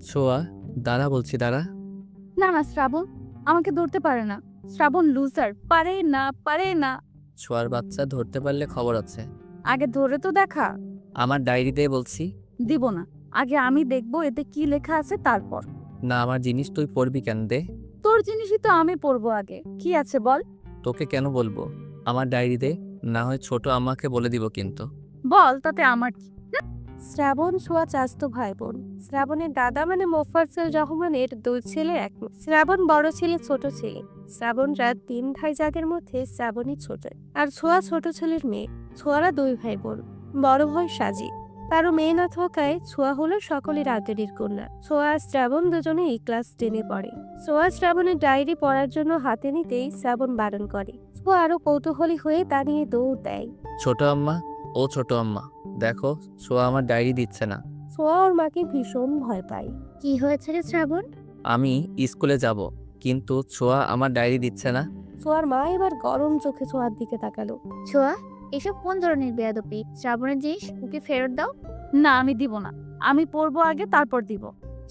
ছোঁয়া, দাঁড়া বলছি, দাঁড়া। না না শ্রাবণ আমাকে ধরতে পারে না। শ্রাবণ লুজার, পারে না পারে না। ছোঁয়ার বাচ্চা ধরতে পারলে খবর আছে। আগে ধরে তো দেখা। আমার ডায়েরিতে বলছি। দিব না, আগে আমি দেখবো এতে কি লেখা আছে তারপর। না, আমার জিনিস তুই পড়বি কেন? দে। তোর জিনিসই তো আমি পড়বো, আগে কি আছে বল। তোকে কেন বলবো? আমার ডায়েরিতে, না হয় ছোট আম্মাকে বলে দিব কিন্তু। বল, তাতে আমার কি? শ্রাবণ ছোঁয়া চাচাতো ভাই বোন। শ্রাবণের দাদা মানে মোফাজ্জল রহমানের দুই ছেলে এক মেয়ে। শ্রাবণ বড় ছেলে, ছোট ছেলে। শ্রাবণ রাত 3 ভাই যাদের মধ্যে শ্রাবণই ছোট, আর ছোঁয়া ছোট ছেলের মেয়ে। ছোঁয়ারা 2 ভাই বোন। বড় ভাই সাজি, তারও মেয়ে না থাকায় ছোঁয়া হলো সকলের আদরের কন্যা। ছোঁয়া আর শ্রাবণ দুজনেই ক্লাস 10-এ পড়ে। ছোঁয়া শ্রাবণের ডায়েরি পড়ার জন্য হাতে নিতেই শ্রাবণ বারণ করে। ছোঁয়া আরো কৌতূহলী হয়ে তা নিয়ে দৌড় দেয়। ছোট আম্মা, ও ছোট আম্মা, দেখো ছোঁয়া আমার ডায়েরি দিচ্ছে না। ছোঁয়া ওর মাকে ভীষণ ভয় পায়। কি হয়েছে রে শ্রাবণ? আমি স্কুলে যাব, কিন্তু ছোঁয়া আমার ডায়েরি দিচ্ছে না। ছোঁয়ার মা এবার গরম চোখে ছোঁয়ার দিকে তাকালো। ছোঁয়া, এসব কোন ধরনের বেয়াদবি? শ্রাবণের জিনিস ওকে ফেরত দাও। না, আমি দিব না, আমি পড়বো আগে তারপর দিব।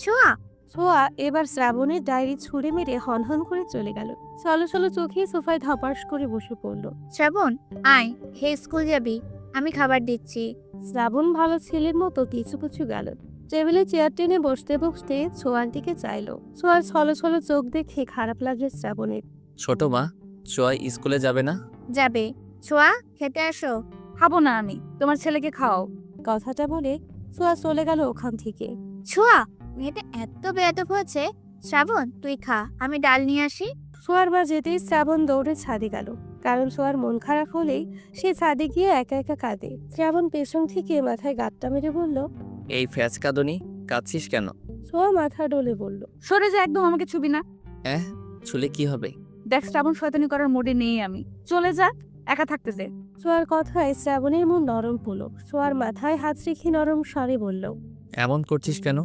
ছোঁয়া, ছোঁয়া এবার শ্রাবণের ডায়েরি ছুঁড়ে মেরে হনহন করে চলে গেল। চলো চলো চোখে সোফায় ধপাস করে বসে পড়ল। শ্রাবণ আয়, হে স্কুল যাবি, আমি খাবার দিচ্ছি। শ্রাবণ ভালো ছেলের মতো কিছু কিছু গেল। টেবিলে চেয়ার টেনে বসতে বসতে ছোঁয়ার দিকে চাইলো। ছোঁয়ার ছলো ছলো চোখ দেখে খারাপ লাগলো শ্রাবণের। ছোট মা, ছোঁয়া স্কুলে যাবে না? যাবে। ছোঁয়া, খেতে আসো। খাবো না আমি, তোমার ছেলেকে খাও। কথাটা বলে ছোঁয়া চলে গেল ওখান থেকে। ছোঁয়া, মেয়েটা এত বেয়াদব হয়েছে। শ্রাবণ তুই খা, আমি ডাল নিয়ে আসি। ছোঁয়ার মা যেতেই শ্রাবণ দৌড়ে ছাদে গেল, কারণ ছোঁয়ার মন খারাপ হলেই সে ছাদে গিয়ে একা একা কাঁদে। শ্রাবণ পেছন থেকে মাথায় গাঁটটা মেরে বলল, এই ফ্যাচ কাঁদুনি, কাঁদছিস কেন? ছোঁয়া মাথা ডলে বলল, সরে যা, একদম আমাকে ছুবি না। ছুলে কি হবে? দেখ শ্রাবণ, শয়তানি করার মোডে নেই আমি, চলে যা, একা থাকতে দে। ছোঁয়ার কথায় শ্রাবণের মন নরম হলো। ছোঁয়ার মাথায় হাত রেখে নরম স্বরে বলল, এমন করছিস কেন?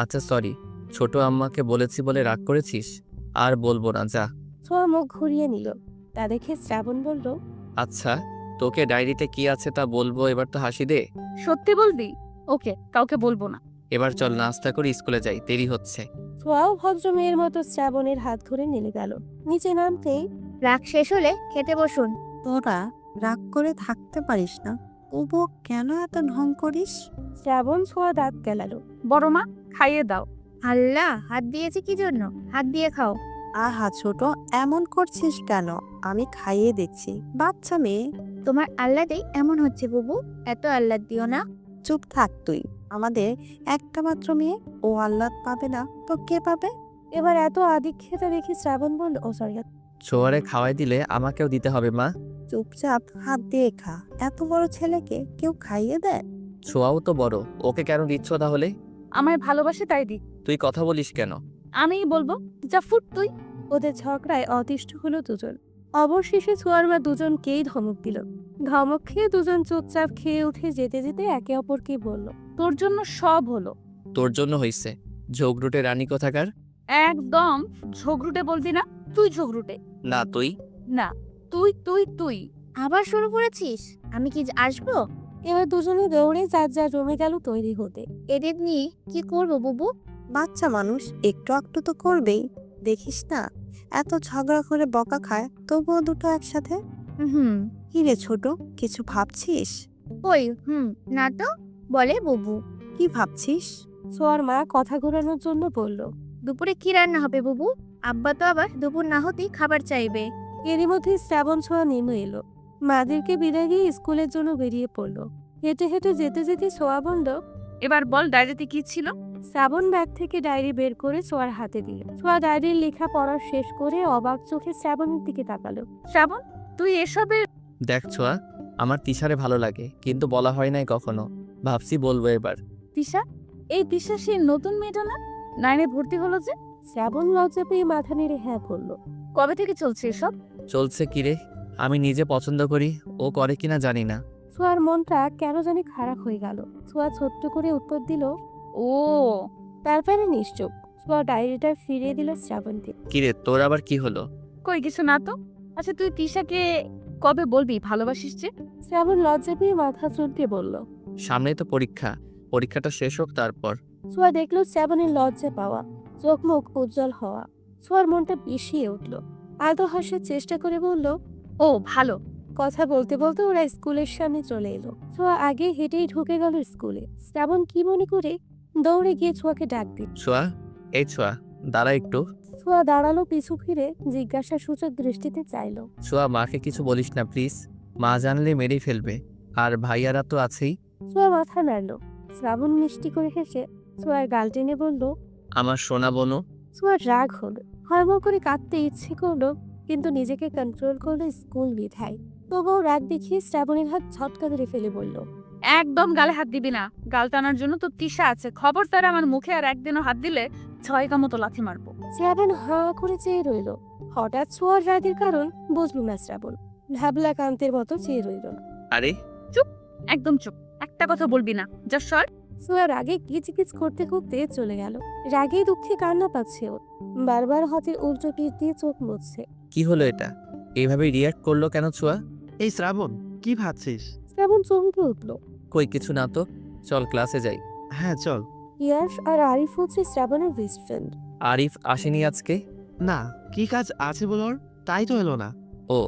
আচ্ছা সরি, ছোট আম্মাকে বলেছি বলে রাগ করেছিস? আর বলবো না, যা। ছোঁয়া মুখ ঘুরিয়ে নিল। তা দেখে শ্রাবণ বলল, আচ্ছা, তোকে ডায়েরিতে কি আছে তা বলবো, এবার তো হাসি দে। সত্যি বলবি? ওকে, কাউকে বলবো না। এবার চল নাস্তা করে স্কুলে যাই, দেরি হচ্ছে। ছোঁয়াও ভদ্র মেয়ের মতো শ্রাবণের হাত ধরে নেমে গেল। নিচে নামতেই, রাগ শেষ হলে খেতে বসুন। তোরা রাগ করে থাকতে পারিস না, তবুও কেন এত ঢং করিস? শ্রাবণ ছোঁয়া দাঁত গেলালো। বড় মা, খাইয়ে দাও। আল্লাহ, হাত দিয়েছে কি জন্য? হাত দিয়ে খাও। আহা ছোট, এমন করছিস কেন? আমি খাইয়ে দিচ্ছি, বাচ্চা মেয়ে। তোমার আহ্লাদেই এমন হচ্ছে বুবু, এত আহ্লাদ দিও না। চুপ থাক তুই। আমাদের একটা মাত্র মেয়ে, ও আহ্লাদ পাবে না তো কে পাবে? এবার এত আদিক্ষেতা দেখে শ্রাবণ বলল, ও সরি। ছোয়ারে খাওয়াই দিলে আমাকেও দিতে হবে মা। চুপচাপ হাত দিয়ে খা। এত বড় ছেলেকে কেউ খাইয়ে দেয়? ছোয়াও তো বড়, ওকে কেন দিচ্ছ তাহলে? আমায় ভালোবাসে তাই দি। তুই কথা বলিস কেন? আমিই বলবো, যা ফুট তুই। ওদের ঝগড়ায় অতিষ্ঠ হলো দুজন। অবশেষে ছোঁয়ার মা দুজনকেই ধমক দিল। ধমক খেয়ে দুজন চুপচাপ খেয়ে উঠে যেতে যেতে একে অপরকে বলল, তোর জন্য সব হলো। তোর জন্য হইছে, ঝগড়ুটে রানী কোথাকার। একদম ঝগড়ুটে বলবি না, তুই ঝগড়ুটে। না তুই। না, তুই তুই তুই। আবার শুরু করেছিস? আমি কি আসবো? এবার দুজনে দৌড়ে যার যার রুমে গেল তৈরি হতে। এদের নিয়ে কি করবো বুবু? বাচ্চা মানুষ একটু একটু তো করবেই। দেখিস না এত ঝগড়া করে বকা খায়, তবুও দুটো একসাথে। হুম। কি রে ছোট, কিছু ভাবছিস? ওই না তো, বলে বুবু। কি ভাবছিস? ছোঁয়ার মা কথা ঘোরানোর জন্য বলল। দুপুরে কি রান্না হবে বুবু? আব্বা তো আবার দুপুর না হতেই খাবার চাইবে। এরই মধ্যে শ্রাবণ ছোঁয়া নেমে এলো। মাদেরকে বিদায় দিয়ে স্কুলের জন্য বেরিয়ে পড়লো। হেঁটে হেঁটে যেতে যেতে ছোঁয়া বলল, এবার বল ডায়েরিতে কি ছিল? শ্রাবণ ব্যাগ থেকে ডায়েরি বের করে ছোঁয়ার হাতে দিল। ছোঁয়া ডায়েরির লেখা পড়া শেষ করে অবাক চোখে শ্রাবণের দিকে তাকালো। শ্রাবণ, তুই এসবে? দেখ ছোয়া, আমার তিশারে ভালো লাগে, কিন্তু বলা হয় নাই কখনো। ভাবছি বলবো এবার। তিশা? এই তিশা সে নতুন মেয়েটা না, 9-এ ভর্তি হলো যে? শ্রাবণ লজ্জা পেয়ে মাথা নেড়ে হ্যাঁ বলল। কবে থেকে চলছে এসব? চলছে কিরে, আমি নিজে পছন্দ করি, ও করে কিনা জানি না। ছোঁয়ার মনটা কেন জানি খারাপ হয়ে গেল। ছোঁয়া ছোট্ট করে উত্তর দিল, ও। তারপরে নিশ্চুপ। ছোঁয়া ডায়েরিটা ফিরিয়ে দিল শ্রাবণকে। কিরে, তোর আবার কি হলো? কই কিছু না তো। আচ্ছা, তুই তিশাকে কবে বলবি ভালোবাসিস যে? শ্রাবণ লজ্জা পেয়ে মাথা চুলকে বলল, সামনেই তো পরীক্ষা, পরীক্ষাটা শেষ হোক তারপর। ছোঁয়া দেখলো শ্রাবণের লজ্জা পাওয়া, চোখ মুখ উজ্জ্বল হওয়া। ছোঁয়ার মনটা বিষিয়ে উঠল। আলতো হাসার চেষ্টা করে বলল, ও ভালো। কথা বলতে বলতে ওরা স্কুলের সামনে চলে এলো। ছোঁয়া আগে হেঁটেই ঢুকে গেল স্কুলে। শ্রাবণ কি মনে করে দৌড়ে গিয়ে ছোঁয়াকে ডাক দিল। ছোঁয়া, এই ছোঁয়া, দাঁড়া একটু। ছোঁয়া দাঁড়ালো, পিছু ফিরে জিজ্ঞাসা সূচক দৃষ্টিতে চাইলো। ছোঁয়া, মাকে কিছু বলিস না প্লিজ, মা জানলে মেরেই ফেলবে, আর ভাইয়ারা তো আছেই। ছোঁয়া মাথা নাড়ল। শ্রাবণ মিষ্টি করে হেসে ছোঁয়ার গাল টেনে বলল, আমার সোনা বনু। ছোঁয়ার রাগ হলো, হড়বড় করে কাঁদতে ইচ্ছে করলো, কিন্তু নিজেকে কন্ট্রোল করলো স্কুল বিধায়। তবুও রাগ দেখিয়ে শ্রাবণের হাত ঝটকা ধরে ফেলে বলল, একদম গালে হাত দিবি না। গাল টানার জন্য তো তিশা আছে, খবরদার আমার মুখে আর একদিনও হাত দিলে 6 মতো লাথি মারবো। শ্রাবণ হাঁ করে চেয়ে রইল। হঠাৎ ছোঁয়ার রাগের কারণ বুঝল না শ্রাবণ। ভাবলা কান্তের মতো চেয়ে রইল। আরে একদম চুপ, একটা কথা বলবি না, যা সর। ছোঁয়া রাগে কিচকিচ করতে করতে চলে গেল। রাগে দুঃখে কান্না পাচ্ছে ওর। বারবার হাতের উল্টো পিঠ দিয়ে চোখ মুছছে। কি হলো এটা? এইভাবে রিয়াক্ট করলো কেন ছোঁয়া? এই শ্রাবণ, কি ভাবছিস? শ্রাবণ চমকে উঠল। কই কিছু না তো, চল ক্লাসে যাই। হ্যাঁ চল। ইয়াশ আর আরিফ হচ্ছে শ্রাবণের বেস্ট ফ্রেন্ড। আরিফ আসেনি আজকে? না, কি কাজ আছে বল ওর? তাই তো এলো না। ও,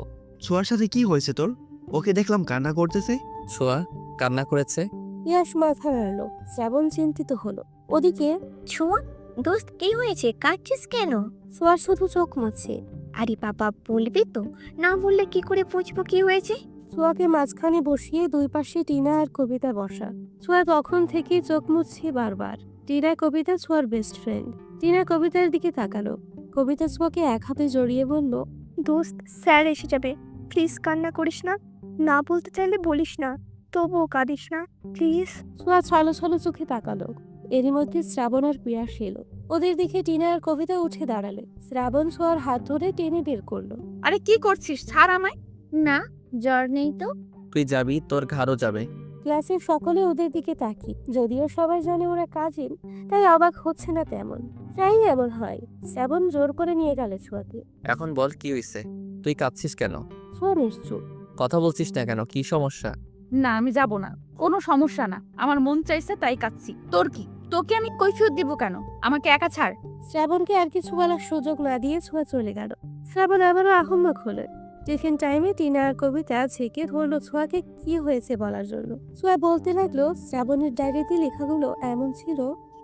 ছোঁয়ার সাথে কি হয়েছে তোর? ওকে দেখলাম কান্না করতেছে। ছোঁয়া কান্না করেছে? ইয়াশ মাথা নাড়ল। শ্রাবণ চিন্তিত হলো। ওদিকে ছোঁয়া, দোস্ত কি হয়েছে, কাঁদছিস কেন? ছোঁয়া শুধু চোখ মুছছে। আরে বাবা, বলবি তো, না বললে কি করে বুঝবো কি হয়েছে? ছোঁয়াকে মাঝখানে বসিয়ে দুই পাশে টিনা আর কবিতা বসা। ছোঁয়া তখন থেকেই চোখ মুছছে বারবার। টিনা কবিতা ছোঁয়ার বেস্ট ফ্রেন্ড। টিনা কবিতার দিকে তাকালো। কবিতা ছোঁয়াকে এক হাতে জড়িয়ে বলল, দোস্ত, স্যার এসে যাবে, প্লিজ কান্না করিস না। না বলতে চাইলে বলিস না, তবুও কাঁদিস না, প্লিজ। ছোঁয়া ছলো ছলো চোখে তাকালো। এরই মধ্যে শ্রাবণ আর পিয়াস এলো। ওদের দিকে টিনা আর কবিতা উঠে দাঁড়ালে। শ্রাবণ ছোঁয়ার হাত ধরে টেনে বের করলো। আরে কি করছিস, ছাড় আমায়। না, জ্বর নেই তো। তুই যাবি, তোর ঘাড়ও যাবে। ক্লাসের সকলে ওদের দিকে তাকিয়ে। যদিও সবাই জানে ওরা কাজিন, তাই অবাক হচ্ছে না তেমন। প্রায়ই এমন হয়। শ্রাবণ জোর করে নিয়ে গেল ছোঁয়াকে। এখন বল কি হইছে? তুই কাঁদছিস কেন? ছোঁয়া নিশ্চুপ। কথা বলছিস না কেন? কি সমস্যা? না, আমি যাব না, কোনো সমস্যা না, আমার মন চাইছে তাই কাঁদছি। তোর কি? তোকে আমি কৈফিয়ত দিব কেন? আমাকে একা ছাড়। শ্রাবণকে আর কিছু বলার সুযোগ না দিয়ে ছোঁয়া চলে গেল। শ্রাবণ আবারও আহম্মক হলো। টিফিন টাইমে টিনা আর কবিতা ঝেঁকে ধরলো ছোঁয়াকে কি হয়েছে বলার জন্য। ছোঁয়া বলতে লাগলো, শ্রাবণের ডায়েরিতে লেখাগুলো এমন ছিল।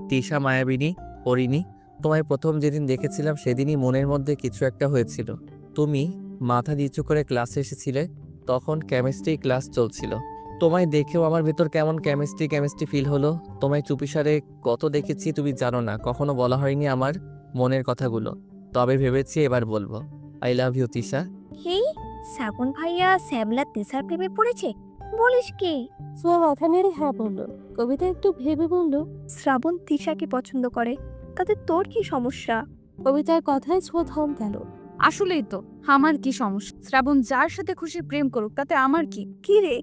তিশা মায়াবিনী, পড়িনি। তোমায় প্রথম যেদিন দেখেছিলাম সেদিনই মনের মধ্যে কিছু একটা হয়েছিল। তুমি মাথা নিচু করে ক্লাসে এসেছিলে, তখন কেমিস্ট্রি ক্লাস চলছিল। তোমায় দেখেও আমার ভেতর কেমন কেমিস্ট্রি ফিল হলো। তোমায় চুপিসারে কত দেখেছি তুমি জানো না, কখনো বলা হয়নি আমার মনের কথাগুলো। তবে ভেবেছি এবার বলবো। I love you Tisha. Hey, Shrabon ভাইয়া শ্যামলা তিশার প্রেমে পড়েছে? বলিস কি? ছোঁয়া মাথা নেড়ে হ্যাঁ বলল। কবিতা একটু ভেবে বলল, শ্রাবণ তিশাকে পছন্দ করে, তাতে তোর কি সমস্যা? কবিতার কথায় ছোঁয়া থম গেল। আসলেই তো, আমার কি সমস্যা? শ্রাবণ যার সাথে খুশি প্রেম করুক, তাতে আমার কি? কি রে,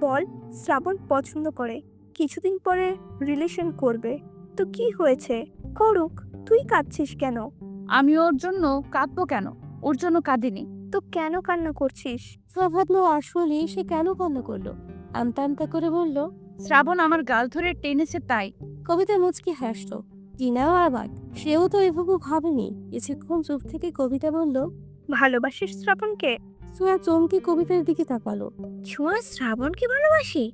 বল। শ্রাবণ পছন্দ করে, কিছুদিন পরে রিলেশন করবে, তো কি হয়েছে, করুক। তুই কাঁদছিস কেন? আমি ওর জন্য কাঁদবো কেন? ওর জন্য কাঁদিনি। তো কেন কান্না করছিস? ছোঁয়া ভাবলো আসলে সে কেন কান্না করলো। আমতা আমতা করে বলল, শ্রাবণ আমার গাল ধরে টেনেছে তাই। কবিতা মুচকি হাসলো। টিনাও অবাক, সেও তো এভাবে ভাবেনি। কিছুক্ষণ চুপ থেকে কবিতা বলল, ভালোবাসিস শ্রাবণকে? ছোঁয়া চমকে কবিতার দিকে তাকালো। ছোঁয়া শ্রাবণকে ভালোবাসি?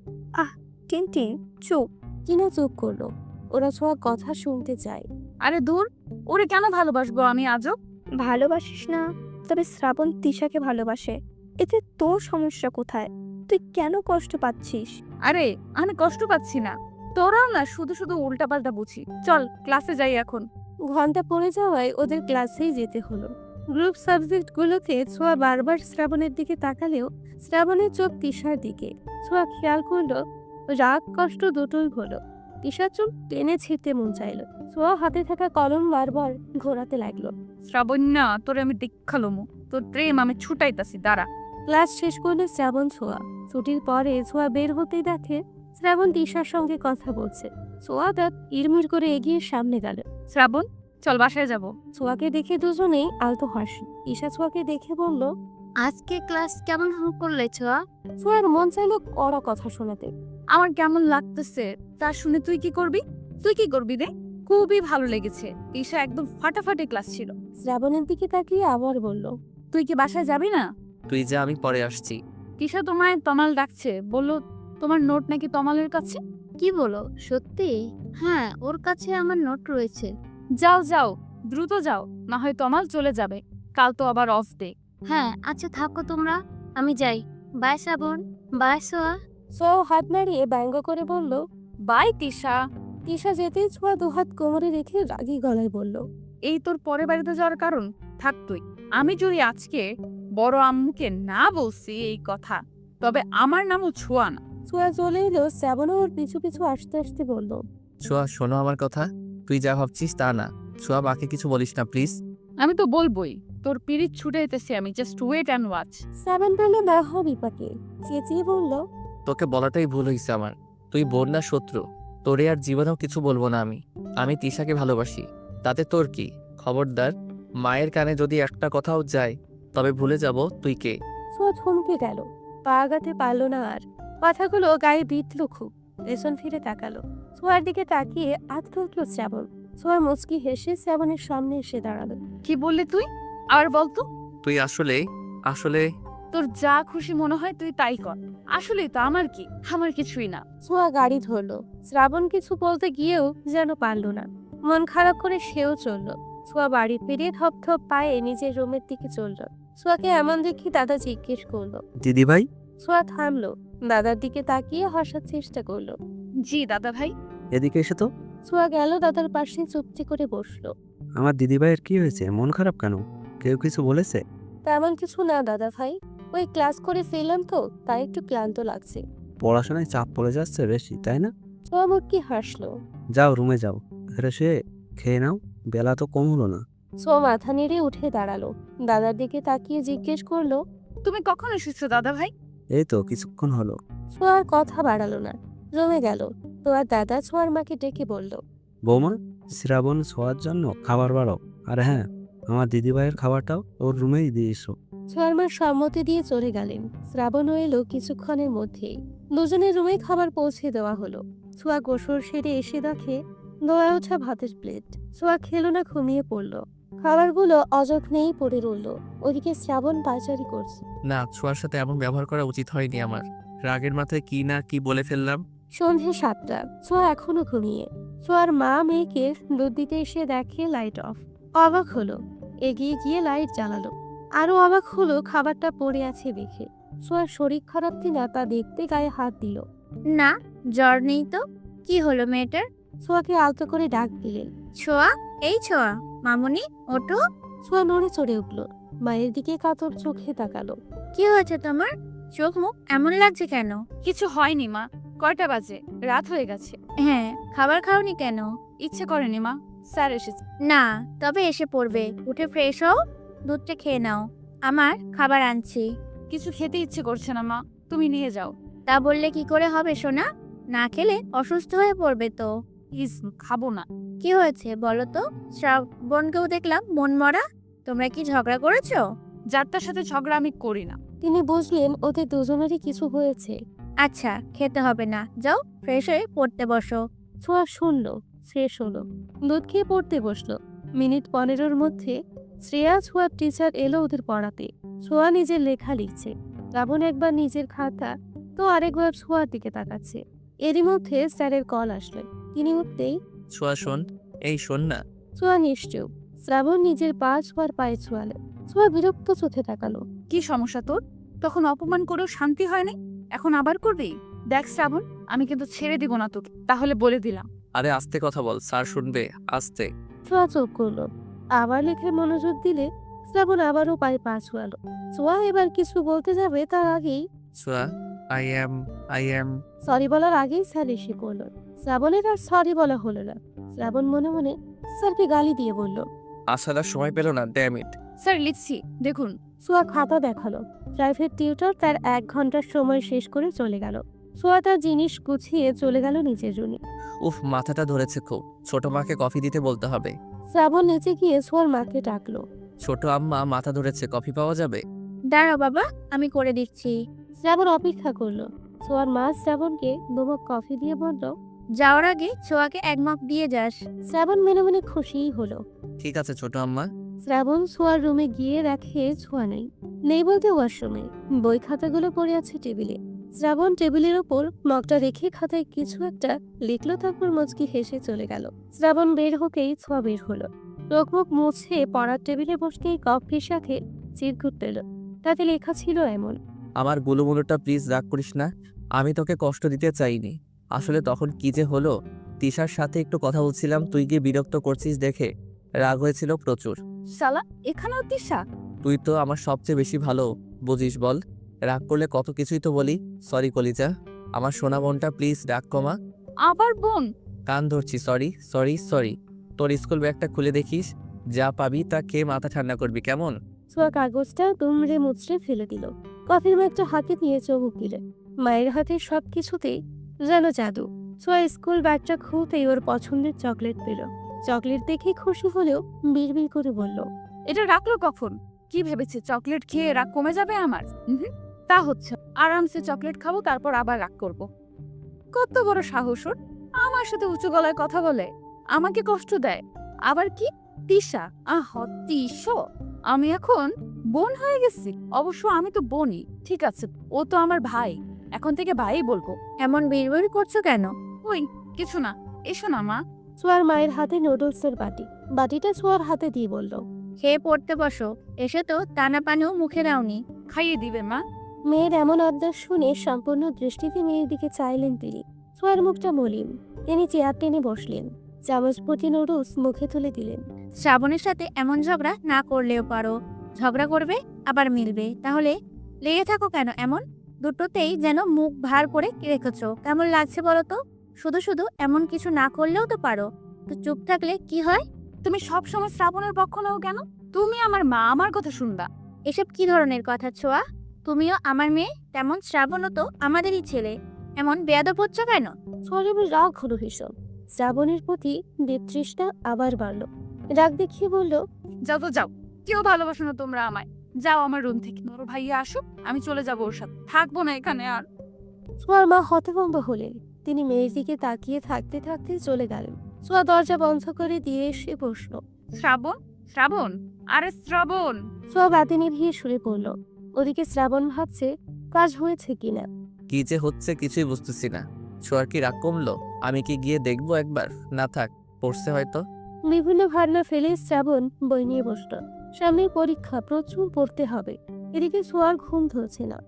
টিনটিন, চুপ। টিনা চুপ করলো। ওরা ছোঁয়া কথা শুনতে চায়। আরে দূর, ওরে কেন ভালোবাসবো আমি আজও? ভালোবাসিস না, তবে শ্রাবণ তিশাকে ভালোবাসে। এতে তোর সমস্যা কোথায়? তুই কেন কষ্ট পাচ্ছিস? আরে আমি কষ্ট পাচ্ছি না, তোরাও না শুধু শুধু উল্টাপাল্টা বুঝি। চল ক্লাসে যাই এখন। ঘন্টা পড়ে যাওয়ায় ওদের ক্লাসেই যেতে হলো। গ্রুপ সাবজেক্টগুলোতে ছোঁয়া বারবার শ্রাবণের দিকে তাকালেও শ্রাবণের চোখ তিশার দিকে। ছোঁয়া খেয়াল করলো, রাগ কষ্ট দুটোই হলো। তিশার চোখ টেনে ছিঁড়তে মন চাইলো। ছোঁয়া হাতে থাকা কলম বারবার ঘোরাতে লাগলো। শ্রাবণ না, তোরে আমি দেখালোমু, তোর প্রেম আমি ছুটাইতাছি, দাঁড়া। ক্লাস শেষ করলো শ্রাবণ ছোঁয়া। ছুটির পরে ছোঁয়া বের হতেই দেখে শ্রাবণ তিশার সঙ্গে কথা বলছে। ছোঁয়া দাঁত ইরমির করে এগিয়ে সামনে গেল। শ্রাবণ, চল বাসায় যাব। ছোঁয়াকে দেখে দুজনেই আলতো হাসি। ঈশা ছোঁয়াকে দেখে বলল, আজকে ক্লাস কেমন করলে ছোঁয়া? ছোঁয়ার মন চাইলো কড়া কথা শোনাতে। আমার কেমন লাগতেছে তা শুনে তুই কি করবি? তুই কি করবি রে? খুবই ভালো লেগেছে। ঈশা একদম ফাটাফাটি ক্লাস ছিল। শ্রাবণের দিকে তাকিয়ে আবার বলল, তুই কি বাসায় যাবি না? তুই যা, আমি পরে আসছি। ঈশা তোমায় তমাল ডাকছে, বললো তোমার নোট নাকি তমালের কাছে। কি বলো সত্যি? হ্যাঁ, ওর কাছে আমার নোট রয়েছে। যাও যাও, দ্রুত যাও, না হয় তমাল চলে যাবে। কাল তো আবার অফ ডে। হ্যাঁ আচ্ছা থাকো তোমরা, আমি যাই। বাই শ্রাবণ, বাই সোয়া। সোয়া হাত নাড়িয়ে ব্যঙ্গ করে বলল, বাই তিশা। তিশা যেতেই ছোঁয়া দুহাত কোমরে রেখে রাগী গলায় বলল, এই তোর পরের বাড়িতে যাওয়ার কারণ? থাক তুই। আমি যদি আজকে বড় আম্মুকে না বলছি এই কথা, তবে আমার নামও ছোঁয়া না। ছোঁয়া চলে এলো। শ্রাবণও ওর পিছু পিছু আসতে আসতে বলল, ছোঁয়া, শোনো আমার কথা। তুই যা ভাবছিস তা না। ছোঁয়া, মাকে কিছু বলিস না প্লিজ। আমি তো বলবোই, তোর পিরিত ছুটে যেতেছি আমি। Just wait and watch. Shrabon বলল, না হ বিপাকে। চেঁচিয়ে বলল, তোকে বলাটাই ভুল হয়েছে আমার। তুই বোন না শত্রু? তোরে আর জীবনেও কিছু বলবো না আমি। আমি তিশাকে ভালোবাসি, তাতে তোর কি? খবরদার, মায়ের কানে যদি একটা কথাও যায় তবে ভুলে যাব তুই কে। ছোঁয়া থমকে গেল, পা আগাতে পারল না আর। কথাগুলো গায়ে বিঁধল খুব। পেছন ফিরে তাকালো। ছোঁয়ার দিকে তাকিয়ে আঁতকে উঠল শ্রাবণ। ছোঁয়া মুচকি হেসে শ্রাবণের সামনে এসে দাঁড়ালো। কি বললি তুই? আর বলতো। তুই আসলে আসলে তোর যা খুশি মনে হয় তুই তাই কর। আসলে তো আমার কি, আমার কিছুই না। ছোঁয়া গাড়ি ধরলো। শ্রাবণ কিছু বলতে গিয়েও যেন পারল না। মন খারাপ করে সেও চলল। ছোঁয়া বাড়ি পেরিয়ে ধপ ধপ পায়ে নিজের রুমের দিকে চলল। ছোঁয়াকে এমন দেখি দাদা জিজ্ঞেস করলো। দিদি ভাই, ছোঁয়া থামলো, দাদার দিকে তাকিয়ে হাসার চেষ্টা করলো। জি দাদা ভাই। এদিকে এসে তো। ছোঁয়া গেল দাদার পাশে, চুপটি করে বসলো। আমার দিদি ভাইয়ের কি হয়েছে? মন খারাপ কেন? কেউ কিছু বলেছে? তেমন কিছু না দাদা ভাই, ওই ক্লাস করে ফেললাম তো, তাই একটু ক্লান্ত লাগছে। পড়াশোনায় চাপ পড়ে যাচ্ছে বেশি, তাই না? ছোঁয়া মুটকি হাসলো। যাও রুমে যাও, ফ্রেশ হয়ে খেয়ে নাও, বেলা তো কম হলো না। ছোঁয়া মাথা নেড়ে উঠে দাঁড়ালো। দাদার দিকে তাকিয়ে জিজ্ঞেস করলো, তুমি কখন এসেছো দাদা ভাই? এই তো কিছুক্ষণ হলো। ছোঁয়া আর কথা বাড়ালো না, রুমে গেল। তো আর দাদা ছোঁয়ার মাকে ডেকে বলল, বৌমা, শ্রাবণ ছোঁয়ার জন্য খাবার বাড়াও। আর হ্যাঁ, আমার দিদি ভাইয়ের খাবারটাও ওর রুমেই দিয়ে এসো। ছোঁয়ার মা সম্মতি দিয়ে চলে গেলেন। শ্রাবণও এলো কিছুক্ষণের মধ্যেই। দুজনের রুমে খাবার পৌঁছে দেওয়া হলো। ছোঁয়া গোসল সেরে এসে দেখে দোয়া ওঠা ভাতের প্লেট। ছোঁয়া খেলো না, ঘুমিয়ে পড়লো। খাবারগুলো অযত্নেই পড়ে রইল। ওদিকে শ্রাবণ পায়চারি করছে। না, ছোঁয়ার সাথে এমন ব্যবহার করা উচিত হয়নি আমার। রাগের মাথায় কি না কি বলে ফেললাম। সন্ধে 7টা। ছোঁয়া এখনো ঘুমিয়ে। ছোঁয়ার মা মেয়েকে দুধ দিতে এসে দেখে লাইট অফ। অবাক হলো, এগিয়ে গিয়ে লাইট জ্বালালো। আরো অবাক হলো খাবারটা পড়ে আছে দেখে। ছোঁয়ার শরীর খারাপ কিনা তা দেখতে গায়ে হাত দিল। না, জ্বর নেই তো। কি হলো মেয়েটার? ছোঁয়াকে আলতো করে ডাক দিলেন। ছোঁয়া, এই ছোঁয়া, মামুনি ওঠো। ছোঁয়া নড়ে চড়ে উঠল, মায়ের দিকে কাতর চোখে তাকালো। কি হয়েছে তোমার? চোখ মুখ এমন লাগছে কেন? কিছু হয়নি মা। কয়টা বাজে? রাত হয়ে গেছে। হ্যাঁ, খাবার খাওনি কেন? ইচ্ছে করেনি মা, স্যার এসেছে। না, তবে এসে পড়বে। উঠে ফ্রেশ হও, দুধটা খেয়ে নাও। আমার খাবার আনছি। কিছু খেতে ইচ্ছে করছে না মা, তুমি নিয়ে যাও। তা বললে কি করে হবে সোনা? না খেলে অসুস্থ হয়ে পড়বে তো। প্লিজ, খাবো না। কি হয়েছে বলো তো? শ্রাবণকেও দেখলাম মন মরা। তোমরা কি ঝগড়া করেছো? যারটার সাথে ঝগড়া আমি করি না। তিনি বুঝলেন ওদের দুজনেরই কিছু হয়েছে। আচ্ছা, খেতে হবে না, যাও ফ্রেশ হয়ে পড়তে বসো। ছোঁয়া শুনলো, শেষ হলো। দুধ খেয়ে পড়তে বসলো। মিনিট 15-র মধ্যে শ্রেয়া ছোঁয়ার টিচার এলো ওদের পড়াতে। ছোঁয়া নিজের লেখা লিখছে। শ্রাবণ একবার নিজের খাতা তো আরেকবার ছোঁয়ার দিকে তাকাচ্ছে। এরই মধ্যে স্যারের কল আসলো। তিনি উঠতেই ছোঁয়া শোন, এই শোন না। ছোঁয়া নিশ্চুপ। শ্রাবণ নিজের পা ছোঁয়ার পায়ে ছোঁয়ালো। ছোঁয়া বিরক্ত চোখে তাকালো। কি সমস্যা তোর? তখন অপমান করেও শান্তি হয় নাই, এখন আবার করবি? দেখ শ্রাবণ, আমি কিন্তু ছেড়ে দিব না তোকে, তাহলে বলে দিলাম। আরে আস্তে কথা বল, স্যার শুনবে, আস্তে। ছোঁয়া চোখ করলো। আবার লেখায় মনোযোগ দিলে শ্রাবণ আবারও পায়ে পা ছোঁয়ালো। ছোঁয়া এবার কিছু বলতে যাবে তার আগেই ছোঁয়া, আই এম সরি বলার আগেই স্যার এসে পড়লো। শ্রাবণের আর সরি বলা হলো না। শ্রাবণ মনে মনে স্যারকে গালি দিয়ে বলল। আসার আর সময় পেল না, ড্যাম ইট। স্যার লিখছি, দেখুন। ছোঁয়া খাতা দেখালো। প্রাইভেট টিউটর তার 1 ঘন্টার সময় শেষ করে চলে গেল। ছোঁয়া তার জিনিস গুছিয়ে চলে গেল নিচের রুমে। উফ, মাথাটা ধরেছে খুব। ছোট মাকে কফি দিতে বলতে হবে। শ্রাবণ নিচে গিয়ে ছোঁয়ার মাকে ডাকলো। ছোট আম্মা মাথা ধরেছে, কফি পাওয়া যাবে? দাঁড়াও বাবা, আমি করে দিচ্ছি। শ্রাবণ অপেক্ষা করলো। ছোঁয়ার মা শ্রাবণকে 2 মগ কফি দিয়ে বলল, যাওয়ার আগে ছোঁয়াকে এক মগ দিয়ে যাস। শ্রাবণ মনে মনে খুশিই হলো। ঠিক আছে ছোট আম্মা। শ্রাবণ ছোঁয়ার রুমে গিয়ে দেখে ছোঁয়া নেই। নেই বলতে ওয়াশরুমে বই খাতাগুলো পড়ে আছে টেবিলে। শ্রাবণ টেবিলের ওপর মগটা রেখে খাতায় কিছু একটা লিখলো, তারপর মুচকি হেসে চলে গেল। শ্রাবণ বের হতেই ছোঁয়া বের হলো। চোখ মুখ মুছে পড়ার টেবিলে বসতেই কফির সাথে চিরকুট পেল। তাতে লেখা ছিল এমন: আমার গুলোমুলোটা প্লিজ রাগ করিস না, আমি তোকে কষ্ট দিতে চাইনি। আসলে তখন কি যে হলো, তিশার সাথে একটু কথা বলছিলাম, তুই গিয়ে বিরক্ত করছিস দেখে রাগ হয়েছিল প্রচুর। শালা, এখানেও তিশা? তুই তো আমার সবচেয়ে বেশি ভালো বুঝিস, বল রাগ করলে কত কিছুই তো বলি। সরি কলিজা, আমার সোনা বোনটা প্লিজ রাগ কমা। আবার বোন? কান ধরছি, সরি সরি সরি। তোর স্কুল ব্যাগটা খুলে দেখিস, যা পাবি তা খেয়ে মাথা ঠান্ডা করবি কেমন। ছোঁয়া কাগজটা দুমড়ে মুচড়ে ফেলে দিল। কফির মগটা হাতে নিয়ে চমক দিলে। মায়ের হাতে সবকিছুতেই যেন জাদু। ছোঁয়া স্কুল ব্যাগটা খুলতেই ওর পছন্দের চকলেট পেল। চকলেট দেখে খুশি হলেও বিড়বিড় করে বলল, এটা রাখলো কখন? কি ভেবেছে চকলেট খেয়ে রাগ কমে যাবে আমার? তা হচ্ছে না। আরামসে চকলেট খাবো, তারপর আবার রাগ করব। কত বড় সাহস ওর! আমার সাথে উঁচু গলায় কথা বলে, আমাকে কষ্ট দেয়। আবার কি তিশা? তিশা, আমি এখন বোন হয়ে গেছি। অবশ্য আমি তো বোনই, ঠিক আছে, ও তো আমার ভাই, এখন থেকে ভাই বলবো। এমন বিড়বিড় করছো কেন? ওই কিছু না, এসো না মা। ছোঁয়ার মায়ের হাতে নুডলসের বাটিটা ছোঁয়ার হাতে দিয়ে বলল, খেয়ে পড়তে বসো। এসে তো টানা পানিও মুখে দাওনি। খাইয়ে দিবে মা। মেয়ের এমন আবদার শুনে সম্পূর্ণ দৃষ্টিতে মেয়ের দিকে চাইলেন তিনি। ছোঁয়ার মুখটা মলিন। তিনি চেয়ার টেনে বসলেন, চামচ ভর্তি নুডলস মুখে তুলে দিলেন। শ্রাবণের সাথে এমন ঝগড়া না করলেও পারো। ঝগড়া করবে আবার মিলবে, তাহলে লেগে থাকো কেন এমন? দুটোতেই যেন মুখ ভার করে রেখেছো। কেমন লাগছে বলো তো? শুধু শুধু এমন কিছু না করলেও তো পারো। তো চুপ থাকলে কি হয়? তুমি সব সময় শ্রাবণের পক্ষ নাও কেন? তুমি আমার মা, আমার কথা শুনবা। এসব কি ধরনের কথা ছোঁয়া? তুমিও আমার মেয়ে, তেমন শ্রাবণও তো আমাদেরই ছেলে। এমন বেয়াদব হচ্ছ কেন? ছোঁয়ার এবার রাগ হলো ভীষণ। শ্রাবণের প্রতি বিতৃষ্ণা আবার বাড়ল। রাগ দেখিয়ে বলল, যাও তো যাও, কেউ ভালোবাসো না তোমরা আমায়। যাও আমার রুম থেকে, বড় ভাইয়া আসুক, আমি চলে যাবো ওর সাথে, থাকবো না এখানে আর। ছোঁয়ার মা হতভম্ব হলেন। তিনি মেয়ের দিকে তাকিয়ে থাকতে থাকতে চলে গেলেন। ছোঁয়া দরজা বন্ধ করে দিয়ে এসে বসল। শ্রাবণ, শ্রাবণ, আরে শ্রাবণ। ছোঁয়া বাতি নিভিয়ে শুয়ে পড়ল। ওদিকে শ্রাবণ ভাবছে কাজ হয়েছে কিনা। কি যে হচ্ছে কিছুই বুঝতেছি না। ছোঁয়ার কি রাগ কমলো? আমি কি গিয়ে দেখবো একবার? না থাক, পড়ছে হয়তো। বিভিন্ন ভাবনা ফেলে শ্রাবণ বই নিয়ে বসল। সামনের পরীক্ষা, প্রচুর পড়তে হবে। এদিকে ছোঁয়ার ঘুম ধরছে না।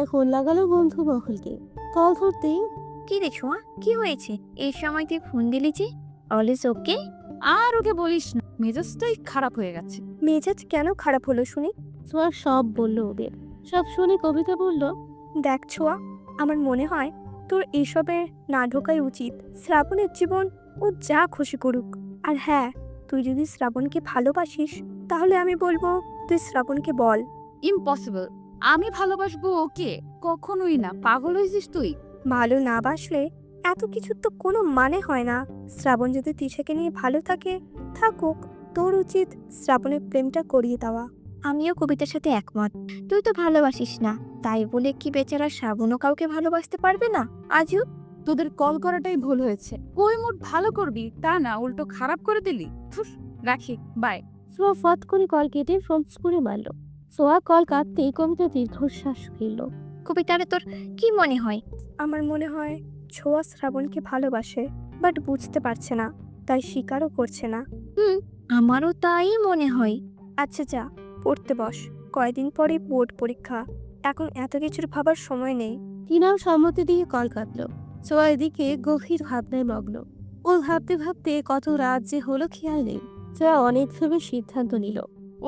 এখন লাগালো বন্ধু মহলকে। কল ধরতেই, কি রে ছোঁয়া, কি হয়েছে? এই সময় তুই ফোন দিলি যে? All is okay? আর ওকে বলিস না, মেজাজটাই খারাপ হয়ে গেছে। মেজাজ কেন খারাপ হলো শুনি? ছোঁয়া সব বলল ওদের। সব শুনে কবিতা বলল, দেখ ছোঁয়া, আমার মনে হয় তোর এইসবে না ঢোকাই উচিত। শ্রাবণের জীবন, ও যা খুশি করুক। আর হ্যাঁ, তুই যদি শ্রাবণকে ভালোবাসিস, তাহলে আমি বলবো তুই শ্রাবণকে বল। ইম্পসিবল, আমি ভালোবাসবো ওকে? কখনোই না, পাগল হয়েছিস তুই? ভালো না বাসলে এত কিছুর তো কোনো মানে হয় না। শ্রাবণ যদি তিশাকে নিয়ে ভালো থাকে, থাকুক। তোর উচিত শ্রাবণের প্রেমটা করিয়ে দেওয়া। আমিও কবিতার সাথে একমত। তুই তো ভালোবাসিস না, তাই বলে কি বেচারা শ্রাবণও কাউকে ভালোবাসতে পারবে না? আজও তোদের কল করাটাই ভুল হয়েছে। কই মোট ভালো করবি তা না, উল্টো খারাপ করে দিলি। ধুস, রাখি, বাই। ছোঁয়া ফট করে কল কেটে ফোন করে মারল। ছোঁয়া কল কাটতেই কবিতা দীর্ঘশ্বাস ফেলল। কবিতারে তোর কি মনে হয়? আমার মনে হয় ছোঁয়া শ্রাবণকে ভালোবাসে, বাট বুঝতে পারছে না, তাই স্বীকারও করছে না। আমারও তাই মনে হয়। আচ্ছা যা, পড়তে বস। কয়দিন পরে বোর্ড পরীক্ষা, এখন এত কিছুর ভাবার সময় নেই। টিনাও সম্মতি দিয়ে কল কাটল। ছোঁয়া এদিকে গভীর ভাবনায় মগ্ন। ও ভাবতে ভাবতে কত রাত যে হলো খেয়াল নেই। ছোঁয়া অনেক ভেবে সিদ্ধান্ত নিল।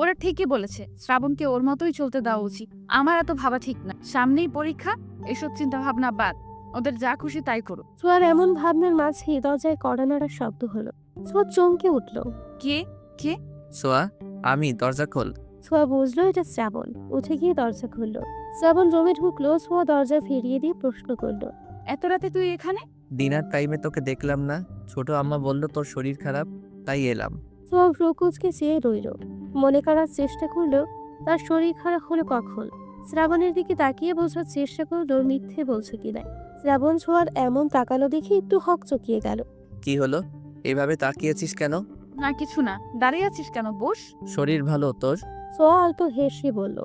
ওরা ঠিকই বলেছে, শ্রাবণকে ওর মতোই চলতে দেওয়া উচিত। আমার এত ভাবা ঠিক না। সামনেই পরীক্ষা, এসব চিন্তা ভাবনা বাদ। ওদের যা খুশি তাই করো। ছোঁয়ার এমন ভাবনার মাঝে দরজায় কড়া নাড়ার শব্দ হলো। ছোঁয়া চমকে উঠল। কে? কে? ছোঁয়া, আমি, দরজা খোল। ছোঁয়া বুঝলো এটা শ্রাবণ। উঠে গিয়ে দরজা খুলল। শ্রাবণ রুমে ঢুকলো। ছোঁয়া দরজা ফিরিয়ে দিয়ে প্রশ্ন করলো, এত রাতে তুই এখানে? ডিনার টাইমে তোকে দেখলাম না, ছোট আম্মা বলল তোর শরীর খারাপ, তাই এলাম। ছোঁয়া প্রকুচকে চেয়ে রইল। মনে করার চেষ্টা করলো তার শরীর খারাপ হলো কখন। শ্রাবণের দিকে তাকিয়ে বোঝার চেষ্টা করলো মিথ্যে বলছে কিনা। শ্রাবণ ছোঁয়ার এমন তাকালো দেখে একটু হকচকিয়ে গেল। কি হলো? এভাবে তাকিয়েছিস কেন? না কিছু না, দাঁড়িয়ে আছিস কেন? বস। শরীর ভালো তোর? ছোঁয়া অল্প হেসে বলল,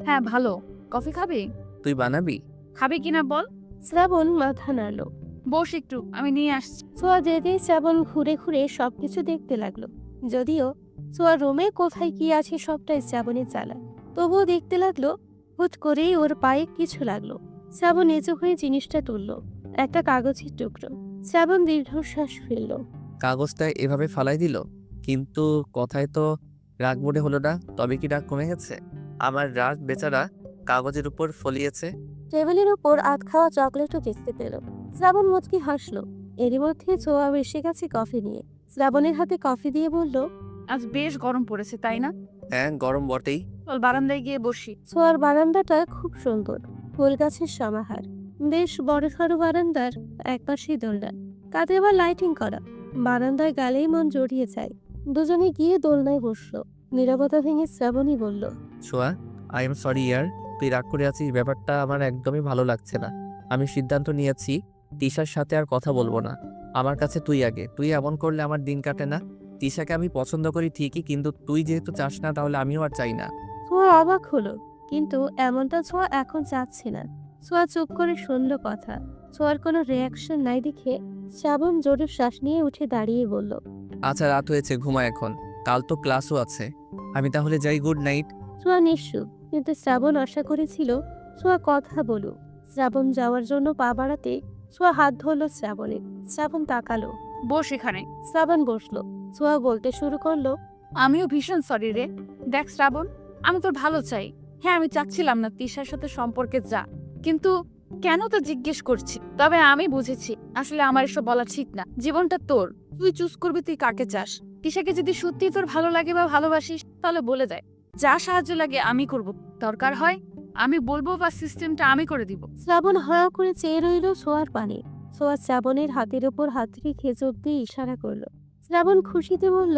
হ্যাঁ ভালো। কফি খাবি? তুই বানাবি? খাবি কিনা বল। শ্রাবণ মাথা নাড়ল। বস একটু, আমি নিয়ে আসছি। ছোঁয়া যেতেই শ্রাবণ ঘুরে ঘুরে সবকিছু দেখতে লাগলো। যদিও ছোঁয়া রুমে কোথায় কি আছে সবটাই শ্রাবণের জ্বালা, তবুও দেখতে লাগলো। হুট করেই ওর পায়ে কিছু লাগলো। শ্রাবণ নিচু হয়ে জিনিসটা তুলল, একটা কাগজের টুকরো। শ্রাবণ দীর্ঘশ্বাস ফেলল। কাগজটা এভাবে ফালাই দিল, কিন্তু কথায় তো রাগ মনে হলো না। তবে কি রাগ কমে গেছে? আমার রাগ বেচারা কাগজের উপর ফলিয়েছে। টেবিলের উপর আধ খাওয়া চকলেটও দেখতে পেল। শ্রাবণ মুচকি হাসলো। এরই মধ্যে ছোঁয়া এসে গেছে কফি নিয়ে। শ্রাবণের হাতে কফি দিয়ে বলল, আজ বেশ গরম পড়েছে তাই না? হ্যাঁ, গরম বটেই। চল বারান্দায় গিয়ে বসি। ছোঁয়ার বারান্দাটা খুব সুন্দর, ফুল গাছের সমাহার। বেশ বড়সড় বারান্দার একপাশে দোলনা, কাঁধে আবার লাইটিং করা। বারান্দায় গালেই মন জড়িয়ে যায়। দুজনে গিয়ে দোলনায় বসলো। নীরবতা ভেঙে শ্রাবণী বলল, ছোঁয়া, আই এম সরি ইয়ার, তুই রাগ করে আছিস, ব্যাপারটা আমার একদমই ভালো লাগছে না। আমি সিদ্ধান্ত নিয়েছি তিশার সাথে আর কথা বলবো না। আমার কাছে তুই আগে। তুই এমন করলে আমার দিন কাটে না। তিশাকে আমি পছন্দ করি ঠিকই, কিন্তু তুই যেহেতু চাস না, তাহলে আমিও আর চাই না। ছোঁয়া অবাক হলো, কিন্তু এমনটা ছোঁয়া এখন চাচ্ছে না। ছোঁয়া চুপ করে শুনল কথা। ছোঁয়ার কোনো রিয়াকশন নাই দেখে শ্রাবণ জোরে শ্বাস নিয়ে উঠে দাঁড়িয়ে বলল, আচ্ছা, রাত হয়েছে, ঘুমা এখন। কাল তো ক্লাসও আছে। আমি তাহলে যাই, গুড নাইট। ছোঁয়া নিশ্চুপ, কিন্তু শ্রাবণ আশা করেছিল ছোঁয়া কথা বলুক। শ্রাবণ যাওয়ার জন্য পা বাড়াতে ছোঁয়া হাত ধরল শ্রাবণের। শ্রাবণ তাকালো। বস এখানে। শ্রাবণ বসলো। ছোঁয়া বলতে শুরু করলো, আমিও ভীষণ সরি রে। দেখ শ্রাবণ, আমি তোর ভালো চাই। হ্যাঁ, আমি চাচ্ছিলাম না তিশার সাথে সম্পর্কে যা, কিন্তু কেন তো জিজ্ঞেস করছি। তবে আমি বুঝেছি আসলে আমার এসব বলা ঠিক না। জীবনটা তোর, তুই চুজ করবি তুই কাকে চাস। তিশাকে যদি সত্যি তোর ভালো লাগে বা ভালোবাসিস, তাহলে বলে দেয়। যা সাহায্য লাগে আমি করব, দরকার হয় আমি বলবো বা সিস্টেমটা আমি করে দিব। শ্রাবণ হয়া করে চেয়ে রইল ছোঁয়ার পানে। ছোঁয়া শ্রাবণের হাতের ওপর হাত রেখে চোখ দিয়ে ইশারা করলো। শ্রাবণ খুশিতে বলল,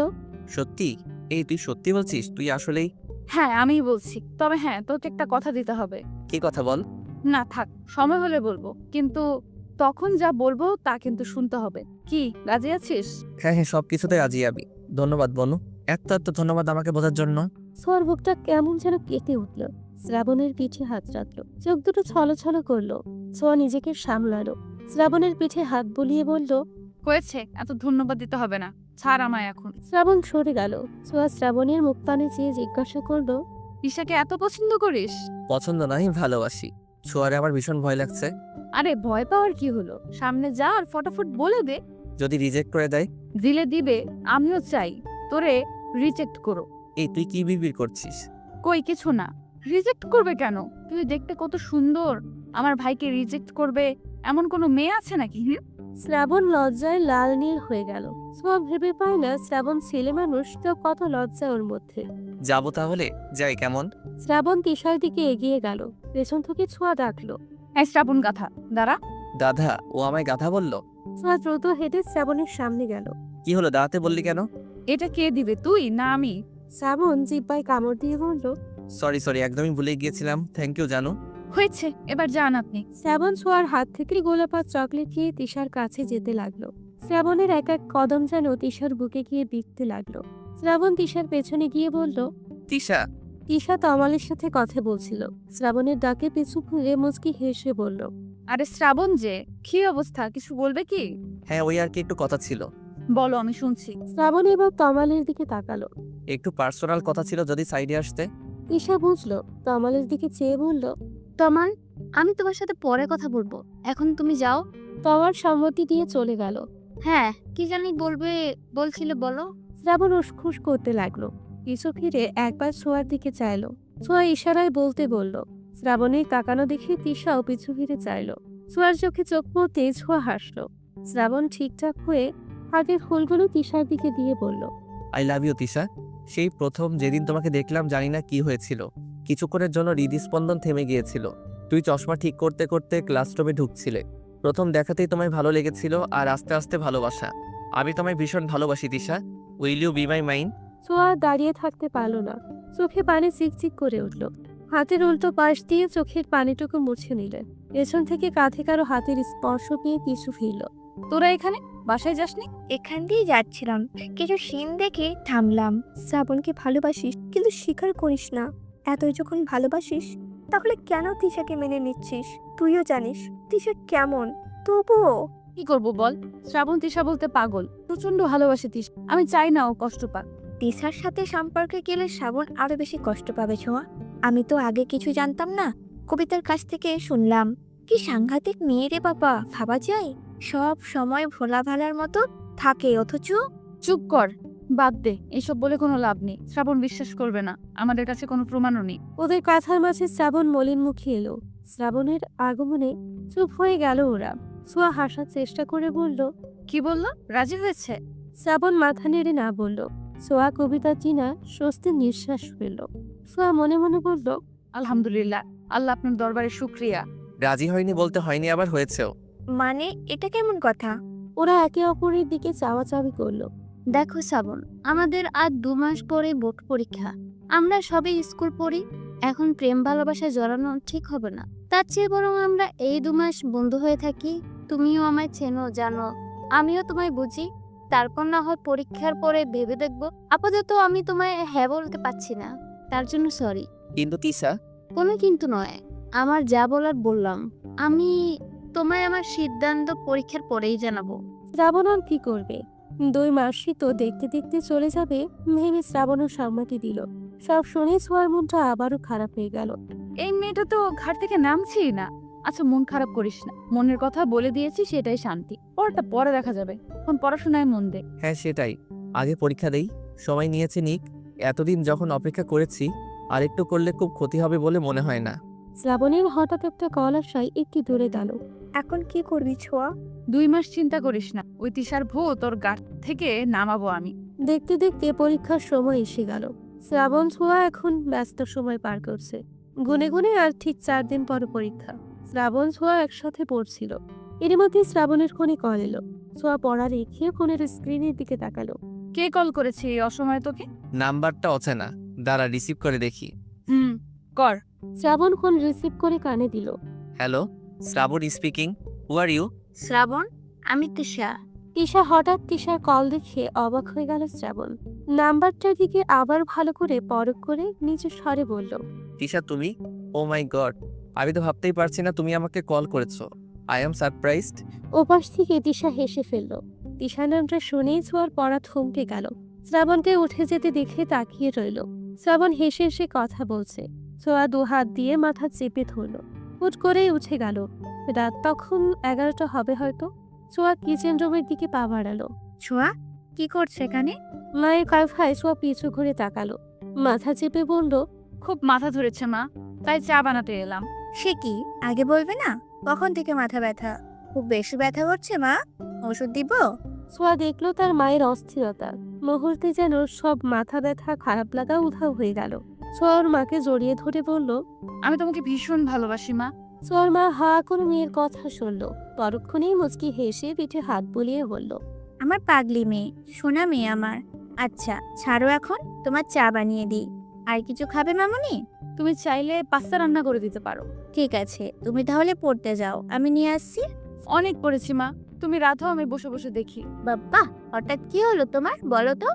সত্যি? এই তুই সত্যি বলছিস? তুই আসলেই? হ্যাঁ আমিই বলছি। তবে হ্যাঁ, তোকে একটা কথা দিতে হবে। কি কথা বল? না থাক, সময় হলে বলবো, কিন্তু তখন যা বলবো তা কিন্তু শুনতে হবে। কি রাজি আছিস? হ্যাঁ হ্যাঁ, সব কিছুতে রাজি আমি। ধন্যবাদ বনু, এত এত ধন্যবাদ আমাকে বোঝার জন্য। ছোঁয়ার বুকটা কেমন যেন কেটে উঠল। শ্রাবণের পিঠে হাত রাখলো, চোখ দুটো ছলছল করলো। ছোঁয়া নিজেকে সামলালো। শ্রাবণের পিঠে হাত বুলিয়ে বলল, হয়েছে, এত ধন্যবাদ দিতে হবে না, ছাড় আমায় এখন। শ্রাবণ সরে গেল। ছোঁয়া শ্রাবণের মুখ পানে চেয়ে জিজ্ঞাসা করলো, ঈশাকে এত পছন্দ করিস? পছন্দ নয়, ভালোবাসি। ছোঁয়ারে আমার ভীষণ ভয় লাগছে। আরে ভয় পাওয়ার কি হলো, সামনে যা আর ফটাফট বলে দে। যদি রিজেক্ট করে দেয়? দিলে দিবে, আমিও চাই তোরে রিজেক্ট করো। এই তুই কি বিড়বিড় করছিস? কই কিছু না। রিজেক্ট করবে কেন? তুই দেখতে কত সুন্দর, আমার ভাইকে রিজেক্ট করবে এমন কোনো মেয়ে আছে নাকি? শ্রাবণ লজ্জায় লাল নীল হয়ে গেল। ছোঁয়া ভেবে পায় না শ্রাবণ ছেলে মানুষ, তো কত লজ্জা ওর মধ্যে। যাবো তাহলে, যাই কেমন? শ্রাবণ তিশার দিকে এগিয়ে গেল। পেছন থেকে ছোঁয়া ডাকলো, এই শ্রাবণ গাথা দাঁড়া। দাদা, ও আমায় গাধা বললো? ছোঁয়া দ্রুত হেঁটে শ্রাবণের সামনে গেল। কি হলো, দাঁড়াতে বললি কেন? এটা কে দিবে, তুই না আমি? শ্রাবণ জিব্বায় কামড় দিয়ে বলল, সরি সরি, একদমই ভুলে গিয়েছিলাম। থ্যাংক ইউ জানু। হয়েছে, এবার যান আপনি। শ্রাবণ ছোঁয়ার হাত থেকে গোলাপাত চকলেট খেয়ে তিশার কাছে যেতে লাগলো। শ্রাবণের এক এক কদম যেন তিশার বুকে গিয়ে বিঁধতে লাগলো। শ্রাবণ তিশার পেছনে গিয়ে বলল, তিশা। তিশা তমালের সাথে কথা বলছিল। শ্রাবণের ডাকে পিছু ফিরে মুচকি হেসে বলল, আরে শ্রাবণ যে, কি অবস্থা, কিছু বলবে কি? হ্যাঁ, ওই আর কি একটু কথা ছিল। বলো, আমি শুনছি। শ্রাবণ এবার তমালের দিকে তাকালো। একটু পার্সোনাল কথা ছিল, যদি সাইডে আসতে। তিশা বুঝলো, তমালের দিকে চেয়ে বলল, তমাল, আমি তোমার সাথে পরে কথা বলবো, এখন তুমি যাও। তমাল সম্মতি দিয়ে চলে গেল। হ্যাঁ, কি জানি বলবে বলছিলে, বলো। শ্রাবণ উসখুস করতে লাগলো। পিছু ফিরে একবার ছোঁয়ার দিকে চাইলো। ছোঁয়া ইশারায় বলতে বলল। শ্রাবণের তাকানো দেখে তিশাও পিছু ফিরে চাইলো। ছোঁয়ার চোখে চোখ পড়তে ছোঁয়া হাসলো। শ্রাবণ ঠিকঠাক হয়ে হাতের ফুলগুলো তিশার দিকে দিয়ে বলল, আই লাভ ইউ তিশা। সেই প্রথম যেদিন তোমাকে দেখলাম, জানি না কি হয়েছিল, কিছুক্ষণের জন্য হৃদস্পন্দন থেমে গিয়েছিল। তুই চশমা ঠিক করতে করতে ক্লাসরুমে ঢুকছিলে। প্রথম দেখাতেই তোমায় ভালো লেগেছিল, আর আস্তে আস্তে ভালোবাসা। আমি তোমায় ভীষণ ভালোবাসি Tisha. Will you be my mind? ছোঁয়া দাঁড়িয়ে থাকতে পারল না। চোখে পানি চিকচিক করে উঠল। হাতের উল্টো পাশ দিয়ে চোখের পানিটুকু মুছে নিলেন। পেছন থেকে কাঁধে কারো হাতের স্পর্শ পেয়ে পিছু ফিরল। তোরা এখানে বাসায় যাসনি? এখান দিয়ে যাচ্ছিলাম, কিছু সিন দেখে থামলাম। শ্রাবণকে ভালোবাসিস কিন্তু স্বীকার করিস না। এতই যখন ভালোবাসিস তাহলে কেন তিশাকে মেনে নিচ্ছিস? তুইও জানিস তিশা কেমন, তবুও কি করব বল? শ্রাবণ তিশা বলতে পাগল, প্রচন্ড ভালোবাসে তিশা। আমি চাই না ও কষ্ট পাক। তিশার সাথে সম্পর্কে গেলে শ্রাবণ আরো বেশি কষ্ট পাবে ছোঁয়া। আমি তো আগে কিছু জানতাম না, কবিতার কাছ থেকে শুনলাম। কি সাংঘাতিক মেয়ে রে বাবা, ভাবা যায় সব সময় ভোলা ভালার মতো থাকে অথচ। চুপ কর, বাদ দে, এসব বলে কোনো লাভ নেই। শ্রাবণ বিশ্বাস করবে না, আমাদের কাছে কোনো প্রমাণও নেই। ওদের কথার মাঝে শ্রাবণ মলিন মুখে এলো। শ্রাবণের আগমনে চুপ হয়ে গেল ওরা। সোয়া হাসার চেষ্টা করে বলল, কি বললো? রাজি হয়েছে? শ্রাবণ মাথা নেড়ে না বলল। সোয়া কবিতা চিনা স্বস্তির নিঃশ্বাস ফেলল। সোয়া মনে মনে বলল, আলহামদুলিল্লাহ, আল্লাহ আপনার দরবারে শুক্রিয়া। রাজি হয়নি বলতে হয়নি, আবার হয়েছেও। মানে এটা কেমন কথা? ওরা একে অপরের দিকে চাওয়াচাওয়ি করলো। দেখো শ্রাবণ, আমাদের আর 2 মাস পরে বোর্ড পরীক্ষা। আমরা সবে স্কুল পড়ি, এখন প্রেম ভালোবাসা জড়ানো ঠিক হবে না। তার চেয়ে বরং আমরা এই 2 মাস বন্ধু হয়ে থাকি। তুমিও আমায় চেনো, জানো, আমিও তোমায় বুঝি। তারপর না হয় পরীক্ষার পরে ভেবে দেখবো। আপাতত আমি তোমায় হ্যাঁ বলতে পারছি না, তার জন্য সরি। কিন্তু তিশা, কোনো কিন্তু নয়, আমার যা বলার বললাম। আমি তোমায় আমার সিদ্ধান্ত পরীক্ষার পরেই জানাবো। শ্রাবণ আর কি করবে? 2 মাসই তো দেখতে দেখতে চলে যাবে ভেবে শ্রাবণও সম্মতি দিল। সব শুনে সোয়ার মনটা আবারও খারাপ হয়ে গেল। এই মেয়েটা তো ঘাট থেকে নামছেই না। আচ্ছা, মন খারাপ করিস না, মনের কথা বলে দিয়েছি, সেটাই শান্তি। পরটা পরে দেখা যাবে, এখন পড়াশোনায় মন দে। হ্যাঁ সেটাই, আগে পরীক্ষা দেই, সময় নিয়েছে নিক। এতদিন যখন অপেক্ষা করেছি, আর একটু করলে খুব ক্ষতি হবে বলে মনে হয় না। শ্রাবণের হঠাৎ একটা কল আসায় একটু দূরে গেল। এখন কি করবি ছোঁয়া? 2 মাস চিন্তা করিস না, ওই তিশার ভূত তোর গাট থেকে নামাবো আমি। দেখতে দেখতে পরীক্ষার সময় এসে গেল। শ্রাবণ ছোঁয়া এখন ব্যস্ত সময় পার করছে। গুনে গুনে আর ঠিক 4 দিন পর পরীক্ষা। শ্রাবণ ছোঁয়া একসাথে পড়ছিল। এর মধ্যে শ্রাবণের ফোনে কল এলো। ছোঁয়া পড়া রেখে ফোনের স্ক্রিনের দিকে তাকালো। কে কল করেছে এই অসময়ে তোকে? নাম্বারটা অচেনা, দাঁড়া রিসিভ করে দেখি। কর। শ্রাবণ ফোন রিসিভ করে কানে দিল। Hello, Shrabon speaking. Who are you? Shrabon, আমি তিশা। তিশা হঠাৎ তিশার কল দেখে অবাক হয়ে গেল শ্রাবণ। নাম্বারটার দিকে আবার ভালো করে পরখ করে নিচু স্বরে বলল, তিশা তুমি? ও মাই গড, আমি তো ভাবতেই পারছি না তুমি আমাকে কল করেছো। I am surprised. ওপাশ থেকে তিশা হেসে ফেলল। তিশা নামটা শুনেই ছোঁয়ার পড়া থমকে গেল। শ্রাবণকে উঠে যেতে দেখে তাকিয়ে রইল। শ্রাবণ হেসে হেসে কথা বলছে। ছোঁয়া 2 হাত দিয়ে মাথা চেপে ধরল। হুট করেই উঠে গেল। রাত তখন 11টা হবে হয়তো। ছোঁয়া কিচেন রুমের দিকে পা বাড়ালো। ছোঁয়া, কি করছে এখানে? মায়ের কাফায় ছোঁয়া পিছু ঘুরে তাকালো। মাথা চেপে বলল, খুব মাথা ধরেছে মা, তাই চা বানাতে এলাম। সে কি, আগে বলবে না? কখন থেকে মাথা ব্যথা? খুব বেশি ব্যথা করছে মা, ওষুধ দিব? ছোঁয়া দেখলো তার মায়ের অস্থিরতা। মুহূর্তে যেন সব মাথা ব্যথা খারাপ লাগা উধাও হয়ে গেল। ছোঁয়ার মাকে জড়িয়ে ধরে বলল, আমি তোমাকে ভীষণ ভালোবাসি মা। ছোঁয়ার মা হা করে মেয়ের কথা শুনল। পরক্ষণেই মুচকি হেসে পিঠে হাত বুলিয়ে বলল, আমার পাগলি মেয়ে, সোনা মেয়ে আমার। আচ্ছা ছাড়ো, এখন তোমার চা বানিয়ে দিই। আর কিছু খাবে মামুনি? তুমি চাইলে পাস্তা রান্না করে দিতে পারো। ঠিক আছে, তুমি তাহলে পড়তে যাও, আমি নিয়ে আসছি। অনেক পড়েছি মা, তুমি রাধো, আমি বসে বসে দেখি। বাবা, হঠাৎ কি হলো তোমার, বলো তো?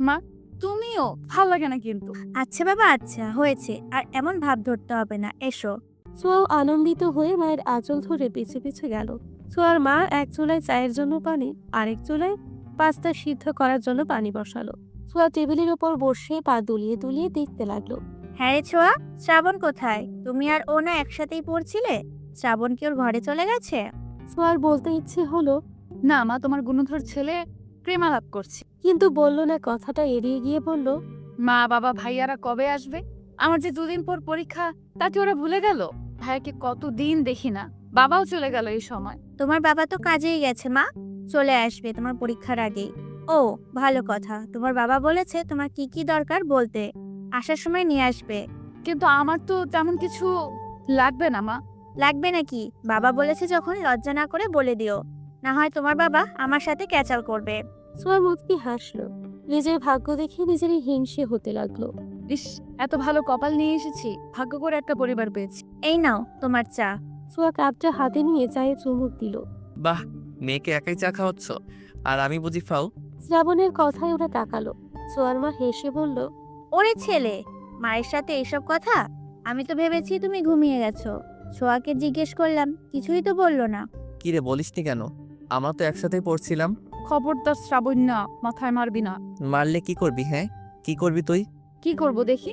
মা, তুমিও ভাল লাগে না কিন্তু। আচ্ছা বাবা, আচ্ছা হয়েছে, আর এমন ভাব ধরতে হবে না, এসো। ছোঁয়াও আনন্দিত হয়ে মায়ের আঁচল ধরে পিছে পিছে গেল। ছোঁয়ার মা এক চুলায় চায়ের জন্য পানি, আরেক চুলায় পাস্তা সিদ্ধ করার জন্য পানি বসালো। ছোঁয়া টেবিলের ওপর বসে পা দুলিয়ে দুলিয়ে দেখতে লাগলো। হ্যাঁ রে ছোঁয়া, শ্রাবণ কোথায়? তুমি আর ও না একসাথেই পড়ছিলে? শ্রাবণ কি ওর ঘরে চলে গেছে? ছোঁয়ার বলতে ইচ্ছে হলো, না মা, তোমার গুণধর ছেলে প্রেমালাপ করছে। কিন্তু বলল না, কথাটা এড়িয়ে গিয়ে বলল, মা বাবা ভাইয়ারা কবে আসবে? আমার যে 2 দিন পর পরীক্ষা, তাতে ওরা ভুলে গেল। ভাইয়াকে কতদিন দেখি না, বাবাও চলে গেল এই সময়। তোমার বাবা তো কাজেই গেছে মা, চলে আসবে তোমার পরীক্ষার আগেই। ও ভালো কথা, তোমার বাবা বলেছে তোমার কি কি দরকার বলতে, আসার সময় নিয়ে আসবে। কিন্তু আমার তো তেমন কিছু লাগবে না মা। লাগবে নাকি? বাবা বলেছে যখন, লজ্জা না করে বলে দিও, না হয় তোমার বাবা আমার সাথে ক্যাচাল করবে। ছোঁয়া মুচকি হাসলো। নিজের ভাগ্য দেখে নিজেরই হিংসে হতে লাগলো। ইস, এত ভালো কপাল নিয়ে এসেছি, ভাগ্য করে একটা পরিবার পেয়েছি। এই নাও তোমার চা। সোয়া কাপটা হাতে নিয়ে চায়ে চুমুক দিল। বাহ, মেয়েকে একাই চা খাওয়াচ্ছ, আর আমি বুঝি ফাও? শ্রাবণের কথায় ওরা তাকালো। সোয়ার মা হেসে বলল, ওরে ছেলে, মায়ের সাথে এইসব কথা? আমি তো ভেবেছি তুমি ঘুমিয়ে গেছো। ছোঁয়াকে জিজ্ঞেস করলাম, কিছুই তো বললো না। কি রে, বলিসনি কেন? আমরা তো একসাথেই পড়ছিলাম। খবরদার শ্রাবণ না, মাথায় মারবি না। মারলে কি করবি? হ্যাঁ, কি করবি তুই? কি করব দেখি?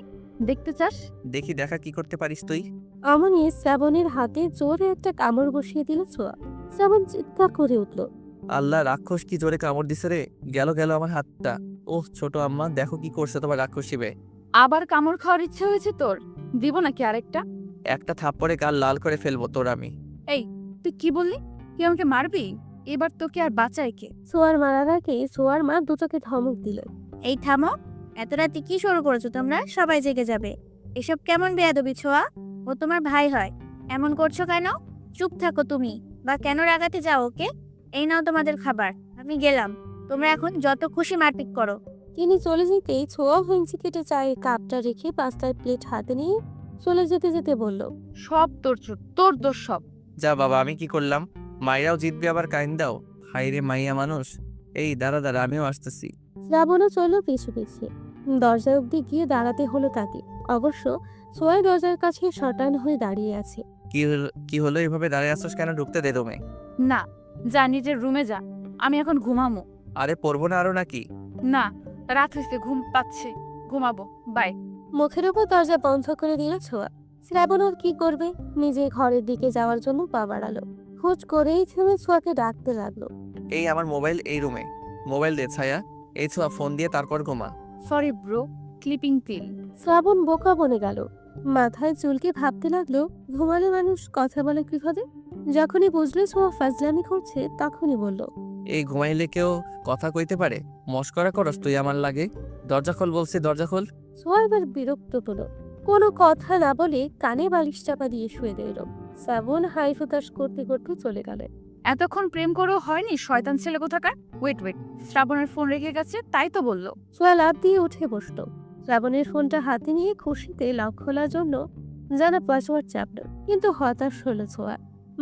দেখতে চাস? দেখি দেখা কি করতে পারিস তুই। অমনি শ্রাবণের হাতে জোরে একটা কামড় বসিয়ে দিল সোয়া। শ্রাবণ চিৎকার করে উঠল। আল্লাহ, রাক্ষস কি জোরে কামড় দিছে রে! গেল গেল আমার হাতটা। ওহ ছোট আম্মা, দেখো কি করছে তোমার রাক্ষসী বে। আবার কামড় খাওয়ার ইচ্ছে হয়েছে তোর? দিব নাকি আরেকটা? একটা থাপ্পড়ে গাল লাল করে ফেলবো তোর আমি। তুই কি বললি? তুই আমাকে মারবি? এবার তোকে আর বাঁচায় কে? সোয়ার মারার আগে সোয়ার মা দুটোকে ধমক দিল। এই থামো, এত রাতে কি শুরু করেছো তোমরা? সবাই জেগে যাবে। এসব কেমন বেয়াদবি ছোঁয়া? ও তোমার ভাই হয়, এমন করছো কেন? চুপ থাকো তুমি, বা কেন রাগাতে যাও ওকে? এই নাও তোমাদের খাবার, আমি গেলাম। তোমরা এখন যত খুশি মারপিট করো। তিনি চলে যেতেই ছোঁয়া ভেঙচি কেটে চায়ের কাপটা রেখে পাস্তার প্লেট হাতে নিয়ে চলে যেতে যেতে বলল, সব তোর চোট, তোর দোষ সব। যা বাবা, আমি কি করলাম? মাইরাও জিতবে আবার কাইন দাও। হাই রে মাইয়া মানুষ। এই দাঁড়া দাঁড়া, আমিও আসতেছি। শ্রাবণও চলল পিছু পিছিয়ে। দরজা অব্দি গিয়ে দাঁড়াতে হলো তাকে। অবশ্য সোয়া দরজার কাছে শটান হয়ে দাঁড়িয়ে আছে। কি হলো, এভাবে দাঁড়িয়ে আসছিস কেন? ঢুকতে দে রুমে। না, যা নিজের রুমে যা, আমি এখন ঘুমামো। আরে পড়বো না আরো নাকি? না, রাত হয়েছে, ঘুম পাচ্ছে, ঘুমাবো, বাই। মুখের উপর দরজা বন্ধ করে দিল ছোঁয়া। শ্রাবণ আর কি করবে? নিজের ঘরের দিকে যাওয়ার জন্য পা বাড়ালো। হুট করেই থেমে ছোঁয়াকে ডাকতে লাগলো। এই আমার মোবাইল এই রুমে। মোবাইল দে ছায়া। এই ছোঁয়া, ফোন দিয়ে তারপর ঘুমা। সরি ব্রো, ক্লিপিং পিল। শ্রাবণ বোকা বনে গেল। মাথায় চুলকে ভাবতে লাগলো, ঘুমালে মানুষ কথা বলে কিভাবে? যখনই বুঝলো ছোঁয়া ফাজলামি করছে তখনই বলল, এই ঘুমাইলে কেউ কথা কইতে পারে? মস্করা করস তুই আমার লাগে? দরজা খোল বলছি, দরজা খোল। ছোঁয়া এবার বিরক্ত হলো। কোনো কথা না বলে কানে বালিশ চাপা দিয়ে শুয়ে দিল। শ্রাবণ হাই হুতাশ করতে করতে চলে গেল। এতক্ষণ প্রেম করেও হয়নি, শয়তান ছেলে কোথাকার। ওয়েট, শ্রাবণের ফোন রেখে গেছে, তাই তো বললো। ছোঁয়া লাফ দিয়ে উঠে বসলো। শ্রাবণের ফোনটা হাতে নিয়ে খুশিতে লক খোলার জন্য জানা পাসওয়ার্ড চাপল, কিন্তু হতাশ হলো ছোঁয়া।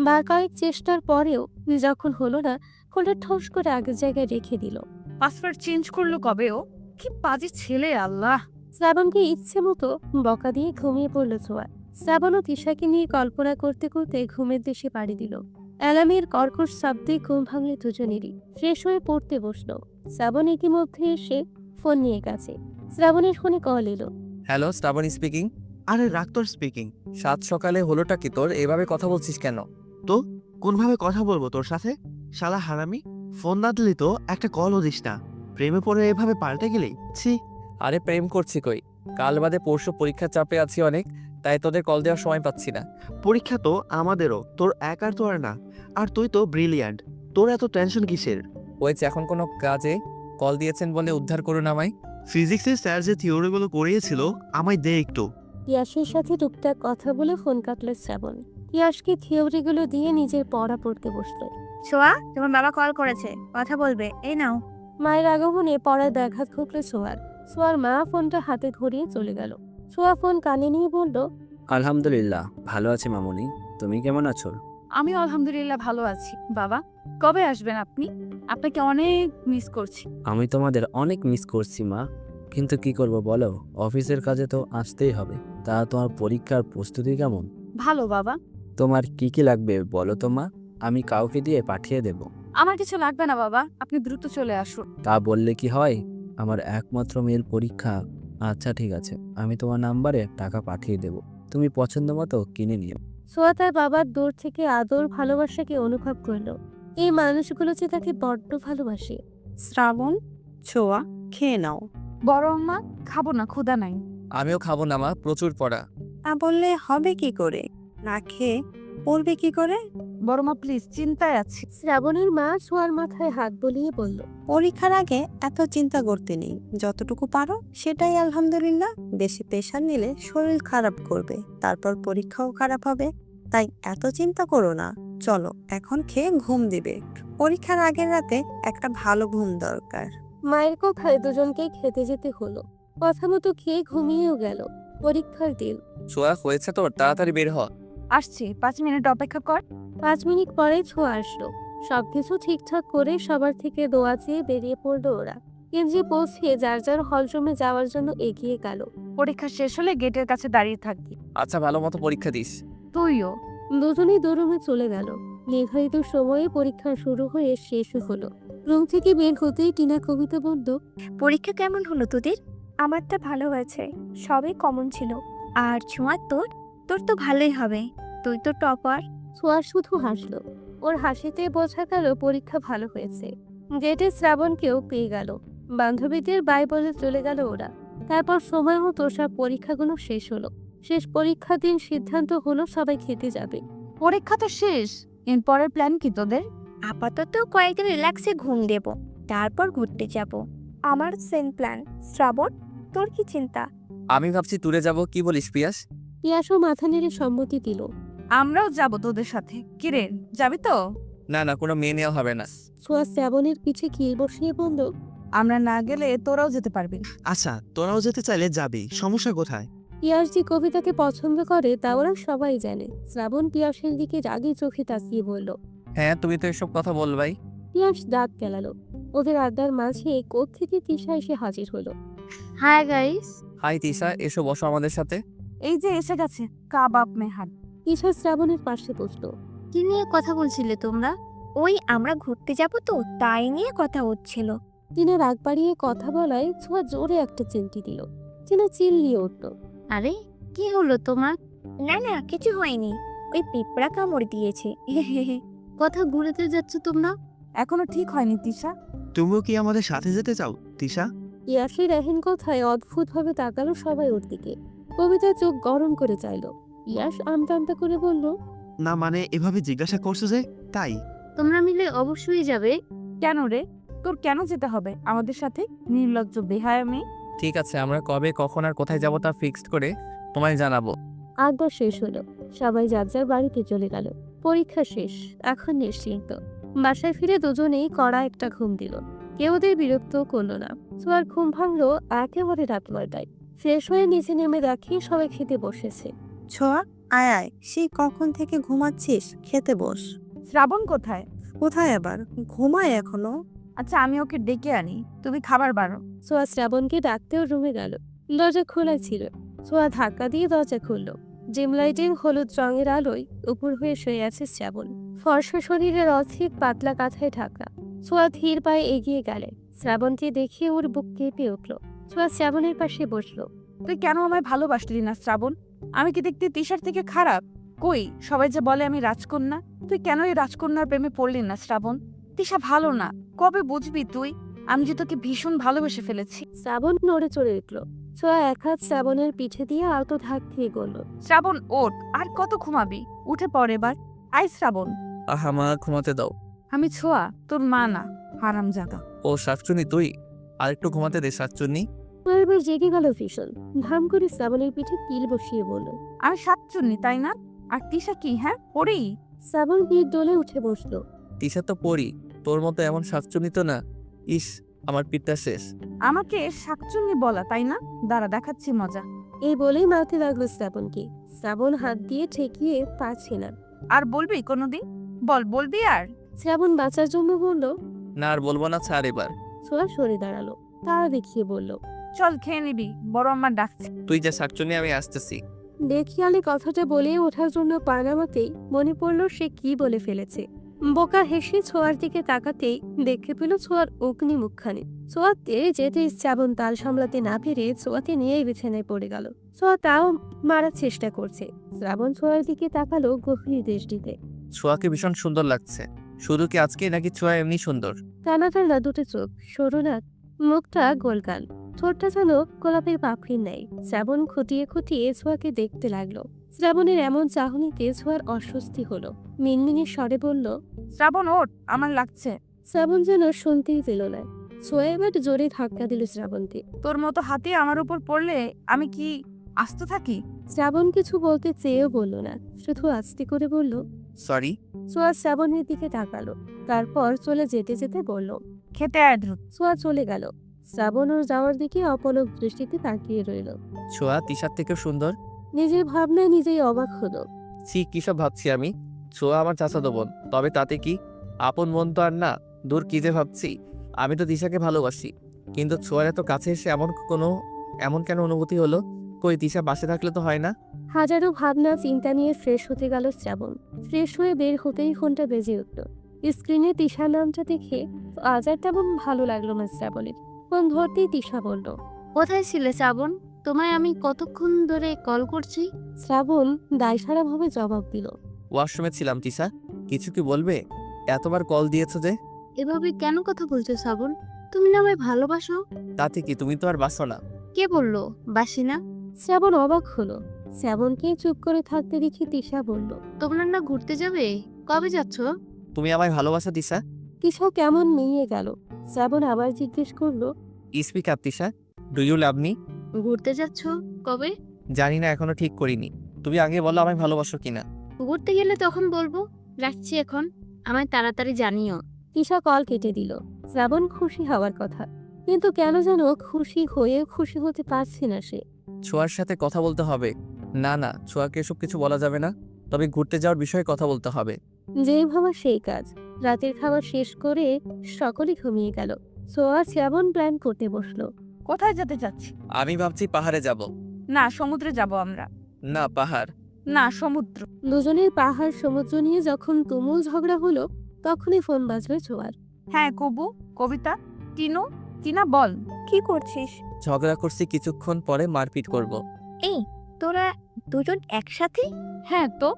বার কয়েক চেষ্টার পরেও যখন হলো না, ফোনটা ঠোস করে আগের জায়গায় রেখে দিল। পাসওয়ার্ড চেঞ্জ করলো কবে ও? কি বাজে ছেলে, আল্লাহ। শ্রাবণকে ইচ্ছে মতো বকা দিয়ে ঘুমিয়ে পড়ল ছোঁয়া। শ্রাবণ ও তিশাকে নিয়ে কল্পনা করতে করতে ঘুমের দেশে পাড়ি দিল। অ্যালার্মের কর্কশ শব্দে ঘুম ভাঙলে দুজনেরই। ফ্রেশ হয়ে পড়তে বসলো। শ্রাবণ ইতিমধ্যে এসে ফোন নিয়ে গেছে। শ্রাবণের ফোনে কল এলো। Hello, Shrabon speaking. আরে রাক্তর স্পিকিং। সাত সকালে হলোটা কি তোর? এভাবে কথা বলছিস কেন? তো কোনভাবে কথা বলবো তোর সাথে? শালা হারামি, ফোন না দিলি তো একটা কলও দিস না। প্রেমে পড়ে এভাবে পাল্টে গেলি, ছি। আরে প্রেম করছি কই? কাল বাদে পরশু পরীক্ষার চাপে আছি অনেক, তাই তোদের কল দেওয়ার সময় পাচ্ছি না। পরীক্ষা তো আমাদেরও, তোর একার তো আর না। আর তুই তো ব্রিলিয়ান্ট, তোর এত টেনশন কিসের? হয়েছে, এখন কোনো কাজে কল দিয়েছেন বলে উদ্ধার করুন আমায়। ফিজিক্সের স্যার যে থিওরিগুলো করিয়েছিল, আমায় দে একটু। তিয়াসের সাথে টুকটাক কথা বলে ফোন কাটল শ্রাবণ। তিয়াসকে থিওরিগুলো দিয়ে নিজের পড়া পড়তে বসলো। ছোঁয়া, তোমার বাবা কল করেছে, কথা বলবে, এই নাও। মায়ের আগমনে পড়ায় ব্যাঘাত ঘটল ছোঁয়ার। ছোঁয়ার মা ফোনটা হাতে ধরিয়ে চলে গেল। ছোঁয়া ফোন কানে নিয়ে বলল, আলহামদুলিল্লাহ ভালো আছি মামুনি, তুমি কেমন আছো? আমি আলহামদুলিল্লাহ ভালো আছি। বাবা, কবে আসবেন আপনি? আপনাকে অনেক মিস করছি। আমি তোমাদের অনেক মিস করছি মা, কিন্তু কি করব বলো, অফিসের কাজে তো আসতেই হবে। তা তোমার পরীক্ষার প্রস্তুতি কেমন? ভালো বাবা। তোমার কি কি লাগবে বলো তো মা, আমি কাউকে দিয়ে পাঠিয়ে দেব। আমার কিছু লাগবে না বাবা, আপনি দ্রুত চলে আসুন। তা বললে কি হয়, আমার একমাত্র মেয়ের পরীক্ষা। আচ্ছা ঠিক আছে, আমি তোমার নাম্বারে টাকা পাঠিয়ে দেব, তুমি পছন্দ মতো কিনে নিও। ছোঁয়া তার বাবার দূর থেকে আদর ভালোবাসাকে অনুভব করলো। এই মানুষগুলো যে তাকে বড্ড ভালোবাসে। শ্রাবণ, ছোঁয়া, খেয়ে নাও। বড় আম্মা, খাবো না, ক্ষুধা নাই। আমিও খাবো না মা, প্রচুর পড়া। তা বললে হবে কি করে? না খেয়ে পড়বে কি করে? বড় মা প্লিজ, চিন্তায় আছি। শ্রাবণের মা ছোঁয়ার মাথায় হাত বলিয়ে বলল, পরীক্ষার আগে এত চিন্তা করতে নেই, যতটুকু পারো সেটাই আলহামদুলিল্লাহ। বেশি প্রেশার নিলে শরীর খারাপ করবে, তারপর পরীক্ষাও খারাপ হবে। তাই এত চিন্তা করো না। চলো এখন খেয়ে ঘুম দিবে, পরীক্ষার আগের রাতে একটা ভালো ঘুম দরকার। মায়ের কথায় দুজনকেই খেতে যেতে হলো। কথা মতো খেয়ে ঘুমিয়েও গেল। পরীক্ষার দিন। ছোঁয়া, হয়েছে তোর, তাড়াতাড়ি বের হ। আসছি, 5 মিনিট অপেক্ষা কর। 5 মিনিট পরে ছোঁয়া আসলো। সবকিছু ঠিকঠাক করে সবার থেকে দোয়া চেয়ে বেরিয়ে পড়লো ওরা। কেন্দ্রে পৌঁছে যার যার হলরুমে যাওয়ার জন্য এগিয়ে গেল। পরীক্ষা শেষ হলে গেটের কাছে দাঁড়িয়ে থাকবি। আচ্ছা, ভালো মতো পরীক্ষা দিস। তুইও। দুজনেই দোরুমে চলে গেল। নির্ধারিত সময়ে পরীক্ষা শুরু হয়ে শেষও হলো। রুম থেকে বের হতেই টিনা কবিতা বলল, পরীক্ষা কেমন হলো তোদের? আমারটা ভালো হয়েছে, সবই কমন ছিল। আর ছোঁয়া তোর? তোর তো ভালোই হবে, তুই তো টপার। ছোঁয়া শুধু হাসলো। ওর হাসিতে বোঝা গেল পরীক্ষা ভালো হয়েছে। গেটে শ্রাবণকেও পেয়ে গেল। বান্ধবীদের বাই বলে চলে গেল ওরা। তারপর সময় মতো সব পরীক্ষাগুলো শেষ হলো। শেষ পরীক্ষার দিন সিদ্ধান্ত হলো সবাই খেতে যাবে। পরীক্ষা তো শেষ, এরপরের প্ল্যান কি তোদের? আপাতত কয়েকদিন রিল্যাক্সে ঘুম দেব, তারপর ঘুরতে যাব। আমার সেম প্ল্যান। শ্রাবণ, তোর কি চিন্তা? আমি ভাবছি ট্যুরে যাব, কি বলিস পিয়াস? পিয়াসও মাথা নেড়ে সম্মতি দিল। আমরাও যাব তোদের সাথে। কিরে, যাবি তো? না না, কোনো মেয়ে নেওয়া হবে না। ছোঁয়া শ্রাবণের পিঠে কিল বসিয়ে বলল, আমরা না গেলে তোরাও যেতে পারবি না। আচ্ছা, তোরাও যেতে চাইলে যাবি, সমস্যা কোথায়? পিয়াস যে কবিতাকে পছন্দ করে তা ওরা সবাই জানে। শ্রাবণ পিয়াসের দিকে রাগী চোখে তাকিয়ে বলল। হ্যাঁ, তুমি তো এসব কথা বলবাই। পিয়াস দাঁত কেলালো। ওদের আড্ডার মাঝে কোত্থেকে তিশা এসে হাজির হলো। Hi guys. হাই তিশা, এসো বসো আমাদের সাথে। এই যে এসে গেছে কাবাব মেহান। তিশা শ্রাবণের পাশে বসলো। কি নিয়ে কথা বলছিলে তোমরা? ওই আমরা ঘুরতে যাব তো, তাই নিয়ে কথা হচ্ছিল। টিনা রাগ বাড়িয়ে কথা বলায় ছোঁয়া জোরে একটা চিমটি দিল। টিনা চিল্লিয়ে উঠল। আরে কি হলো তোমার? না না, কিছু হয়নি, ওই পিঁপড়া কামড় দিয়েছে। কথা ঘুরেতে যাচ্ছ তোমরা? এখনো ঠিক হয়নি তিশা। তুমিও কি আমাদের সাথে যেতে চাও তিশা? ইয়াসের এহেন কথায় অদ্ভুতভাবে তাকালো সবাই ওর দিকে। কবিতা চোখ গরম করে চাইলো। ইয়াস আমতা আমতা করে বলল, না মানে এভাবে জিজ্ঞাসা করছো যে, তাই। তোমরা মিলে অবশ্যই যাবে। কেন রে, তোর কেন যেতে হবে আমাদের সাথে? নির্লজ্জ বেহায়া মেয়ে। ঠিক আছে, আমরা কবে কখন আর কোথায় যাব তা ফিক্সড করে তোমায় জানাবো। আড্ডা শেষ হলো। সবাই যার যার বাড়িতে চলে গেল। পরীক্ষা শেষ, এখন নিশ্চিন্ত। বাসায় ফিরে দুজনেই কড়া একটা ঘুম দিল। কেউ ওদের বিরক্ত করলো না। ছোঁয়ার ঘুম ভাঙলো একেবারে রাত 9টায়। ফ্রেশ হয়ে নিচে নেমে দেখি সবাই খেতে বসেছে। ছোঁয়া, আয় আয়, সেই কখন থেকে ঘুমাচ্ছিস, খেতে বস। শ্রাবণ কোথায়? কোথায় আবার, ঘুমায় এখনো? আচ্ছা, আমি ওকে ডেকে আনি, তুমি খাবার বাড়ো। ছোঁয়া শ্রাবণকে ডাকতেও রুমে গেল। দরজা খোলা ছিল। ছোঁয়া ধাক্কা দিয়ে দরজা খুলল। জিম লাইটের হলুদ রঙের আলোয় উপর হয়ে শুয়ে আছে শ্রাবণ। ফর্সা শরীরের অর্ধেক পাতলা কাঁথায় ঢাকা। ছোঁয়া ধীর পায়ে এগিয়ে গেলে শ্রাবণকে দেখে ওর বুক কেঁপে উঠল। ছোঁয়া শ্রাবণের পাশে বসলো। তুই কেন আমায় ভালোবাসলি না শ্রাবণ? আমি কি দেখতে তিশার থেকে খারাপ? কই, সবাই যে বলে আমি রাজকন্যা। তুই কেন এই রাজকন্যার প্রেমে পড়লি না শ্রাবণ? তিশা ভালো না, কবে বুঝবি তুই? আমি যে তোকে ভীষণ ভালোবেসে ফেলেছি। শ্রাবণ নড়ে চড়ে উঠল। ছোঁয়া এক হাত শ্রাবণের পিঠে দিয়ে আলতো ধাক দিয়ে গড়ল। শ্রাবণ ওঠ, আর কত ঘুমাবি? উঠে পড় এবার। আই শ্রাবণ। আহা মা, ঘুমাতে দাও। আমি ছোঁয়া, তোর মা না, হারাম জাগা। ও শাকচুনি তুই, আর একটু ঘুমাতে দে শাকচুনি। এবার জেগে গেল ভীষণ। ধাম করে শ্রাবণের পিঠে কিল বসিয়ে বলল। আমি সাতচুন্নি, তাই না? আর তিশা কি, হ্যাঁ পড়ি? শ্রাবণ পিঠ দোলে উঠে বসলো। তিশা তো পড়ি, তোর মতো এমন শাকচুনি তো না। ইস, আমার পিঠটা শেষ। আমাকে শাকচুন্নি বলা, তাই না? দাঁড়া, দেখাচ্ছি মজা। এই বলেই মারতে লাগলো শ্রাবণকে। শ্রাবণ হাত দিয়ে ঠেকিয়ে পারছে না। আর বলবি কোনোদিন? বলবি আর? শ্রাবণ বাঁচার জন্য বলল। না আর বলবো না, ছাড় এবার। ছোঁয়া সরে দাঁড়ালো। তারা দেখিয়ে বলল, চল খেয়ে নিবি, বড় আম্মা ডাকছে। তুই যা শাকচুনি, আমি আসতেছি। দেখিয়ালে কথাটা বলে ওঠার জন্য পা নামাতেই মনে পড়ল সে কি বলে ফেলেছে। বোকা হেসে ছোঁয়ার দিকে তাকাতেই দেখতে পেল ছোঁয়ার অগ্নি মুখখানি। ছোঁয়াতে যেতে শ্রাবণ তাল সামলাতে না পেরে ছোঁয়াতে নিয়েই বিছানায় পড়ে গেল। ছোঁয়া তাও মারার চেষ্টা করছে। শ্রাবণ ছোঁয়ার দিকে তাকালো গভীর দৃষ্টিতে। ছোঁয়াকে ভীষণ সুন্দর লাগছে। শুধু কি আজকে, নাকি ছোঁয়া এমনি সুন্দর? টানা টানা দুটো চোখ, সরু নাক, মুখটা গোলগাল, ঠোঁটটা যেন গোলাপের পাপড়ির ন্যায়। শ্রাবণ খুঁটিয়ে খুঁটিয়ে ছোঁয়াকে দেখতে লাগলো। শ্রাবণের এমন চাহনিতে ছোঁয়ার অস্বস্তি হলো। মিনমিনি স্বরে বলল, শ্রাবণ ওঠ, আমার লাগছে। শ্রাবণ যেন শুনতেই পেল না। ছোঁয়া এবার জোরে ধাক্কা দিল শ্রাবণকে। তোর মতো হাতে আমার উপর পড়লে আমি কি আস্ত থাকি? শ্রাবণ কিছু বলতে চেয়েও বলল না, শুধু আস্তে করে বলল। সরি। ছোঁয়া শ্রাবণের দিকে তাকালো। তারপর চলে যেতে যেতে বলল, খেতে আয় দ্রুত। ছোঁয়া চলে গেল। শ্রাবণ ওর যাওয়ার দিকে অপলক দৃষ্টিতে তাকিয়ে রইল। ছোঁয়া তিশার থেকেও সুন্দর। নিজের ভাবনায় নিজেই অবাক হলো। কিসব ভাবছি আমি? ছোঁয়া আমার চাচাতো বোন, তবে তাতে কি? আপন বোন তো আর না। দূর কি যে ভাবছি। আমি তো তিশাকে ভালোবাসি, কিন্তু ছোঁয়ার এত কাছে এসে এমন কেন অনুভূতি হলো? কই তিশা পাশে থাকলে তো হয় না? হাজারো ভাবনা চিন্তা নিয়ে ফ্রেশ হতে গেল শ্রাবণ। ফ্রেশ হয়ে বের হতেই ফোনটা বেজে উঠল। স্ক্রিনে তিশার নামটা দেখে আজ আর তেমন ভালো লাগলো না শ্রাবণের। ফোন ধরতেই তিশা বলল, কোথায় ছিলে শ্রাবণ? তোমায় আমি কতক্ষণ ধরে কল করছি। শ্রাবণ দায়সারাভাবে জবাব দিল, ওয়াশরুমে ছিলাম তিশা। কিছু কি বলবে? এতবার কল দিয়েছো যে? এভাবে কেন কথা বলছো শ্রাবণ? তুমি না আমায় ভালোবাসো। তাতে কি, তুমি তো আর বাসো না। কে বললো বাসি না? শ্রাবণ অবাক হলো। শ্রাবণকে চুপ করে থাকতে দেখে তিশা বলল, তোমরা না ঘুরতে যাবে? কবে যাচ্ছ? তুমি আমায় ভালোবাসো তিশা? তিশা কেমন নিয়ে গেল। শ্রাবণ আবার জিজ্ঞেস করলো, speak up Tisha, do you love me? ঘুরতে যাচ্ছ কবে? জানি না, এখনো ঠিক করিনি। তুমি আগে বলো আমায় ভালোবাসো কিনা। ঘুরতে গেলে তখন বলবো। রাখছি এখন, আমায় তাড়াতাড়ি জানিও। তিশা কল কেটে দিল। শ্রাবণ খুশি হওয়ার কথা, কিন্তু কেন যেন খুশি হয়ে খুশি হতে পারছে না সে। ছোঁয়ার সাথে কথা বলতে হবে। না না, ছোঁয়াকে এসব কিছু বলা যাবে না। তবে ঘুরতে যাওয়ার বিষয়ে কথা বলতে হবে। যেই ভাবা সেই কাজ। রাতের খাবার শেষ করে সকলে ঘুমিয়ে গেল। সোয়া শ্রাবণ প্ল্যান করতে বসলো। কোথায় যেতে চাচ্ছি? আমি ভাবছি পাহাড়ে যাব। না, সমুদ্রে যাব আমরা। না, পাহাড়। না, সমুদ্র। দুজনের পাহাড় সমুদ্র নিয়ে যখন তুমুল ঝগড়া হলো, তখনই ফোন বাজলো ছোঁয়ার। হ্যাঁ, কবু, কবিতা, টিনু, টিনা বল। কি করছিস? ঝগড়া করছি, কিছুক্ষণ পরে মারপিট করব। এই, তোরা দুজন একসাথে? হ্যাঁ তো,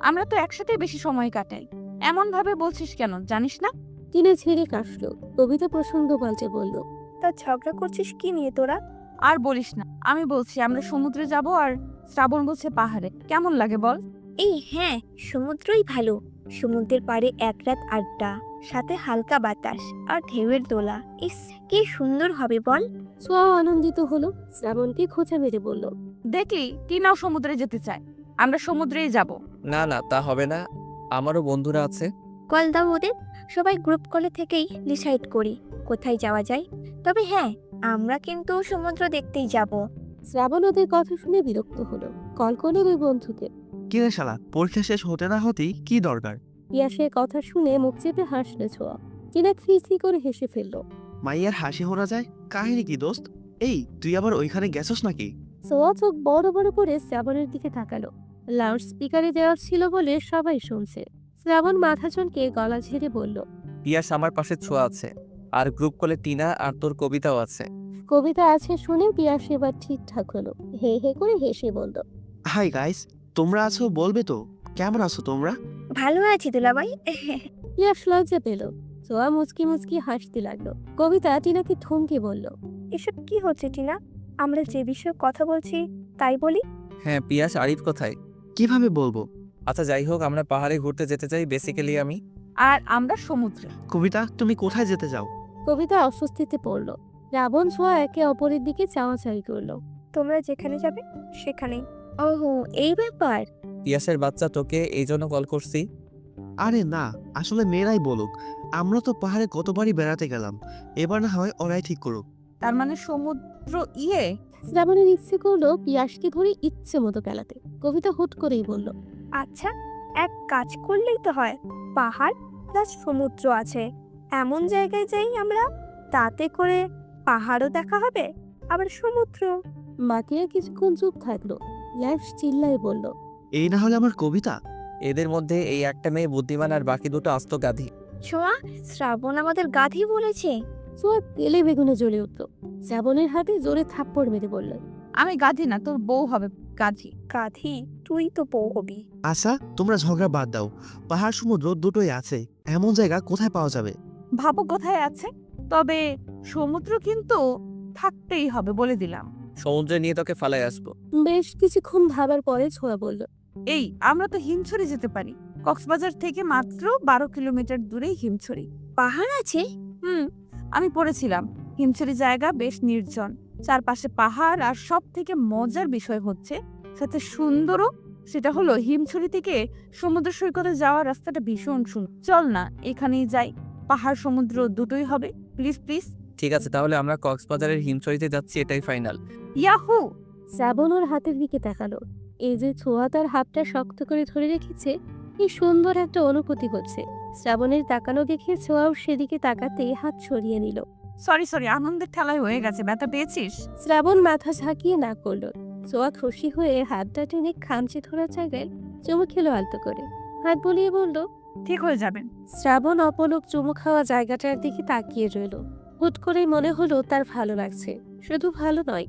আমরা তো একসাথে বেশি সময় কাটাই। এমন ভাবে বলছিস কেন, জানিস না? টিনে ছেড়ে কাশলো। কবিতা প্রসঙ্গ পাল্টে বলল, তা ঝগড়া করছিস কি নিয়ে তোরা? আর বলিস না, আমি বলছি আমরা সমুদ্রে যাব আর শ্রাবণ বলছে পাহাড়ে। কেমন লাগে বল? এই হ্যাঁ, সমুদ্রই ভালো। সমুদ্রের পাড়ে এক রাত আড্ডা, সাথে হালকা বাতাস আর ঢেউয়ের দোলা। ইস, কি সুন্দর হবে বল। সোয়াও আনন্দিত হলো। শ্রাবণকে খোঁচা মেরে বলল, দেখলি, টিনাও সমুদ্রে যেতে চায়। আমরা সমুদ্রেই যাব। না না, তা হবে না। আমারও বন্ধুরা আছে। কল দাও ওদের, সবাই গ্রুপ কলে থেকেই ডিসাইড করি কোথায় যাওয়া যায়। তবে হ্যাঁ, আমরা কিন্তু সমুদ্র দেখতেই যাব। শ্রাবণ ওদের কথা শুনে বিরক্ত হলো। কল করলো দুই বন্ধুকে। কি রে শালা, পরীক্ষা শেষ হতে না হতেই কি দরকার? পিয়াসের কথা শুনে মুখ চেপে হাসলো ছোঁয়া। টিনা খিচি করে হেসে ফেললো। মাইয়ার হাসি হোনা যায়, কাহিনী কি দোস্ত? এই, তুই আবার ওইখানে গেছস নাকি? সোয়া চোখ বড় বড় করে শ্রাবণের দিকে তাকালো। লাউড স্পিকারে দেওয়া ছিল বলে সবাই শুনছে। শ্রাবণ মাথা চমকে গলা ঝেড়ে বলল, পিয়াস আমার পাশে ছোঁয়া আছে, আর গ্রুপ কলে টিনা আর তোর কবিতাও আছে। কবিতা আছে শুনে পিয়াস এবার ঠিকঠাক হলো। হে হে করে হেসে বলল, হাই গাইস, তোমরা আছো বলবে তো? কেমন আছো তোমরা? ভালো আছি দুলাভাই। পিয়াস লজ্জা পেল। সোয়া মুচকি মুচকি হাসতে লাগলো। কবিতা টিনাকে থমকে বলল, এসব কি হচ্ছে টিনা? আমরা যে বিষয়ে কথা বলছি তাই বলি। হ্যাঁ, পিয়াস আরিফ কোথায়? কিভাবে বলবো? আচ্ছা যাই হোক, আমরা পাহাড়ে ঘুরতে যেতে চাই বেসিক্যালি আমি। আর আমরা সমুদ্রে। কবিতা, তুমি কোথায় যেতে চাও? কবিতা অস্বস্তিতে পড়ল। রাবণ সোয়া একে অপরের দিকে চাওয়াচাই করলো। তোমরা যেখানে যাবে সেখানেই। ওহো, এই ব্যাপার। পিয়াসের বাচ্চা, তোকে এই জন্য কল করছি। আরে না, আসলে মেয়েরাই বলুক। আমরা তো পাহাড়ে কতবারই বেড়াতে গেলাম, এবার না হয় ওরাই ঠিক করুক। তার মানে সমুদ্র শ্রাবণের ইচ্ছে করলো পিয়াসকে ধরে ইচ্ছে মতো খেলাতে। কবিতা হুট করেই বলল, আচ্ছা, এক কাজ করলেই তো হয়। পাহাড় প্লাস সমুদ্র আছে, এমন জায়গায় যাই আমরা। তাতে করে পাহাড়ও দেখা হবে, আবার সমুদ্র। বাকিরা কিছুক্ষণ চুপ থাকলো। পিয়াস চিল্লায় বলল, এই না হলে আমার কবিতা। এদের মধ্যে এই একটা মেয়ে বুদ্ধিমান আর বাকি দুটো আস্ত গাধি। ছোঁয়া, শ্রাবণ আমাদের গাধি বলেছে। সোয়া তেলে বেগুনে জ্বলে উঠল। শ্রাবণের হাতে জোরে থাপ্পড় মেরে বলল, আমি গাধি না, তোর বউ হবে গাধি। গাধি? তুই তো বউ হবি। আচ্ছা, তোমরা ঝগড়া বাদ দাও। পাহাড় সমুদ্র দুটোই আছে, এমন জায়গা কোথায় পাওয়া যাবে? ভাবো কোথায় আছে। তবে সমুদ্র কিন্তু থাকতেই হবে, বলে দিলাম। সমুদ্রে নিয়ে তোকে ফালাই আসবো। বেশ কিছুক্ষণ ভাবার পরে ছোঁয়া বলল, এই, আমরা তো হিমছড়ি যেতে পারি। কক্সবাজার থেকে মাত্র 12 কিলোমিটার দূরেই হিমছড়ি। পাহাড় আছে? আমি পড়েছিলাম। হিমছড়ি জায়গা বেশ নির্জন, চারপাশে পাহাড়, আর সব থেকে মজার বিষয় হচ্ছে সাথে সুন্দরও। সেটা হলো হিমছড়ি থেকে সমুদ্র সৈকতে যাওয়ার রাস্তাটা ভীষণ সুন্দর। চল না, এখানেই যাই। পাহাড় সমুদ্র দুটোই হবে। Please please. ঠিক আছে, তাহলে আমরা কক্সবাজারের হিমছড়িতে যাচ্ছি, এটাই ফাইনাল। ইয়াহু! শ্রাবণ ওর হাতের দিকে তাকালো। এই যে ছোঁয়া তার হাতটা শক্ত করে ধরে রেখেছে, কি সুন্দর একটা অনুভূতি হচ্ছে। শ্রাবণের তাকানো দেখে ছোঁয়াও সেদিকে তাকাতেই হাত সরিয়ে নিল। সরি সরি, আনন্দের ঠেলায় হয়ে গেছে। ব্যথা পেয়েছিস? শ্রাবণ মাথা ঝাঁকিয়ে না করলো। ছোঁয়া খুশি হয়ে হাতটা টেনে খামচে ধরার জায়গায় চুমু খেলো আলতো করে। হাত বুলিয়ে বলল, ঠিক হয়ে যাবেন। শ্রাবণ অপলক চুমু খাওয়া জায়গাটার দিকে তাকিয়ে রইল। হুট করেই মনে হলো তার ভালো লাগছে। শুধু ভালো নয়,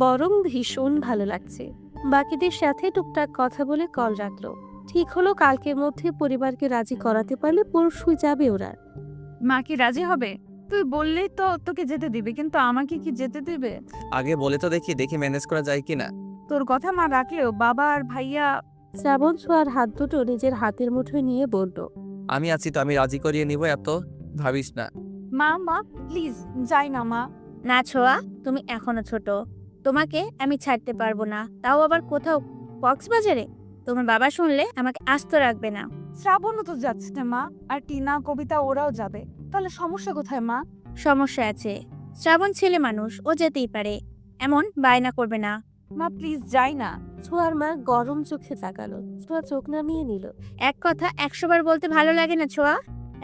বরং ভীষণ ভালো লাগছে। বাকিদের সাথে টুকটাক কথা বলে কল রাখলো। ঠিক হলো কালকের মধ্যে পরিবারকে রাজি করাতে পারলে পরশুই যাবে ওরা। মা কি রাজি হবে? তুই বললেই তো তোকে যেতে দিবে, কিন্তু আমাকে কি যেতে দিবে? আগে বলে তো দেখি ম্যানেজ করা যায় কিনা। তোর কথা মা রাখলেও বাবা আর ভাইয়া। শ্রাবণ ছোঁয়ার হাত দুটো নিজের হাতের মুঠোয় নিয়ে বলল, আমি আছি তো, আমি রাজি করিয়ে নিব, এত ভাবিস না। মা মা প্লিজ যাই না মা। না ছোঁয়া, তুমি এখনো ছোট, তোমাকে আমি ছাড়তে পারবো না, তাও আবার কোথাও কক্সবাজারে। তোমার বাবা শুনলে আমাকে আস্ত রাখবে না। শ্রাবণও তো যাচ্ছে না মা, আর টিনা কবিতা ওরাও যাবে। তাহলে সমস্যা কোথায় মা? সমস্যা আছে, শ্রাবণ ছেলে মানুষ, ও যেতেই পারে, এমন বায়না করবে না। মা প্লিজ যাই না। ছোঁয়ার মা গরম চোখে তাকালো। ছোঁয়া চোখ নামিয়ে নিল। এক কথা 100 বার বলতে ভালো লাগে না ছোঁয়া?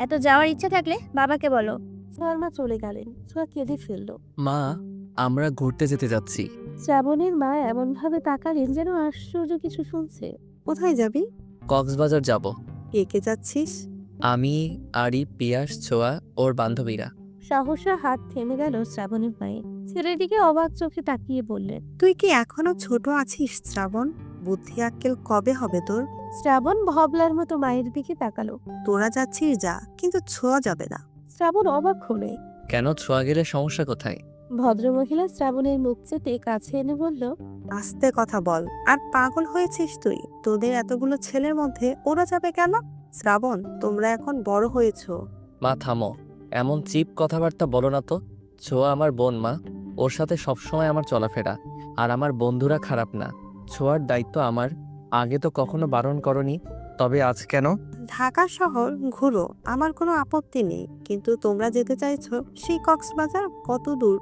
এত যাওয়ার ইচ্ছা থাকলে বাবাকে বলো। ছোঁয়ার মা চলে গেলেন। ছোঁয়া কেঁদে ফেলল। মা, আমরা ঘুরতে যেতে যাচ্ছি। শ্রাবণের মা এমন ভাবে তাকালেন যেন আশ্চর্য কিছু শুনছে। কোথায় যাবি? কক্সবাজার যাব। কে কে যাচ্ছিস? আমি, আরি, পিয়াস, ছোঁয়া, ওর বান্ধবীরা। সহসা হাত থেমে গেল শ্রাবণের পায়ে। ছেলেটিকে অবাক চোখে তাকিয়ে বললেন, তুই কি এখনো ছোট আছিস শ্রাবণ? বুদ্ধি আক্কেল কবে হবে তোর? শ্রাবণ ভবলার মতো মায়ের দিকে তাকালো। তোরা যাচ্ছিস যা, কিন্তু ছোঁয়া যাবে না। শ্রাবণ অবাক হলে। কেন, ছোঁয়া গেলে সমস্যা কোথায়? ভদ্রমহিলা শ্রাবণের মুখ চেটে কাছে এনে বলল, আস্তে কথা বল। আর পাগল হয়েছিস তুই? তোদের এতগুলো ছেলের মধ্যে ওরা যাবে কেন? শ্রাবণ, তোমরা এখন বড় হয়েছো। মা থামো, এমন চিপ কথাবার্তা বলো না তো। ছোঁয়া আমার বোন মা, ওর সাথে সবসময় আমার চলাফেরা। আর আমার বন্ধুরা খারাপ না, ছোঁয়ার দায়িত্ব আমার। আগে তো কখনো বারণ করনি, তবে আজ কেন? ঢাকা শহর ঘুরো, আমার কোনো আপত্তি নেই, কিন্তু তোমরা যেতে চাইছো সেই কক্সবাজার কত দূর?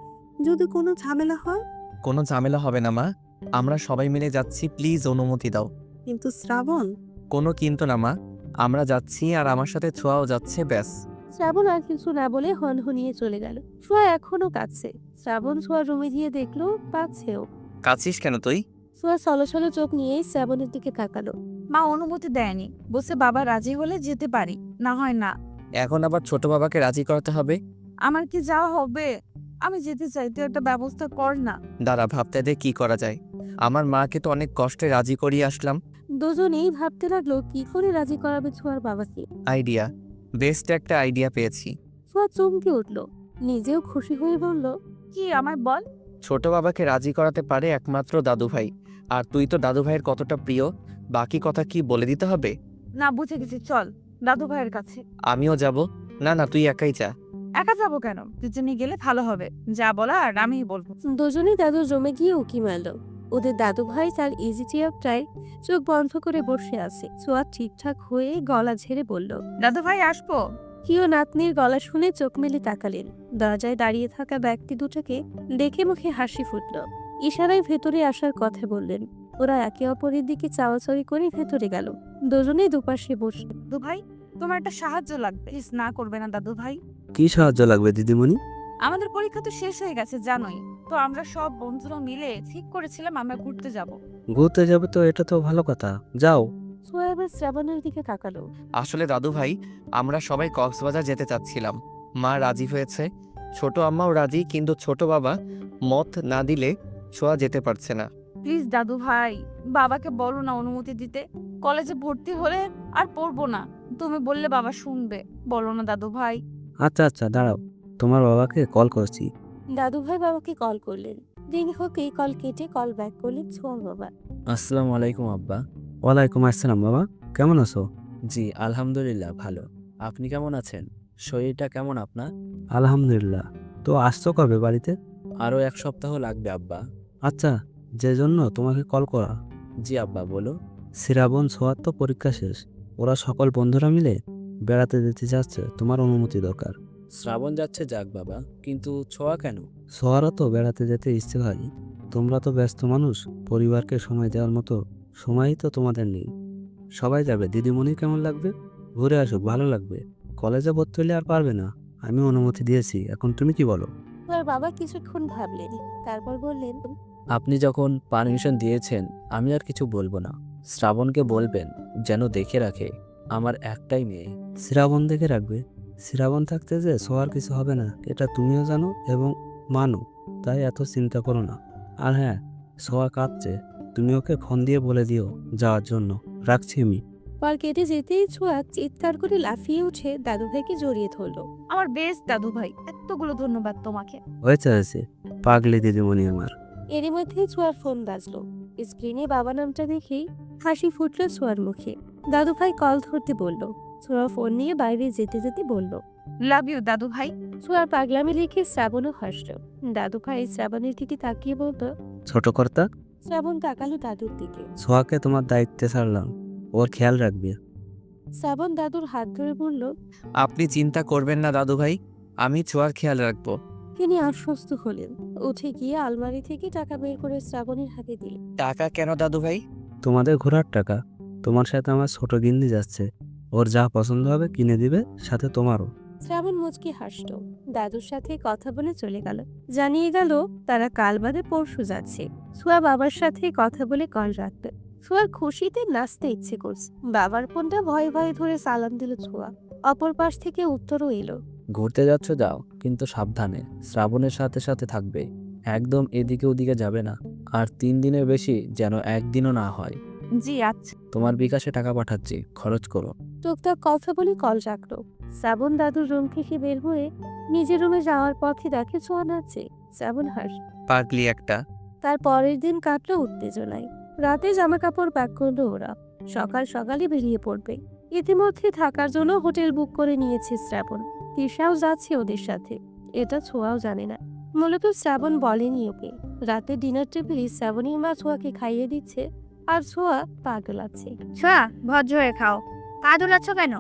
যদি কোনো ঝামেলা হয়? কোনো ঝামেলা হবে না মা, আমরা সবাই মিলে যাচ্ছি, প্লিজ অনুমতি দাও। কিন্তু শ্রাবণ। কোনো কিন্তু না মা, আমরা যাচ্ছি আর আমার সাথে ছোঁয়াও যাচ্ছে, ব্যাস। শ্রাবণ আর কিছু না বলে হনহনিয়ে চলে গেল। ছোঁয়া এখনো কাঁদছে। শ্রাবণ ছোঁয়ার রুমে গিয়ে দেখলো কাঁদছেও। কাছিস কেন তুই? ছোঁয়া ছলছল চোখ নিয়েই শ্রাবণের দিকে তাকালো। মা অনুমতি দেয়নি, বলছে বাবা রাজি হলে যেতে পারি, না হয় না। এখন আবার ছোট বাবাকে রাজি করাতে হবে? আমার কি যাওয়া হবে? আমি যেতে চাই, তুই একটা ব্যবস্থা কর না। দাঁড়া, ভাবতে দে কি করা যায়। আমার মাকে তো অনেক কষ্টে রাজি করিয়ে আসলাম। দুজনেই ভাবতে লাগলো কি করে রাজি করাবে ছোঁয়ার বাবাকে। আইডিয়া, বেস্ট একটা আইডিয়া পেয়েছি। ছোঁয়া চমকে উঠল। নিজেও খুশি হয়ে বলল, কি আমায় বল। ছোট বাবাকে রাজি করাতে পারে একমাত্র দাদু ভাই। আর তুই তো দাদু ভাইয়ের কতটা প্রিয়, বাকি কথা কি বলে দিতে হবে? না, বুঝে গেছি, চল দাদু ভাইয়ের কাছে। আমিও যাব। না না, তুই একাই যা। একা যাবো কেন? দুজনে গেলে ভালো হবে। যা বলার আমিই বলবো। দুজনেই দাদুর রুমে গিয়ে উকি মারল। ওদের দাদু ভাই তার ইজি চেয়ারটায় চোখ বন্ধ করে বসে আছে। ছোঁয়া ঠিকঠাক হয়ে গলা ঝেড়ে বলল, দাদু ভাই আসবো? কিও নাতনির গলা শুনে চোখ মেলে তাকালেন। দরজায় দাঁড়িয়ে থাকা ব্যক্তি দুটোকে দেখে মুখে হাসি ফুটল। ইশারায় ভেতরে আসার কথা বললেন। ওরা একে অপরের দিকে চাওয়াচাওয়ি করে ভেতরে গেল। দুজনেই দুপাশে বসল। দাদু ভাই, তোমার একটা সাহায্য লাগবে, প্লিজ না করবে না দাদু ভাই। কি সাহায্য লাগবে দিদিমণি? আমাদের পরীক্ষা তো শেষ হয়ে গেছে জানোই তো, আমরা সব বন্ধুরা মিলে ঠিক করেছিলাম আমরা ঘুরতে যাব। ঘুরতে যাবে তো, এটা তো ভালো কথা, যাও। ছোঁয়া এবার শ্রাবণের দিকে তাকালো। আসলে দাদু ভাই, আমরা সবাই কক্সবাজার যেতে চাচ্ছিলাম। মা রাজি হয়েছে, ছোট আম্মাও রাজি, কিন্তু ছোট বাবা মত না দিলে ছোঁয়া যেতে পারছে না। প্লিজ দাদু ভাই, বাবাকে বলো না অনুমতি দিতে। কলেজে ভর্তি হলে আর পড়বো না, তুমি বললে বাবা শুনবে। বলো না দাদু ভাই। আচ্ছা আচ্ছা, দাঁড়াও, তোমার বাবাকে কল করছি। দাদু ভাই বাবাকে কল করলেন। রিং হতেই কল কেটে কল ব্যাক করলেন ছোঁয়ার বাবা। আসসালামু আলাইকুম আব্বা। ওয়ালাইকুম আসসালাম বাবা, কেমন আছো? জি আলহামদুলিল্লাহ ভালো। আপনি কেমন আছেন? শরীরটা কেমন আপনার? আলহামদুলিল্লাহ। তো আসছো কবে বাড়িতে? আরও 1 সপ্তাহ লাগবে আব্বা। আচ্ছা, যে জন্য তোমাকে কল করা। জি আব্বা, বলো। শ্রাবণ ছোঁয়ার তো পরীক্ষা শেষ, ওরা সকল বন্ধুরা মিলে বেড়াতে যেতে যাচ্ছে, তোমার অনুমতি দরকার। শ্রাবণ যাচ্ছে যাক বাবা, কিন্তু ছোঁয়া কেন? ছোঁয়ারও তো বেড়াতে যেতে ইচ্ছে হয়। তোমরা তো ব্যস্ত মানুষ, পরিবারকে সময় দেওয়ার মতো সময়ই তো তোমাদের নেই। সবাই যাবে, দিদিমণি কেমন লাগবে? ঘুরে আসুক, ভালো লাগবে। কলেজে ভর্তি হলে আর পারবে না। আমি অনুমতি দিয়েছি, এখন তুমি কি বলো? ছোঁয়ার বাবা কিছুক্ষণ ভাবলেন, তারপর বললেন, আপনি যখন পারমিশন দিয়েছেন আমি আর কিছু বলবো না। শ্রাবণকে বলবেন যেন দেখে রাখে, আমার একটাই মেয়ে। শ্রাবণ দেখে রাখবে? শ্রাবণ থাকতে যে সোয়ার কিছু হবে না, এটা তুমিও জানো এবং মানো, তাই এত চিন্তা করো না। আর হ্যাঁ, সোয়া কাঁদছে, তুমি ওকে ফোন দিয়ে বলে দিও যাওয়ার জন্য। রাখছি আমি। কল কেটে যেতেই ছোঁয়া চিৎকার করে লাফিয়ে উঠে দাদুভাইকে জড়িয়ে ধরলো। আমার বেশ দাদু ভাই, এতগুলো ধন্যবাদ তোমাকে। হয়েছে, পাগলি দিদিমণি আমার। এরই মধ্যেই ছোঁয়ার ফোন বাজলো। স্ক্রিনে বাবা নামটা দেখেই হাসি ফুটলো ছোঁয়ার মুখে। দাদুভাই কল ধরতে বলল। ছোঁয়া ফোন নিয়ে বাইরে যেতে যেতে বলল, লাভ ইউ দাদু ভাই। ছোঁয়ার পাগলামি লিখে শ্রাবণও হাসলো। দাদুভাই শ্রাবণের দিকে তাকিয়ে বলল। ছোট কর্তা, শ্রাবণ তাকালো দাদুর দিকে। সোয়াকে তোমার দায়িত্বে ছাড়লাম, ওর খেয়াল রাখবে। শ্রাবণ দাদুর হাত ধরে বলল। আপনি চিন্তা করবেন না দাদু ভাই, আমি ছোঁয়ার খেয়াল রাখবো। তিনি আশ্বস্ত হলেন। উঠে গিয়ে আলমারি থেকে টাকা বের করে শ্রাবণের হাতে দিলেন। টাকা কেন দাদু ভাই? তোমাদের ঘোরার টাকা। তোমার সাথে আমার ছোট গিন্নি যাচ্ছে, ওর যা পছন্দ হবে কিনে দিবে, সাথে তোমারও। শ্রাবণ মুচকি হাসলো। দাদুর সাথে কথা বলে চলে গেল। জানিয়ে গেল তারা কাল বাদে পরশু যাচ্ছে। ছোঁয়া বাবার সাথে কথা বলে কল রাখবে। ছোঁয়ার খুশিতে নাচতে ইচ্ছে করছে। বাবার ফোনটা ভয়ে ভয়ে ধরে সালাম দিল ছোঁয়া। অপর পাশ থেকে উত্তরও এলো। ঘুরতে যাচ্ছ যাও, কিন্তু সাবধানে, শ্রাবণের সাথে সাথে থাকবে। একদম এদিকে ওদিকে যাবে না। আর 3 দিনের বেশি যেন একদিনও না হয়। জি আচ্ছা। তোমার বিকাশে টাকা পাঠাচ্ছি, খরচ করো। টুকটাক কথা বলে কল রাখলো। শ্রাবণ দাদুর রুম থেকে বের হয়ে নিজের রুমে যাওয়ার পথে দেখে ছোঁয়া নাচে। শ্রাবণ হাস। পাগলি একটা। তার পরের দিন কাটলো উত্তেজনায়। রাতে জামা কাপড় প্যাক করলো ওরা। সকাল সকালই বেরিয়ে পড়বে। ইতিমধ্যে থাকার জন্য হোটেল বুক করে নিয়েছে শ্রাবণ। তিশাও যাচ্ছে ওদের সাথে। এটা ছোঁয়াও জানে না। মূলত শ্রাবণ বলেনি ওকে। রাতে ডিনার টেবিলে শ্রাবণীর মা ছোঁয়াকে খাইয়ে দিচ্ছে, আর ছোঁয়া পা দোলাচ্ছে। ছোঁয়া, ভদ্র হয়ে খাও। পা দোলাচ্ছ কেন?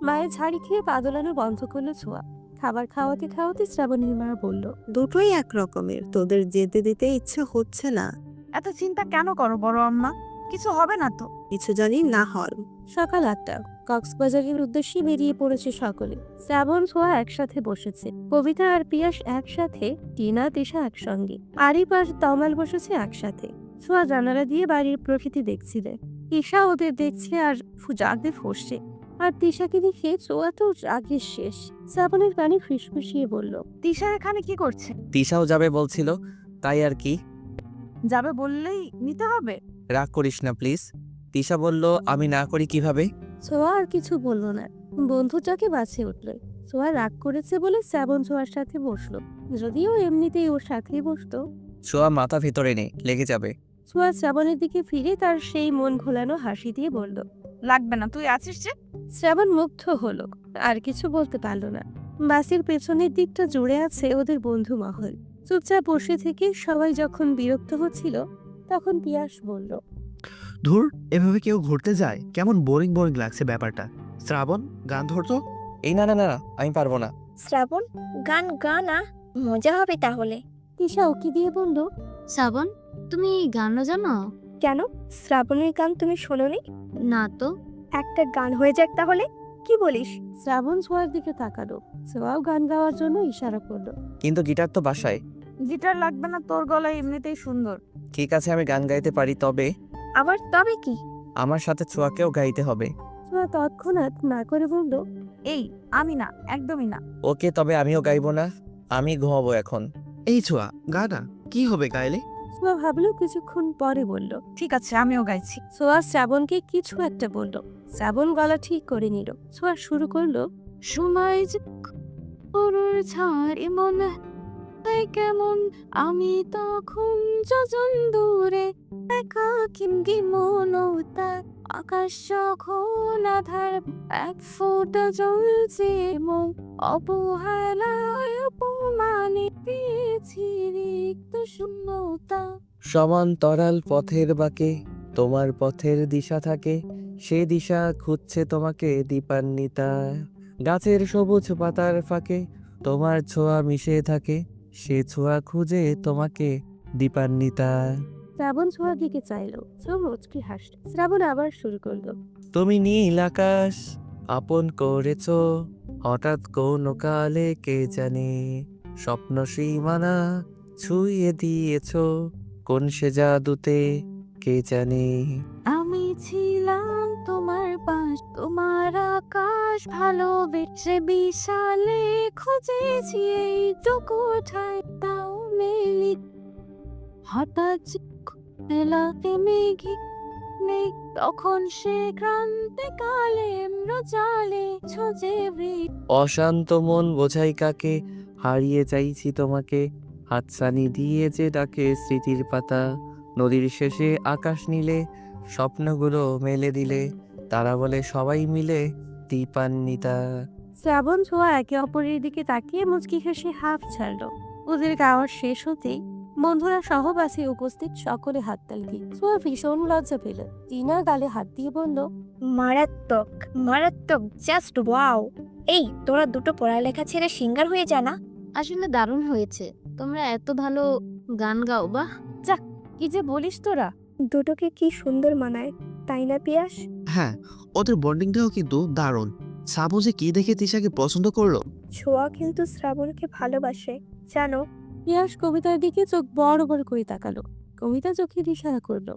মায়ের ঝাড়ি খেয়ে পা দোলানো বন্ধ করলো ছোঁয়া। খাবার খাওয়াতে খাওয়াতে শ্রাবণীর মা বলল। দুটোই এক রকমের, তোদের যেতে দিতে ইচ্ছে হচ্ছে না। এত চিন্তা কেন করো বড় আম্মা? কিছু হবে না তো? কিছু জানি না হল। সকাল 8টা। কক্সবাজারের উদ্দেশ্যে বেরিয়ে পড়েছে সকলে। শ্রাবণ ছোঁয়া একসাথে বসেছে। কবিতা আর পিয়াস একসাথে, টিনা তিশা একসঙ্গে। আরিফ আর তমাল বসেছে একসাথে। ছোঁয়া জানালা দিয়ে বাড়ির প্রকৃতি দেখছিলে। ঈশা ওদের দেখছে আর রাগে ফসছে। আর তিশাকে দেখে ছোঁয়া তো রাগে শেষ। শ্রাবণের কানে ফিসফিসিয়ে বলল। তিশা এখানে কি করছে? তিশাও যাবে বলছিল, তাই আর কি। যাবে বললেই নিতে হবে? রাগ করিস না প্লিজ। তিশা বলল আমি না করি কিভাবে? ছোঁয়া আর কিছু বলল না। বন্ধুটাকে বাঁচে উঠল। ছোঁয়া রাগ করেছে বলে শ্রাবণ ছোঁয়ার সাথে বসলো। যদিও এমনিতেই ওর সাথেই বসতো। ছোঁয়া মাথা ভেতরে নেই, লেগে যাবে। ছোঁয়া শ্রাবণের দিকে ফিরে তার সেই মন ঘোলানো হাসি দিয়ে বলল। লাগবে না, তুই আছিস যে। শ্রাবণ মুগ্ধ হলো, আর কিছু বলতে পারল না। বাসের পেছনের দিকটা জুড়ে আছে ওদের বন্ধু মহল। চুপচাপ বসে থেকে সবাই যখন বিরক্ত হচ্ছিল, তখন পিয়াস বলল। ধুর, এভাবে কেউ ঘুরতে যায়? কেমন বোরিং বোরিং লাগছে ব্যাপারটা। শ্রাবণ, গান ধরতো। এই না না না, আমি পারবো না। শ্রাবণ, গান গা না, মজা হবে তাহলে। তিশা উকি দিয়ে বলল। শ্রাবণ, তুমি গানও জানো? কেন, শ্রাবণের গান তুমি শোনোনি? না তো। একটা গান হয়ে যাক তাহলে, কি বলিস? শ্রাবণ ছোঁয়ার দিকে তাকালো। ছোঁয়াও গান গাওয়ার জন্য ইশারা করলো। কিন্তু গিটার তো বাসায়। গিটার লাগবে না, তোর গলায় এমনিতেই সুন্দর। ঠিক আছে, আমি গান গাইতে পারি, তবে আবার তবে কি? আমার সাথে ছোঁয়াকেও গাইতে হবে। ছোঁয়া তৎক্ষণাৎ না করে বলল। এই, আমি না, একদমই না। ওকে, তবে আমিও গাইবো না, আমি ঘুমাবো এখন। এই ছোঁয়া, গা না, কি হবে গাইলে? ছোঁয়া ভাবলো, কিছুক্ষণ পরে বলল। ঠিক আছে, আমিও গাইছি। ছোঁয়া শ্রাবণকে কিছু একটা বলল। শ্রাবণ গলা ঠিক করে নিল। ছোঁয়া শুরু করলো। সময় যে গরুর ছাড়ি মনে হয় কেমন, আমি তখন যোজন দূরে একা কিনকি মনতা, আকাশ যখন আধার এক ফোঁটা জ্বলছে মন, অবহেলায় অপমানে পেয়েছি রিক্ত শূন্যতা। সমান্তরাল পথের বাঁকে তোমার পথের দিশা থাকে, সে দিশা খুঁজছে তোমাকে দীপান্বিতা। গাছের সবুজ পাতার ফাঁকে তোমার ছোঁয়া মিশে থাকে, সে ছোঁয়া খুঁজে তোমাকে দীপান্বিতা। শ্রাবণ ছোঁয়ার দিকে চাইলো। ছোঁয়া মুচকি হাসল। শ্রাবণ আবার শুরু করলো। তুমি নীল আকাশ আপন করেছ, হঠাৎ কোন কালে কে জানে, স্বপ্ন সীমানা ছুঁয়ে দিয়েছ, কোন সে জাদুতে কে জানে। আমি ছিলাম তোমার পাশ, তোমার আকাশ ভালোবেসে বিশালে খুঁজেছি এইটুকু ঠাই, তাও মেলি হঠাৎ এলাতে মেঘে নেই, তখন সে ক্রান্তে কালে জালে ছোঁজে অশান্ত মন বোঝাই কাকে, হারিয়ে চাইছি তোমাকে, হাতছানি দিয়ে যে ডাকে স্মৃতির পাতা, নদীর শেষে আকাশ নীলে স্বপ্নগুলো মেলে দিলে, তারা বলে সবাই মিলে দীপান্বিতা। শ্রাবণ ছোঁয়া একে অপরের দিকে তাকিয়ে মুচকি হেসে হাফ ছাড়লো। ওদের গাওয়ার শেষ হতেই বন্ধুরা সহবাসে উপস্থিত সকলে হাততালি দিল। ছোঁয়া ভীষণ লজ্জা পেল। টিনা গালে হাত দিয়ে বলল, মারাত্মক, মারাত্মক, জাস্ট ওয়াও। এই তোরা দুটো পড়ালেখা ছেড়ে সিঙ্গার হয়ে যা না। আসলে দারুণ হয়েছে, তোমরা এত ভালো গান গাও। বাহ, কি যে বলিস তোরা। দুটোকে কি সুন্দর মানায়, তাই না পিয়াস? হ্যাঁ, ওদের বন্ডিংটাও কিন্তু দারুণ। সাবু যে কি দেখে তিশাকে পছন্দ করলো। ছোঁয়া কিন্তু শ্রাবণকে ভালোবাসে, জানো? পিয়াস কবিতার দিকে চোখ বড় বড় করে তাকালো। কবিতা চোখে ইশারা করলো।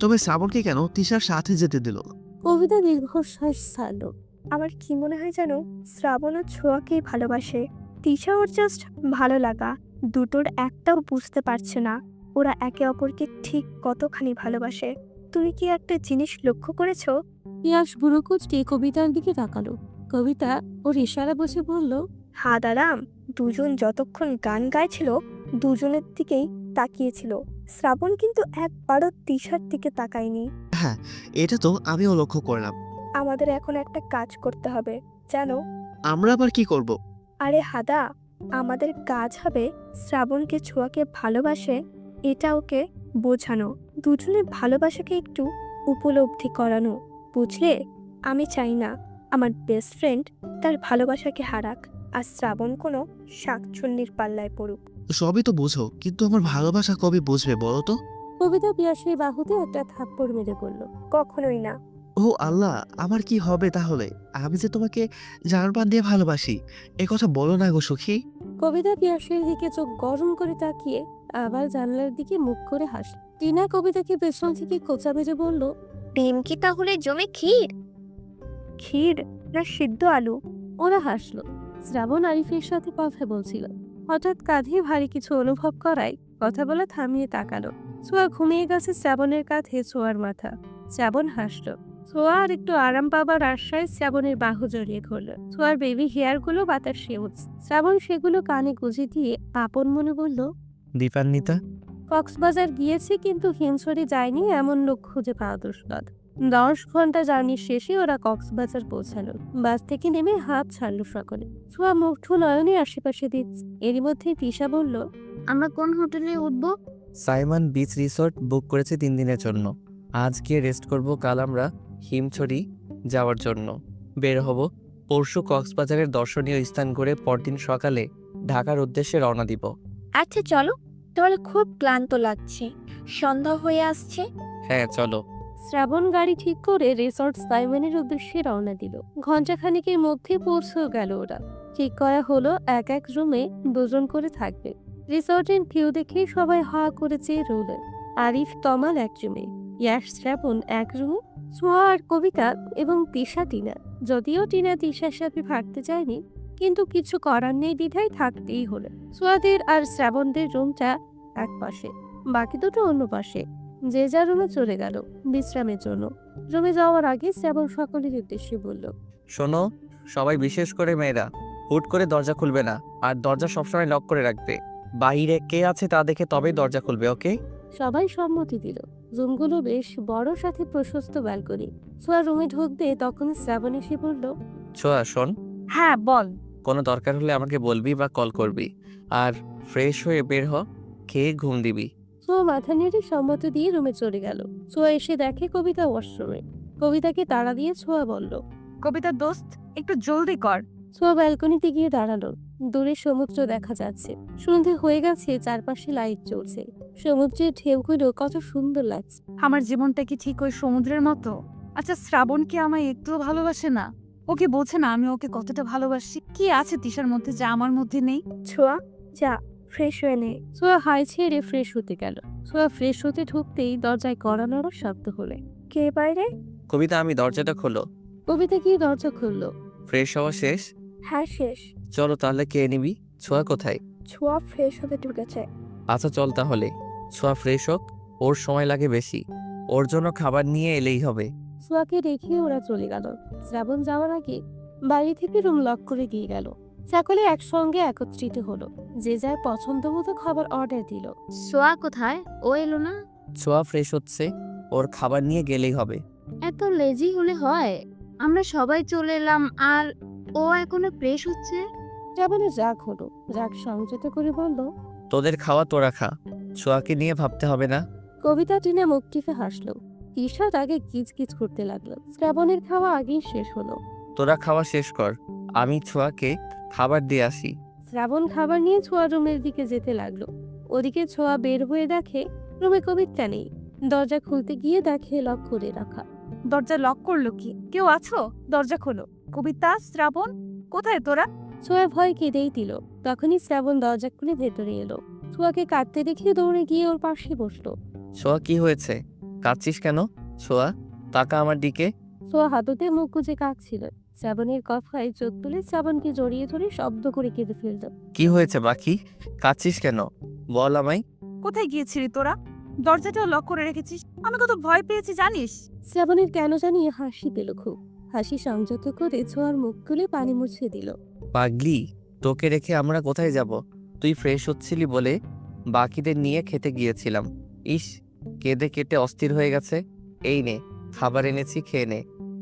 তবে শ্রাবণকে কেন তিশার সাথে যেতে দিল? কবিতা দীর্ঘশ্বাস ছাড়লো। আমার কি মনে হয় জানো, শ্রাবণ ও ছোঁয়াকেই ভালোবাসে। তিশা ওর জাস্ট ভালো লাগা, দুটোর একটাও বুঝতে পারছে না ওরা একে অপরকে ঠিক কতখানি ভালোবাসে। তুমি কি একটা জিনিস লক্ষ্য করেছো? পিয়াস বুড়ো কুচকে কবিতার দিকে তাকালো। কবিতা ওর ইশারা বুঝে বলল, দাঁড়াম। দুজন যতক্ষণ গান গাইছিল দুজনের দিকেই তাকিয়েছিল। শ্রাবণ কিন্তু একবারও তিশার দিকে তাকায়নি। হ্যাঁ, এটা তো আমিও লক্ষ্য করলাম। আমাদের এখন একটা কাজ করতে হবে, জানো? আমরা আবার কি করব? আরে হাদা, আমাদের কাজ হবে শ্রাবণকে ছোঁয়াকে ভালোবাসে এটা ওকে বোঝানো, দুজনের ভালোবাসাকে একটু উপলব্ধি করানো, বুঝলে? আমি চাই না আমার বেস্ট ফ্রেন্ড তার ভালোবাসাকে হারাক আর শ্রাবণ কোনো শাকচুন্নির পাল্লায় পড়ুক। সবই তো বুঝো, কিন্তু আমার ভালোবাসা কবে বুঝবে বলো তো? কবিতা পিয়াসের বাহুতে একটা থাপ্পড় মেরে বলল, কখনোই না। ও আল্লাহ, আমার কি হবে তাহলে? আমি যে তোমাকে জান দিয়ে ভালোবাসি, এ কথা বলো না গো সখী। কবিতা পিয়াসের দিকে চোখ গরম করে তাকিয়ে আবার জানলার দিকে মুখ করে হাসল। টিনা কবিতাকে পেছন থেকে কোচা মেরে বলল, ডিম কি তাহলে জমে ক্ষীর? ক্ষীর না সিদ্ধ আলু? ওরা হাসলো। শ্রাবণ আরিফের সাথে কথা বলছিল। হঠাৎ কাঁধে ভারী কিছু অনুভব করায় কথা বলা থামিয়ে তাকালো। ছোঁয়া ঘুমিয়ে গেছে শ্রাবণের কাঁধে ছোঁয়ার মাথা। শ্রাবণ হাসলো। ছোঁয়া আর একটু আরাম পাবার আশায় শ্রাবণের বাহু জড়িয়ে ধরল। ছোঁয়ার বেবি হেয়ারগুলো বাতাসে উঠছে। শ্রাবণ সেগুলো কানে গুঁজে দিয়ে আপন মনে বলল, দীপান্বিতা। কক্সবাজার গিয়েছি কিন্তু হিমছড়ি যায়নি এমন লোক খুঁজে পাওয়া দুষ্কর। 10 ঘন্টা জার্নি শেষে ওরা কক্সবাজার পৌঁছালো। বাস থেকে নেমে হাত ছাড়লো সকলে। ছোঁয়া মুগ্ধ নয়নে আশেপাশে দিচ্ছে। এরই মধ্যে তিশা বলল, আমরা কোন হোটেলে উঠবো? সাইমন বিচ রিসোর্ট বুক করেছে 3 দিনের জন্য। আজ গিয়ে রেস্ট করব, কাল আমরা হিমছড়ি যাওয়ার জন্য বের হব। পরশু কক্সবাজারের দর্শনীয় স্থান ঘুরে পরদিন সকালে ঢাকার উদ্দেশ্যে রওনা দিব। আচ্ছা চলো, তাহলে খুব ক্লান্ত লাগছে, সন্ধ্যা হয়ে আসছে। হ্যাঁ চলো। শ্রাবণ গাড়ি ঠিক করে রিসর্ট সাইমনের উদ্দেশ্যে রওনা দিল। ঘণ্টাখানেকের মধ্যে পৌঁছেও গেল ওরা। ঠিক করা হলো এক এক রুমে 2 জন করে থাকবে। রিসর্টের ভিউ দেখে সবাই হা করে চেয়ে রইল। আরিফ তমাল এক রুমে, ইয়াশ শ্রাবণ এক রুমে, ছোঁয়া আর কবিতা এবং তিশা টিনা। যদিও টিনা তিশার সাথে থাকতে চায়নি, কিন্তু কিছু করার নেই দ্বিধায় থাকতেই হলো। ছোঁয়াদের আর শ্রাবণদের রুমটা এক পাশে, বাকি দুটো অন্য পাশে। যে যার রুমে চলে গেল বিশ্রামের জন্য। রুমে যাওয়ার আগে শ্রাবণ সকলের উদ্দেশ্যে বলল, শোনো সবাই, বিশেষ করে মেয়েরা, হুট করে দরজা খুলবে না, আর দরজা সবসময় লক করে রাখবে। বাইরে কে আছে তা দেখে তবেই দরজা খুলবে, ওকে? সবাই সম্মতি দিল। রুমগুলো বেশ বড়, সাথে প্রশস্ত ব্যালকনি। ছোঁয়া রুমে ঢুকবে তখন শ্রাবণ এসে বলল, ছোঁয়া শোন, হ্যাঁ বল। কোনো দরকার হলে আমাকে বলবি বা কল করবি। আর ফ্রেশ হয়ে বের হ, খেয়ে ঘুম দিবি। ছোঁয়া মাথা নেড়ে সম্মতি দিয়ে রুমে চলে গেল। ছোঁয়া এসে দেখে কবিতা ওয়াশরুমে। কবিতাকে তাড়া দিয়ে ছোঁয়া বলল, কবিতা দোস্ত, একটু জলদি কর। ছোঁয়া ব্যালকনিতে গিয়ে দাঁড়ালো। দূরে সমুদ্র দেখা যাচ্ছে। সন্ধে হয়ে গেছে, চারপাশে লাইট জ্বলছে। সমুদ্রের ঢেউগুলো কত সুন্দর লাগছে। আমার জীবনটা কি ঠিক ওই সমুদ্রের মতো? আচ্ছা, শ্রাবণ কি আমায় একটুও ভালোবাসে না? ওকে বোঝে না আমি ওকে কতটা ভালোবাসি? কি আছে তিশার মধ্যে যা আমার মধ্যে নেই? ছোঁয়া, যা ফ্রেশ হয়ে নে। সোয়া হাই ছেড়ে ফ্রেশ হতে গেল। সোয়া ফ্রেশ হতে ঢুকতেই দরজায় কড়া নাড়ার শব্দ হলে। কে বাইরে? কবিতা, আমি দরজাটা খোলো। কবিতা গিয়ে দরজা খুললো। ফ্রেশ হওয়া শেষ? হ্যাঁ শেষ। চলো তাহলে কে নিবি? ছোঁয়া কোথায়? ছোঁয়া ফ্রেশ হতে ঢুকেছে। আচ্ছা চল তাহলে। ছোঁয়া ফ্রেশ হোক, ওর সময় লাগে বেশি। ওর জন্য খাবার নিয়ে এলেই হবে। সোয়াকে রেখে ওরা চলে গেল। শ্রাবণ যাওয়ার আগে বাড়ি থেকে রুম লক করে দিয়ে গেল। সকলে একসঙ্গে একত্রিত হলো, যে যার পছন্দ মতো খাবার অর্ডার দিল। সোয়া কোথায়? ও এলো না? ছোঁয়া ফ্রেশ হচ্ছে, ওর খাবার নিয়ে গেলেই হবে। এত লেজি হলে হয়? আমরা সবাই চলে এলাম আর ও এখনো ফ্রেশ হচ্ছে। শ্রাবণের রাগ হলো। রাগ সংযত করে বলল, তোদের খাওয়া তোরা খা, ছোঁয়াকে নিয়ে ভাবতে হবে না। কবিতা টিনে মুখ টিপে হাসলো। ঈশাদ আগে কিচকিচ করতে লাগলো। শ্রাবণের খাওয়া আগেই শেষ হলো। তোরা খাওয়া শেষ কর, আমি ছোঁয়াকে খাবার দিয়ে আসি। শ্রাবণ খাবার নিয়ে ছোঁয়া রুমের দিকে যেতে লাগলো। ওদিকে ছোঁয়া বের হয়ে দেখে রুমে কবিতা নেই। দরজা খুলতে গিয়ে দেখে লক করে রাখা। দরজা লক করলো কি? কেউ আছো? দরজা খোলো। কবিতা, শ্রাবণ, কোথায় তোরা? ছোঁয়া ভয় কেঁদেই দিল। তখনই শ্রাবণ দরজা খুলে ভেতরে এলো। ছোঁয়াকে কাঁদতে দেখে দৌড়ে গিয়ে ওর পাশে বসলো। ছোঁয়া কি হয়েছে? কাঁদছিস কেন? ছোঁয়া তাকা আমার দিকে। ছোঁয়া হাতুতে মুখ গুজে কাঁদছিল। শ্রাবণের কথায় চোখ তুলে শ্রাবণকে জড়িয়ে ধরে শব্দ করে কেঁদে ফেলল। কি হয়েছে বাকি? কাঁদছিস কেন? বল আমায়। কোথায় গিয়েছিলি তোরা? দরজাটাও লক করে রেখেছিস। আমি কত ভয় পেয়েছি জানিস? শ্রাবণের কেন জানি হাসি পেল খুব। হাসি সংযত করে ছোঁয়ার মুখ তুলে পানি মুছে দিল। পাগলি, তোকে রেখে আমরা কোথায় যাব? তুই ফ্রেশ হচ্ছিলি বলে বাকিদের নিয়ে খেতে গিয়েছিলাম। ইস, কেঁদে কেটে অস্থির হয়ে গেছে। এই নে, খাবার এনেছি, খেয়ে নে।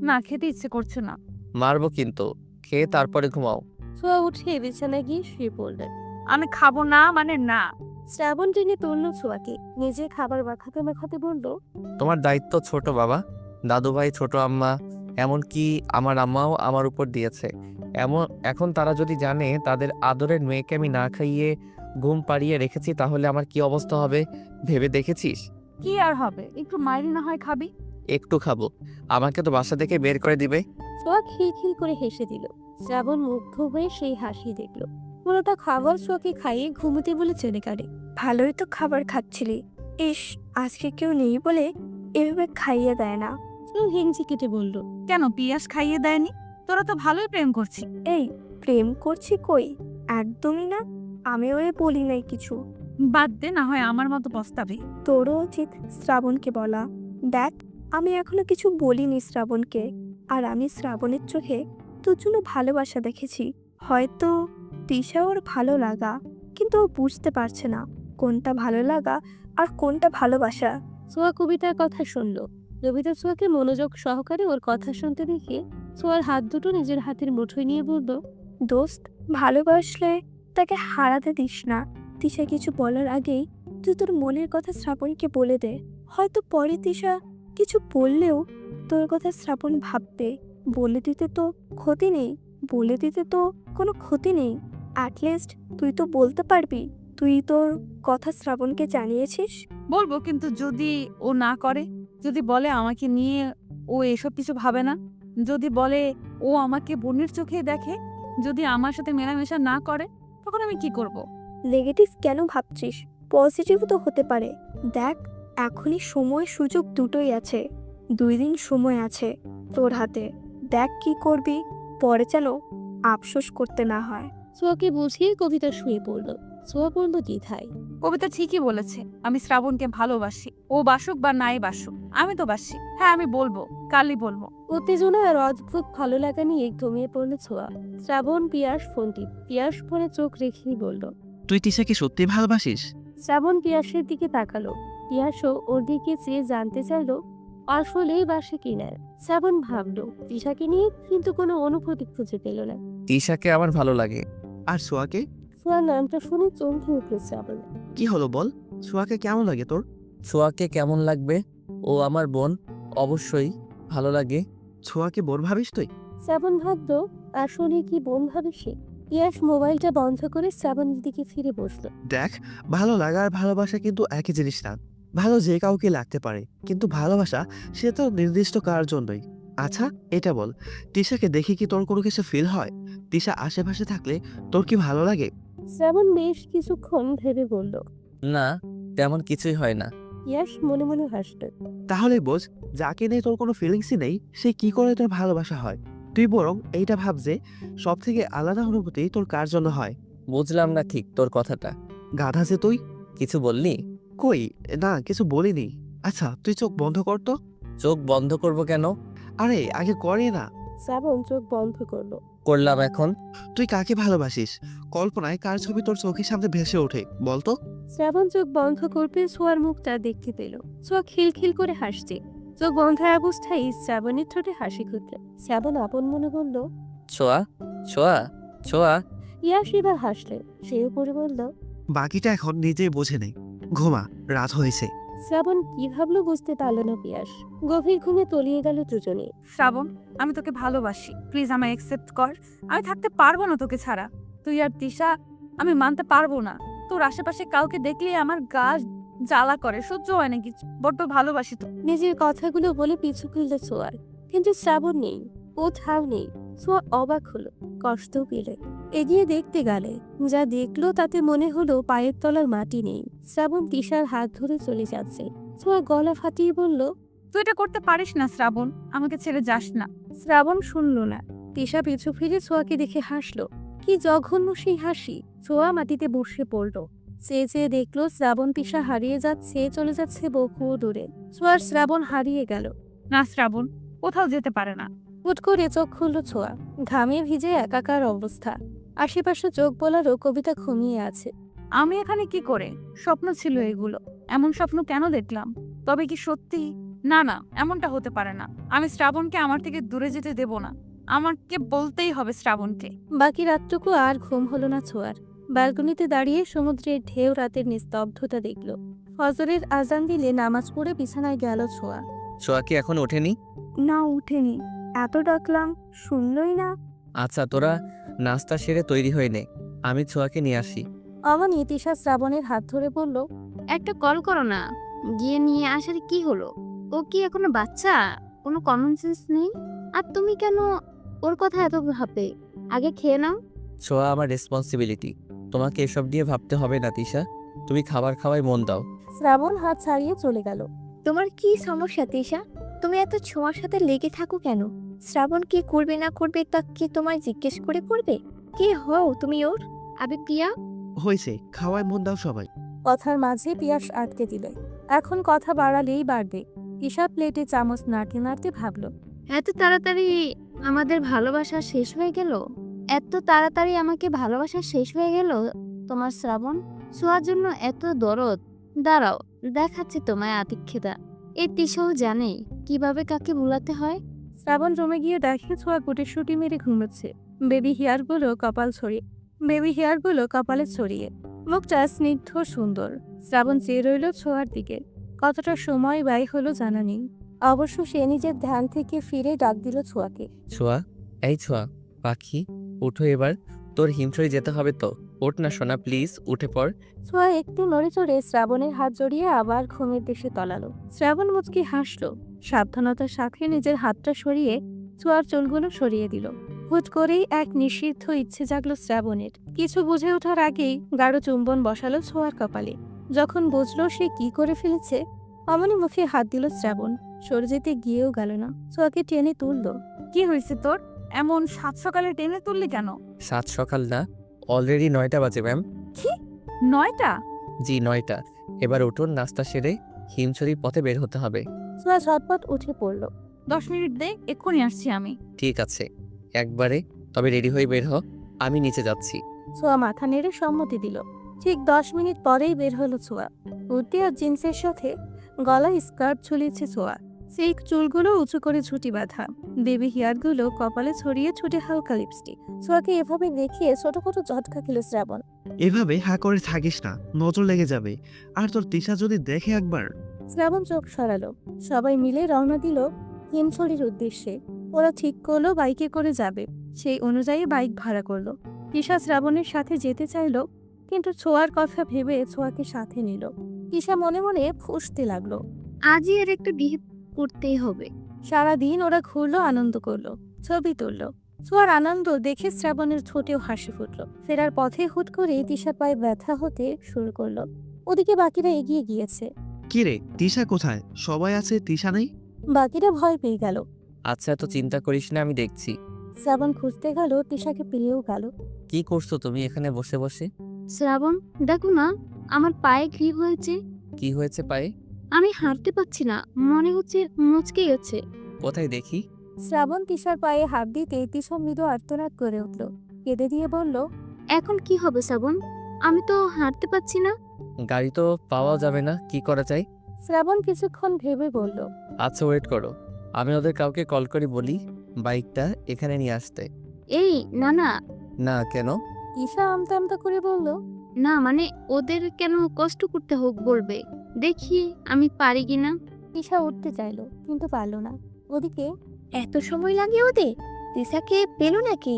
না, খেতে ইচ্ছে করছে না। মারবো কিন্তু, খেয়ে তারপরে ঘুমাও। ছোঁয়া উঠে বিছানায় গিয়ে শুয়ে পড়লেন। আমি খাবো না মানে না। শ্রাবণ টেনে তুলল ছোঁয়াকে। নিজে খাবার মাখাতে মাখাতে বলল, তোমার দায়িত্ব ছোট বাবা, দাদু ভাই, ছোট আম্মা, এমনকি আমার আম্মাও আমার উপর দিয়েছে। এখন তারা যদি জানে তাদের আদরের মেয়েকে আমি না খাইয়ে ঘুম পাড়িয়ে রেখেছি, তাহলে আমার কি অবস্থা হবে ভেবে দেখেছিস? কি আর হবে, একটু মাইরি না হয় খাবি। একটু খাবো, আমাকে তো বাসা থেকে বের করে দিবে। ছোঁয়া খিলখিল করে হেসে দিল। শ্রাবণ মুগ্ধ হয়ে সেই হাসি দেখল। পুরোটা খাবার ছোঁয়াকে খাইয়ে ঘুমোতে বলে চলে গেলে। ভালোই তো খাবার খাচ্ছিলি। ইস, আজকে কেউ নেই বলে এভাবে খাইয়ে দেয় না। ছোঁয়া হেংচি কেটে বলল, কেন পিয়াস খাইয়ে দেয়নি? তোরা তো ভালোই প্রেম করছি। এই, প্রেম করছি কই? একদমই না। আমি ওরে বলি নাই কিছু। বাদ দে, না হয় আমার মতো পস্তাবে। তোরও উচিত শ্রাবণকে বলা। দেখ, আমি এখনো কিছু বলিনি শ্রাবণকে। আর আমি শ্রাবণের চোখে তোর জন্য ভালোবাসা দেখেছি। হয়তো তিশা ওর ভালো লাগা, কিন্তু ও বুঝতে পারছে না কোনটা ভালো লাগা আর কোনটা ভালোবাসা। ছোঁয়া কবিতার কথা শুনল। কবিতা ছোঁয়াকে মনোযোগ সহকারে ওর কথা শুনতে দেখে ছোঁয়ার হাত দুটো নিজের হাতের মুঠোয় নিয়ে বলল, দোস্ত, ভালোবাসলে তাকে হারাতে দিস না। তিশা কিছু বলার আগেই তুই তোর মনের কথা শ্রাবণকে বলে দে। হয়তো পরে তিশা কিছু বললেও তোর কথা শ্রাবণ ভাববে। বলে দিতে তো ক্ষতি নেই। বলে দিতে তো কোনো ক্ষতি নেই। অ্যাটলিস্ট তুই তো বলতে পারবি তুই তোর কথা শ্রাবণকে জানিয়েছিস। বলবো, কিন্তু যদি ও না করে, যদি বলে আমাকে নিয়ে ও এসব কিছু ভাবে না, যদি বলে ও আমাকে বোনের চোখে দেখে, যদি আমার সাথে মেলামেশা না করে, তখন আমি কি করব? নেগেটিভ কেন ভাবছিস? পজিটিভ তো হতে পারে। দেখ, এখনই সময় সুযোগ দুটোই আছে। 2 দিন সময় আছে তোর হাতে। দেখ কি করবি, পরে যেন আফসোস করতে না হয়। ছোঁয়াকে বুঝিয়ে কবিতা শুয়ে পড়ল। ছোঁয়া পড়ল দ্বিধায়। কবিতা ঠিকই বলেছে, আমি শ্রাবণকে ভালোবাসি। ও বাসুক বা নাই বাসুক, আমি তো বাসি। হ্যাঁ, আমি বলবো, কালই বলবো। উত্তেজনা আর অদ্ভুত ভালো লাগা নিয়ে ঘুমিয়ে পড়ল ছোঁয়া। শ্রাবণ পিয়াস পিয়াস ফোনে চোখ রেখেই বলল, তুই তিশাকে সত্যি ভালোবাসিস? শ্রাবণ পিয়াসের দিকে তাকালো। পিয়াসও ওর দিকে চেয়ে জানতে চাইলো আসলেই বাসে কিনা। শ্রাবণ ভাবলো তিশাকে নিয়ে, কিন্তু কোনো অনুভূতি খুঁজে পেল না। ঈশাকে আমার ভালো লাগে। আর সোয়াকে? ছোঁয়ার নামটা শুনে চমকে উঠল শ্রাবণ। কি হলো বল, সোয়াকে কেমন লাগে তোর? ছোঁয়াকে কেমন লাগবে? ও আমার বোন, অবশ্যই ভালো লাগে। ছোয়াকে বোন ভাবিস তুই? শ্রাবণ ভাবলো আসলে কি বোন ভাবে সে। ইয়াশ মোবাইলটা বন্ধ করে শ্রাবণের দিকে ফিরে বসলো। দেখ, ভালো লাগা আর ভালোবাসা কিন্তু একই জিনিস না। ভালো যে কাউকে লাগতে পারে, কিন্তু ভালোবাসা সে তো নির্দিষ্ট কার জন্যই। আচ্ছা, এটা বল, তিশাকে দেখে কি তোর কোনো কিছু ফিল হয়? তিশা আশেপাশে থাকলে তোর কি ভালো লাগে? শ্রাবণ বেশ কিছুক্ষণ ভেবে বলল। না, তেমন কিছুই হয় না। ইয়াশ মনে মনে হাসল। তাহলে বোঝ, যাকে নিয়ে তোর কোনো ফিলিংসই নেই সে কি করে তোর ভালোবাসা হয়? তুই বরং এইটা ভাব যে সব থেকে আলাদা অনুভূতি তোর কার জন্য হয়। বুঝলাম না ঠিক তোর কথাটা। গাধা যে তুই। কিছু বললি? কই, না কিছু বলিনি। আচ্ছা তুই চোখ বন্ধ কর তো। চোখ বন্ধ করব কেন? আরে আগে করে না। শ্রাবণ চোখ বন্ধ করলো। করলাম এখন। তুই কাকে ভালোবাসিস? কল্পনায় কার ছবি তোর চোখের সামনে ভেসে ওঠে বলতো? শ্রাবণ চোখ বন্ধ করবে ছোঁয়ার মুখটা দেখতে পেল। ছোঁয়া খিলখিল করে হাসছে। চোখ বন্ধ অবস্থায় শ্রাবণের ঠোঁটে হাসি খুঁজল। শ্রাবণ আপন মনে বলল, ছোঁয়া, ছোঁয়া, ছোঁয়া। ইয়াশ এবার হাসলেন। সে উপরে বলল, বাকিটা এখন নিজেই বোঝে নেই। ঘুমা, রাত হয়েছে। শ্রাবণ কি ভাবলো বুঝতে পারল না পিয়াস। গভীর ঘুমে তলিয়ে গেল দুজনে। শ্রাবণ, আমি তোকে ভালোবাসি, প্লিজ আমায় অ্যাকসেপ্ট কর। আমি থাকতে পারবো না তোকে ছাড়া। তুই আর তিশা, আমি মানতে পারবো না। তোর আশেপাশে কাউকে দেখলেই আমার গা জ্বালা করে, সহ্য হয় না কিছু। বড্ড ভালোবাসি তো। নিজের কথাগুলো বলে পিছু ফিরল ছোঁয়ার, কিন্তু শ্রাবণ নেই, কোথাও নেই। ছোঁয়া অবাক হলো, কষ্ট পেলে। এগিয়ে দেখতে গেলে যা দেখলো তাতে মনে হলো পায়ের তলার মাটি নেই। শ্রাবণ তিশার হাত ধরে চলে যাচ্ছে। ছোঁয়া গলা ফাটিয়ে বলল, তুই এটা করতে পারিস না শ্রাবণ, আমাকে ছেড়ে যাস না। শ্রাবণ শুনল না। তিশা পিছু ফিরে ছোঁয়াকে দেখে হাসলো। কি জঘন্য সেই হাসি! ছোঁয়া মাটিতে বসে পড়ল। চেয়ে চেয়ে দেখলো শ্রাবণ তিশা হারিয়ে যাচ্ছে, চলে যাচ্ছে বহু দূরে। ছোঁয়ার শ্রাবণ হারিয়ে গেল। না শ্রাবণ, কোথাও যেতে পারে না। হুট করে চোখ খুলল ছোঁয়া। ঘামে ভিজে একাকার অবস্থা। আশেপাশে চোখ বলারও কবিতা ঘুমিয়ে আছে। আমি এখানে কি করে? স্বপ্ন ছিল এগুলো। এমন স্বপ্ন কেন দেখলাম? তবে কি সত্যি? না না, এমনটা হতে পারে না। আমি শ্রাবণকে আমার থেকে দূরে যেতে দেব না। আমাকে বলতেই হবে শ্রাবণকে। বাকি রাতটুকু আর ঘুম হলো না ছোঁয়ার। ব্যালকনিতে দাঁড়িয়ে সমুদ্রের ঢেউ রাতের নিস্তব্ধতা দেখল। ফজরের আজান দিলে নামাজ পড়ে বিছানায় গেল ছোঁয়া। ছোঁয়া কি এখন ওঠেনি? না, উঠেনি। এত ডাকলাম, শুনলই না। আচ্ছা, তোরা নাস্তা সেরে তৈরি হয়ে নে, আমি ছোঁয়াকে নিয়ে আসি। অমনি তিশা শ্রাবণের হাত ধরে বলল, একটা কল করো না, গিয়ে নিয়ে আসার কি হলো? ও কি এখনো বাচ্চা? কোনো কমন সেন্স নেই? আর তুমি কেন ওর কথা এত ভাবে? আগে খেয়ে নাও। ছোঁয়া আমার রেসপন্সিবিলিটি, তোমাকে এসব নিয়ে ভাবতে হবে না তিশা। তুমি খাবার খাওয়ায় মন দাও। শ্রাবণ হাত ছাড়িয়ে চলে গেল। তোমার কি সমস্যা তিশা? তুমি এত ছোঁয়ার সাথে লেগে থাকো কেন? শ্রাবণ কি করবে না করবে তা কি তোমায় জিজ্ঞেস করে করবে? কে হও তুমি ওর? আবে প্রিয়া, হয়েছে, খাওয়ায় মন দাও সবাই। কথার মাঝে পিয়াস আটকে দিল। এখন কথা বাড়ালেই বাড়বে। তিশা প্লেটে চামচ নাড়তে নাড়তে ভাবল, এত তাড়াতাড়ি আমাদের ভালোবাসা শেষ হয়ে গেল? এত তাড়াতাড়ি আমাকে ভালোবাসা শেষ হয়ে গেল তোমার শ্রাবণ? ছোঁয়ার জন্য এত দরদ? দাঁড়াও, দেখাচ্ছি তোমায় আতিক্ষেতা। এই তিশাও জানে কিভাবে কাকে ভুলাতে হয়। শ্রাবণ রুমে গিয়ে দেখে ছোঁয়া গুটিসুটি মেরে ঘুমোচ্ছে। বেবি হেয়ারগুলো কপালে ছড়িয়ে। মুখটা স্নিগ্ধ সুন্দর। শ্রাবণ চেয়ে রইল ছোঁয়ার দিকে। কতটা সময় ব্যয় হলো জানা নেই। অবশ্য সে নিজের ধ্যান থেকে ফিরে ডাক দিল ছোঁয়াকে। ছোঁয়া, এই ছোঁয়া পাখি, উঠো এবার। তোর হিমছড়ি যেতে হবে তো। ওঠ না সোনা, প্লিজ উঠে পড়। ছোঁয়া একটু নড়ে চড়ে শ্রাবণের হাত জড়িয়ে আবার ঘুমের দেশে তলালো। শ্রাবণ মুচকি হাসলো। সাবধানতার সাথে নিজের হাতটা সরিয়ে ছোঁয়ার চুলগুলো সরিয়ে দিল। হুট করেই এক নিষিদ্ধ ইচ্ছে জাগলো শ্রাবণের। কিছু বুঝে ওঠার আগেই গাঢ় চুম্বন বসালো ছোঁয়ার কপালে। যখন বুঝলো সে কি করে ফেলেছে, অমনি মুখে হাত দিল শ্রাবণ। সরে যেতে গিয়েও গেল না, ছোঁয়াকে টেনে তুললো। কি হয়েছে তোর? এমন সাত সকালে টেনে তুললি কেন? সাত সকাল না, অলরেডি 9টা বাজে ম্যাম। কি 9টা? জি 9টা। এবার উঠুন, নাস্তা সেরে হিমছড়ির পথে বের হতে হবে। ছোঁয়া ঝটপট উঠে পড়ল। 10 মিনিট দে, এক্ষুনি আসছি আমি। ঠিক আছে, একবারে। তবে রেডি হয়ে বের হ, আমি নিচে যাচ্ছি। ছোঁয়া মাথা নেড়ে সম্মতি দিল। ঠিক 10 মিনিট পরেই বের হলো ছোঁয়া। কুর্তি আর জিন্সের সাথে গলায় স্কার্ট ঝুলিয়েছে ছোঁয়া। সিল্ক চুলগুলো উঁচু করে ছুটি বাঁধা। বেবি হেয়ারগুলো কপালে ছড়িয়ে ছুটে হালকা লিপস্টিক। ছোঁয়াকে এভাবে দেখিয়ে ছোট ঝটকা খেল শ্রাবণ। এভাবে হা করে থাকিস না, নজর লেগে যাবে। আর তোর তিশা যদি দেখে একবার। শ্রাবণ চোখ সরালো। সবাই মিলে রওনা দিল হিমছড়ির উদ্দেশ্যে। ওরা ঠিক করলো বাইকে করে যাবে। সেই অনুযায়ী বাইক ভাড়া করলো। তিশা শ্রাবণের সাথে যেতে চাইলো, কিন্তু ছোঁয়ার কথা ভেবে ছোঁয়াকে সাথে নিল। তিশা মনে মনে ফুঁসতে লাগলো। আজই এর একটু বিহেভ করতেই হবে। সারাদিন ওরা ঘুরলো, আনন্দ করলো, ছবি তুললো। ছোঁয়ার আনন্দ দেখে শ্রাবণের ঠোঁটেও হাসি ফুটলো। ফেরার পথে হুট করে তিশার পায়ে ব্যথা হতে শুরু করলো। ওদিকে বাকিরা এগিয়ে গিয়েছে। কি রে, তিশা কোথায়? সবাই আছে, তিশা নেই। বাকিরা ভয় পেয়ে গেল। আচ্ছা, এত চিন্তা করিস না, আমি দেখছি। শ্রাবণ খুঁজতে গেল, তিশাকে পেয়েও গেল। কি করছো তুমি এখানে বসে বসে? শ্রাবণ, দেখো না, আমার পায়ে কি হয়েছে। কি হয়েছে পায়ে? আমি হাঁটতে পারছি না, মনে হচ্ছে মুচকে গেছে। কোথায় দেখি? শ্রাবণ তিশার পায়ে হাত দিতে তিশা মৃদু আর্তনাদ করে উঠল। কেঁদে দিয়ে বলল, এখন কি হবে শ্রাবণ? আমি তো হাঁটতে পারছি না। গাড়ি তো পাওয়া যাবে না, কি করা যায়? শ্রাবণ কিছুক্ষণ ভেবে বলল, আচ্ছা, ওয়েট করো, আমি ওদের কাউকে কল করে বলি বাইকটা এখানে নিয়ে আসতে। এই না না না, কেন? তিশা আমতা আমতা করে বলল, না, মানে ওদের কেন কষ্ট করতে হোক বলবে, দেখি আমি পারি কিনা। তিশা উঠতে চাইলো, কিন্তু পারল না। ওদিকে এত সময় লাগে ওদের? তিশাকে পেলো নাকি?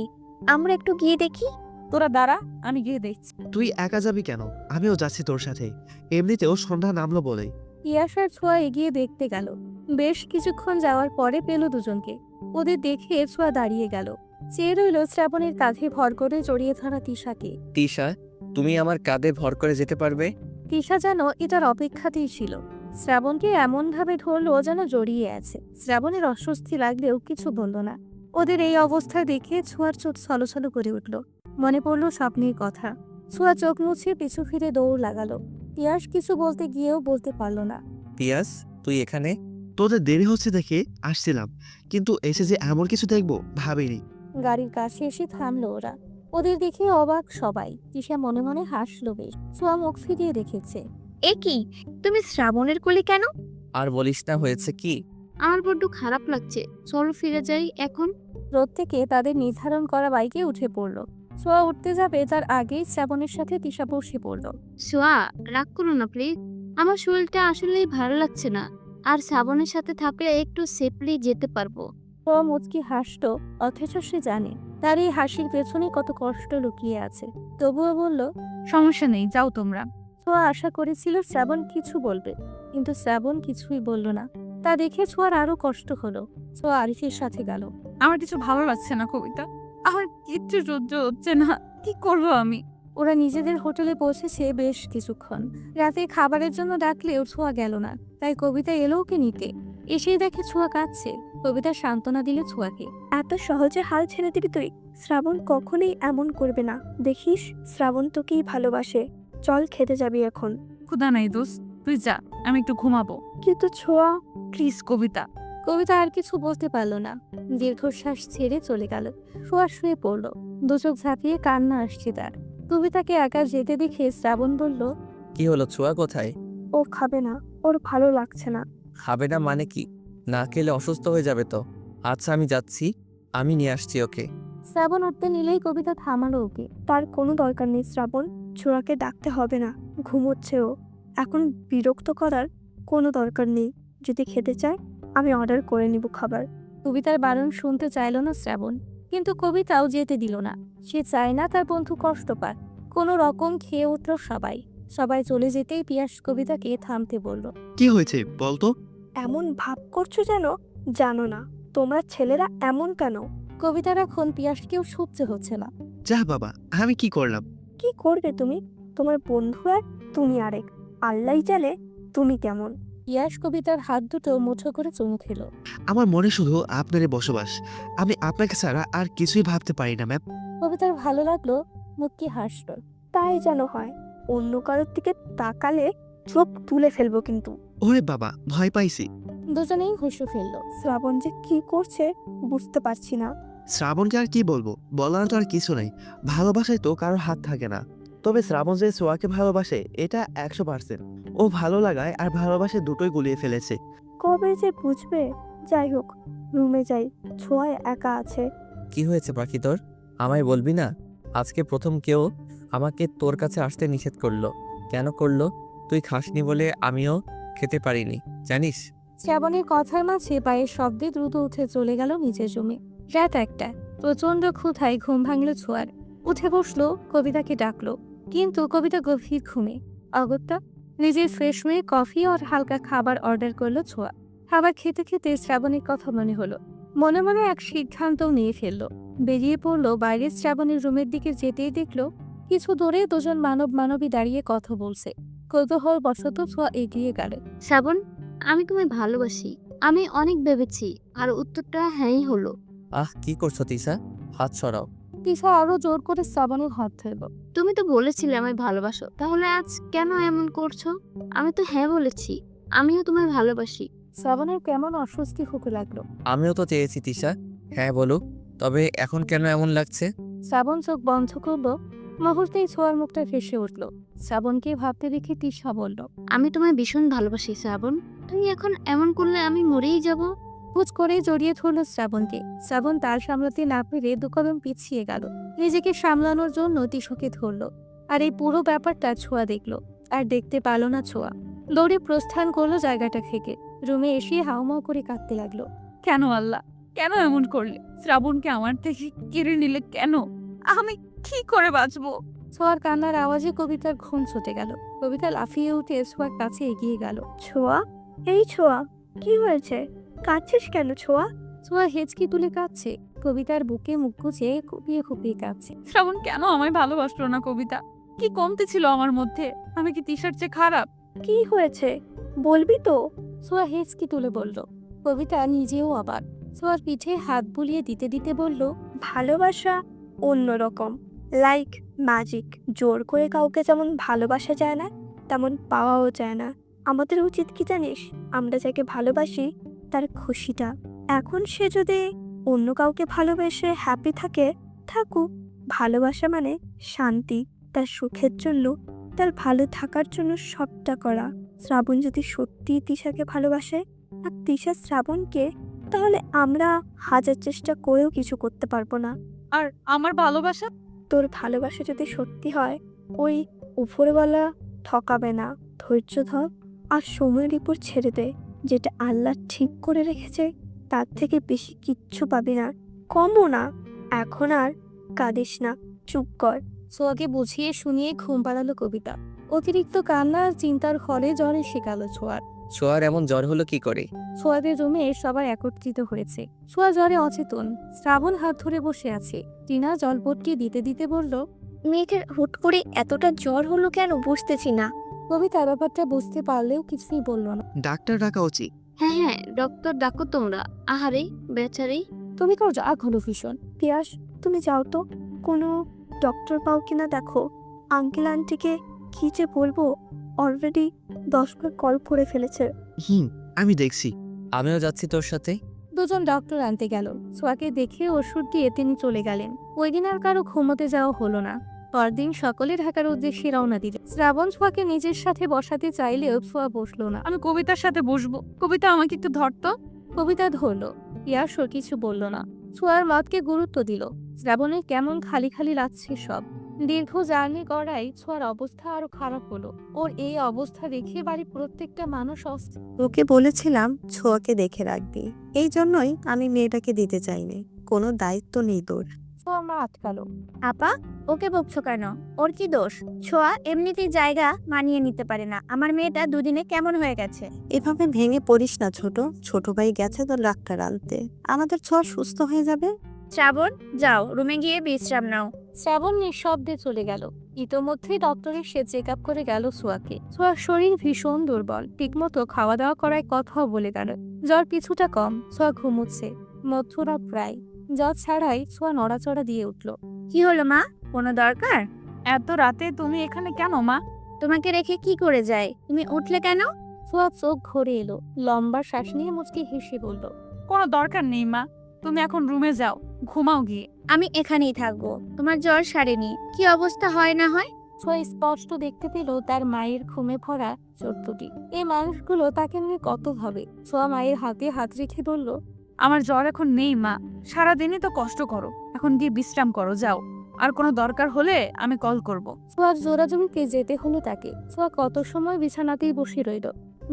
আমরা একটু গিয়ে দেখি। তোরা দাঁড়া, আমি গিয়ে দেখছি। তুই একা যাবি কেন? আমিও যাচ্ছি তোর সাথে। এমনিতেও সন্ধ্যা নামলো বলেই। তিয়াসার ছোঁয়া এগিয়ে দেখতে গেল। বেশ কিছুক্ষণ যাওয়ার পরে পেল দুজনকে। ওদের দেখে ছোঁয়া দাঁড়িয়ে গেল। চেয়ে রইল শ্রাবণের কাঁধে ভর করে জড়িয়ে ধরা তিশাকে। তিশা, তুমি আমার কাঁধে ভর করে যেতে পারবে? তিশা যেন এটার অপেক্ষাতেই ছিল। শ্রাবণকে এমনভাবে ধরলো যেন জড়িয়ে আছে। শ্রাবণের অস্বস্তি লাগলেও কিছু বলল না। ওদের এই অবস্থা দেখে ছোঁয়ার চোখ ছলছল করে উঠল। মনে পড়ল স্বপ্নের কথা। ছোঁয়া চোখ মুছে পিছু ফিরে দৌড় লাগালো। তিয়াস কিছু বলতে গিয়েও বলতে পারল না। তিয়াস, তুই এখানে? তোদের দেরি হচ্ছে দেখে আসছিলাম, কিন্তু এসে যে এমন কিছু দেখবো ভাবিনি। গাড়ির কাছে এসে থামলো ওরা। ওদের দেখে অবাক সবাই। তিশা মনে মনে হাসলো বেশ। ছোঁয়া মুখ ফিরিয়ে রেখেছে। এ কি, তুমি শ্রাবণের কোলে কেন? আর বলিস না, হয়েছে কি? আমার বড্ড খারাপ লাগছে, চলো ফিরে যাই এখন। প্রত্যেকে তাদের নির্ধারণ করা বাইকে উঠে পড়ল। ছোঁয়া উঠতে যাবে তার আগেই শ্রাবণের সাথে তিশা বসে পড়ল। সোয়া, রাগ করো না প্লিজ, আমার শরীরটা আসলেই ভালো লাগছে না, আর শ্রাবণের সাথে থাকলে একটু সেফলি যেতে পারবো। ছোঁয়া মুচকি হাসতো, অথচ সে জানে তার এই হাসির পেছনে কত কষ্ট লুকিয়ে আছে। তবুও বলল, সমস্যা নেই, যাও তোমরা। ছোঁয়া আশা করেছিল শ্রাবণ কিছু বলবে, কিন্তু শ্রাবণ কিছুই বলল না। তা দেখে ছোঁয়ার আরো কষ্ট হলো। ছোঁয়া আরিফের সাথে গেল। আমার কিছু ভালো লাগছে না কবিতা, আমার কিচ্ছু সহ্য হচ্ছে না, কি করব আমি? ওরা নিজেদের হোটেলে পৌঁছেছে বেশ কিছুক্ষণ। রাতে খাবারের জন্য ডাকলেও ছোঁয়া গেল না। তাই কবিতা এলো ওকে নিতে। এসেই দেখে ছোঁয়া কাঁদছে। কবিতা সান্ত্বনা দিল ছোঁয়াকে। এত সহজে হাল ছেড়ে দিবি তুই? শ্রাবণ কখনোই এমন করবে না, দেখিস শ্রাবণ তোকেই ভালোবাসে। চল, খেতে যাবি এখন। ক্ষুধা নাই দোস্ত, তুই যা, আমি একটু ঘুমাবো। কিন্তু ছোঁয়া। প্লিজ কবিতা। কবিতা আর কিছু বলতে পারল না। দীর্ঘশ্বাস ছেড়ে চলে গেল। শোয়া শুয়ে পড়ল। দুচোখ ঝাঁপিয়ে কান্না আসছে তার। কবিতাকে একা যেতে দেখে শ্রাবণ বলল, কি হলো, ছোঁয়া কোথায়? ও খাবে না, ওর ভালো লাগছে না। খাবে না মানে কি? না খেলে অসুস্থ হয়ে যাবে তো। আচ্ছা, আমি যাচ্ছি, আমি নিয়ে আসছি ওকে। শ্রাবণ উঠতে নিলেই কবিতা থামালো ওকে। তার কোনো দরকার নেই শ্রাবণ, ছোঁয়াকে ডাকতে হবে না, ঘুমোচ্ছে ও। এখন বিরক্ত করার কোনো দরকার নেই। যদি খেতে চায় আমি অর্ডার করে নিব খাবার। কবিতার বারণ শুনতে চাইল না শ্রাবণ, কিন্তু কবিতাও যেতে দিল না। সে চায় না তার বন্ধু কষ্ট পাক। কোনো রকম খেয়ে উঠল সবাই। সবাই চলে যেতেই পিয়াস কবিতাকে থামতে বলল। কি হয়েছে বলতো? এমন ভাব করছো যেন জানো না। তোমরা ছেলেরা এমন কেন? কবিতার এখন পিয়াসকেও সহ্য হচ্ছে না। যা বাবা, আমি কি করলাম? কি করবে তুমি? তোমার বন্ধু এক, তুমি আরেক। আল্লাহই জানে তুমি কেমন। পিয়াস কবিতার হাত দুটো মুঠো করে চুমু খেল। আমার মনে শুধু আপনারই বসবাস। আমি আপনাকে ছাড়া আর কিছুই ভাবতে পারি না ম্যাম। কবিতার ভালো লাগলো, মুখকি হাসল। তাই যেন হয়। অন্য কারোর দিকে তাকালে চোখ তুলে ফেলবো কিন্তু। ওরে বাবা, ভয় পাইছি। দুজনেই হুঁশু ফেলল। শ্রাবণ যে কি করছে বুঝতে পারছি না। শ্রাবণকে আর কি বলবো, বলার তো আর কিছু নেই। ভালোবাসায় তো কারোর হাত থাকে না। তবে শ্রাবণ যে সোয়াকে ভালোবাসে এটা 100%। ও ভালো লাগায় আর ভালোবাসে দুটোই গুলিয়ে ফেলেছে। কবে যে বুঝবে? যাই হোক, রুমে যাই, ছোঁয়া একা আছে। কি হয়েছে পাখি তোর? আমায় বলবি না? আজকে প্রথম কেউ আমাকে তোর কাছে আসতে নিষেধ করলো। কেন করলো? তুই খাসনি বলে আমিও খেতে পারিনি, জানিস? শ্রাবণের কথার মাঝে পায়ের শব্দে দ্রুত উঠে চলে গেল নিচের রুমে। রাত 1টা। প্রচন্ড ক্ষুধায় ঘুম ভাঙল ছোঁয়ার। উঠে বসলো, কবিতাকে ডাকলো, কিন্তু কবিতা গভীর ঘুমে। অগত্যা নিজের ফ্রেশ হয়ে কফি আর হালকা খাবার অর্ডার করলো ছোঁয়া। খাবার খেতে খেতে শ্রাবণীর কথা মনে হলো। মনে মনে এক সিদ্ধান্তও নিয়ে ফেললো। বেরিয়ে পড়লো বাইরে। শ্রাবণীর রুমের দিকে যেতেই দেখলো কিছু দূরে দুজন মানবী দাঁড়িয়ে কথা বলছে। কৌতূহল বশত ছোঁয়া এগিয়ে গেল। শ্রাবণ, আমি তোমায় ভালোবাসি। আমি অনেক ভেবেছি, আর উত্তরটা হ্যাঁই হলো। কি করছো তিশা? হাত সরাও। তিশা আরো জোর করে শ্রাবণীর হাত ধরল। তুমি তো বলেছিলে আমায় ভালোবাসো, তাহলে আজ কেন এমন করছো? আমি তো হ্যাঁ বলেছি, আমিও তোমায় ভালোবাসি। শ্রাবণের কেমন অস্বস্তি হতে লাগলো। আমিও তো চেয়েছি তিশা, হ্যাঁ বলো। তবে এখন কেন এমন লাগছে? শ্রাবণ চোখ বন্ধ করলো। মুহূর্তেই ছোঁয়ার মুখটা ফেসে উঠল। শ্রাবণকে ভাবতে দেখে তিশা বলল, আমি তোমায় ভীষণ ভালোবাসি শ্রাবণ। তুমি এখন এমন করলে আমি মরেই যাব। হুচ করে জড়িয়ে ধরলো শ্রাবণকে। শ্রাবণ তার সামলাতে না পেরে দু কদম পিছিয়ে গেল। নিজেকে সামলানোর জন্য তিশাকে ধরলো। আর এই পুরো ব্যাপারটা ছোঁয়া দেখলো। আর দেখতে পারল না ছোঁয়া। দৌড়ে প্রস্থান করলো জায়গাটা থেকে। রুমে এসে হাউমাউ করে কাঁদতে লাগলো। কেন আল্লাহ, কেন এমন করলে? শ্রাবণকে আমার থেকে কেড়ে নিলে কেন? আমি কি করে বাঁচবো? ছোঁয়ার কান্নার আওয়াজে কবিতার ঘুম ছুটে গেল। কবিতা লাফিয়ে উঠে ছোঁয়ার কাছে এগিয়ে গেল। ছোঁয়া, এই ছোঁয়া, কি হয়েছে? কাঁদছিস কেন ছোঁয়া? ছোঁয়া হেঁচকি তুলে কাঁদছে। কবিতার বুকে মুখ গুজে কুপিয়ে কুপিয়ে কাঁদছে। শ্রাবণ কেন আমায় ভালোবাসলো না? কবিতা, কি কমতি ছিল আমার মধ্যে? আমি কি তিশার চেয়ে খারাপ? কি হয়েছে বলবি তো? ছোঁয়া হেঁচকি তুলে বলল। কবিতা নিজেও অবাক। ছোঁয়ার পিঠে হাত বুলিয়ে দিতে দিতে বলল, ভালোবাসা অন্যরকম, লাইক ম্যাজিক। জোর করে কাউকে যেমন ভালোবাসা যায় না, তেমন পাওয়াও যায় না। আমাদের উচিত কি জানিস? আমরা যাকে ভালোবাসি তার খুশিটা। এখন সে যদি অন্য কাউকে ভালোবেসে হ্যাপি থাকে, থাকুক। ভালোবাসা মানে শান্তি, তার সুখের জন্য, তার ভালো থাকার জন্য সবটা করা। শ্রাবণ যদি সত্যি তিশাকে ভালোবাসে আর তিশা শ্রাবণকে, তাহলে আমরা হাজার চেষ্টা করেও কিছু করতে পারবো না। আর আমার ভালোবাসা? তোর ভালোবাসা যদি সত্যি হয়, ওই উপরওয়ালা ঠকাবে না। ধৈর্য ধর আর সময়ের উপর ছেড়ে দে। যেটা আল্লাহ ঠিক করে রেখেছে তার থেকে বেশি কিচ্ছু পাবি না, কমও না। এখন আর কাঁদিস না, চুপ কর। ছোঁয়াকে বুঝিয়ে শুনিয়ে ঘুম পাড়ালো কবিতা। অতিরিক্ত কান্না আর চিন্তার ঘরে জ্বরে শেখালো ছোঁয়ার। ছোঁয়ার এমন জ্বর হলো কি করে? ছোঁয়াদের রুমে সবার একত্রিত হয়েছে। ছোঁয়া জ্বরে অচেতন। শ্রাবণ হাত ধরে বসে আছে। টিনা জলপট্টি দিতে দিতে বলল, মেয়েটার হুট করে এতটা জ্বর হলো কেন বুঝতেছি না। কবিতা ব্যাপারটা বুঝতে পারলেও কিছুই বলল না। ডাক্তার ডাকা উচিত। হ্যাঁ হ্যাঁ, ডক্টর ডাকো তোমরা। আহারে বেচারি। তুমি কারো রাগ হলো ভীষণ। পিয়াস, তুমি যাও তো, কোনো ডক্টর পাও কিনা দেখো। আঙ্কেল আন্টিকে কি যে বলবো, অলরেডি 10 বার কল করে ফেলেছে। আমি দেখছি। আমিও যাচ্ছি তোর সাথে। দুজন ডক্টর আনতে গেল। ছোঁয়াকে দেখে ওষুধ দিয়ে তিনি চলে গেলেন। ওই দিন আর কারো ঘুমোতে যাওয়া হলো না। পরদিন সকলে ঢাকার উদ্দেশ্যে রওনা দিল। শ্রাবণ ছোঁয়াকে নিজের সাথে বসাতে চাইলেও ছোঁয়া বসলো না। আমি কবিতার সাথে বসবো। কবিতা, আমাকে একটু ধরতো। কবিতা ধরলো। ইয়াসও কিছু বলল না। ছোঁয়ার মতকে গুরুত্ব দিল। শ্রাবণের কেমন খালি খালি লাগছে সব। দীর্ঘ জার্নি করায় ছোঁয়ার অবস্থা আরো খারাপ হলো। ওর এই অবস্থা দেখে বাড়ির প্রত্যেকটা মানুষ অস্থির। তোকে বলেছিলাম ছোঁয়াকে দেখে রাখবি, এই জন্যই আমি মেয়েটাকে দিতে চাইনি। কোনো দায়িত্ব নেই তোর। ছোঁয়া মা আটকালো। আপা, ওকে বকছো কেন? ওর কি দোষ? ছোঁয়া এমনিতেই জায়গা মানিয়ে নিতে পারে না। আমার মেয়েটা দুদিনে কেমন হয়ে গেছে। এভাবে ভেঙে পড়িস না ছোট। ছোট ভাই গেছে তোর ডাক্তার আনতে। আমাদের ছোঁয়া সুস্থ হয়ে যাবে। শ্রাবণ, যাও রুমে গিয়ে বিশ্রাম নাও। শ্রাবণ নিঃশব্দে চলে গেল। ইতোমধ্যেই ডক্টরের সে চেক আপ করে গেল ছোঁয়াকে। ছোঁয়ার শরীর ভীষণ দুর্বল। ঠিকমতো খাওয়া দাওয়া করায় কথাও বলে গেল। জ্বর কিছুটা কম। ছোঁয়া ঘুমুচ্ছে। মধ্যরাত প্রায়। জ্বর ছাড়াই ছোঁয়া নড়াচড়া দিয়ে উঠল। কি হলো মা? কোনো দরকার? এত রাতে তুমি এখানে কেন মা? তোমাকে রেখে কি করে যায়? তুমি উঠলে কেন? ছোঁয়া চোখ ঘরে এলো। লম্বা শ্বাস নিয়ে মুচকি হেসে বলল, কোনো দরকার নেই মা, তুমি এখন রুমে যাও, ঘুমাও গিয়ে। আমি এখানেই থাকবো। তোমার জ্বর সারেনি, কি অবস্থা হয় না হয়। ছোঁয়া স্পষ্ট দেখতে পেল তার মায়ের ঘুমে ভরা চোখ দুটি। এই মানুষগুলো তাকে নিয়ে কত ভাবে। ছোঁয়া মায়ের হাতে হাত রেখে বলল, আমার জ্বর এখন নেই মা, সারাদিনই তো কষ্ট করো, এখন গিয়ে বিশ্রাম করো, যাও। আর কোনো দরকার হলে আমি কল করব। ছোঁয়ার জোরাজুমিতে যেতে হলো তাকে। ছোঁয়া কত সময় বিছানাতেই বসে রইল।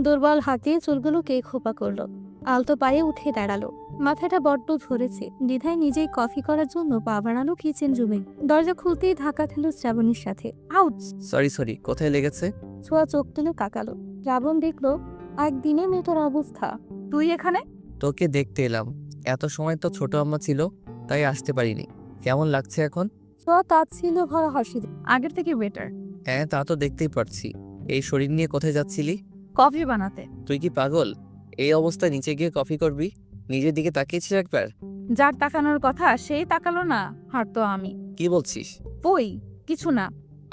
দুর্বল হাতে চুলগুলোকে খোপা করলো। আলতো পায়ে উঠে দাঁড়ালো। মাথাটা বড্ড ধরেছে, দ্বিধায় নিজেই কফি করার জন্য পা বাড়ানো কিচেন রুমে। দরজা খুলতেই ধাক্কা খেল শ্রাবণীর সাথে। আউট! সরি কোথায় লেগেছে? ছোঁয়া চোখ তুলে তাকালো। শ্রাবণ দেখলো একদিনে মেয়েটার অবস্থা। তুই এখানে? তোকে দেখতে এলাম। এত সময় তো ছোট আম্মা ছিল, তাই আসতে পারিনি। কেমন লাগছে এখন? ছোঁয়া তাচ্ছিল ভরা হাসি দিল। আগের থেকে বেটার। হ্যাঁ, তা তো দেখতেই পারছি। এই শরীর নিয়ে কোথায় যাচ্ছিলি? কফি বানাতে। তুই কি পাগল? এই অবস্থায় নিচে গিয়ে কফি করবি? নিজের দিকে তাকিয়েছিস একবার? যার তাকানোর কথা সেই তাকালো না, আর তো আমি। কি বলছিস? ওই কিছু না,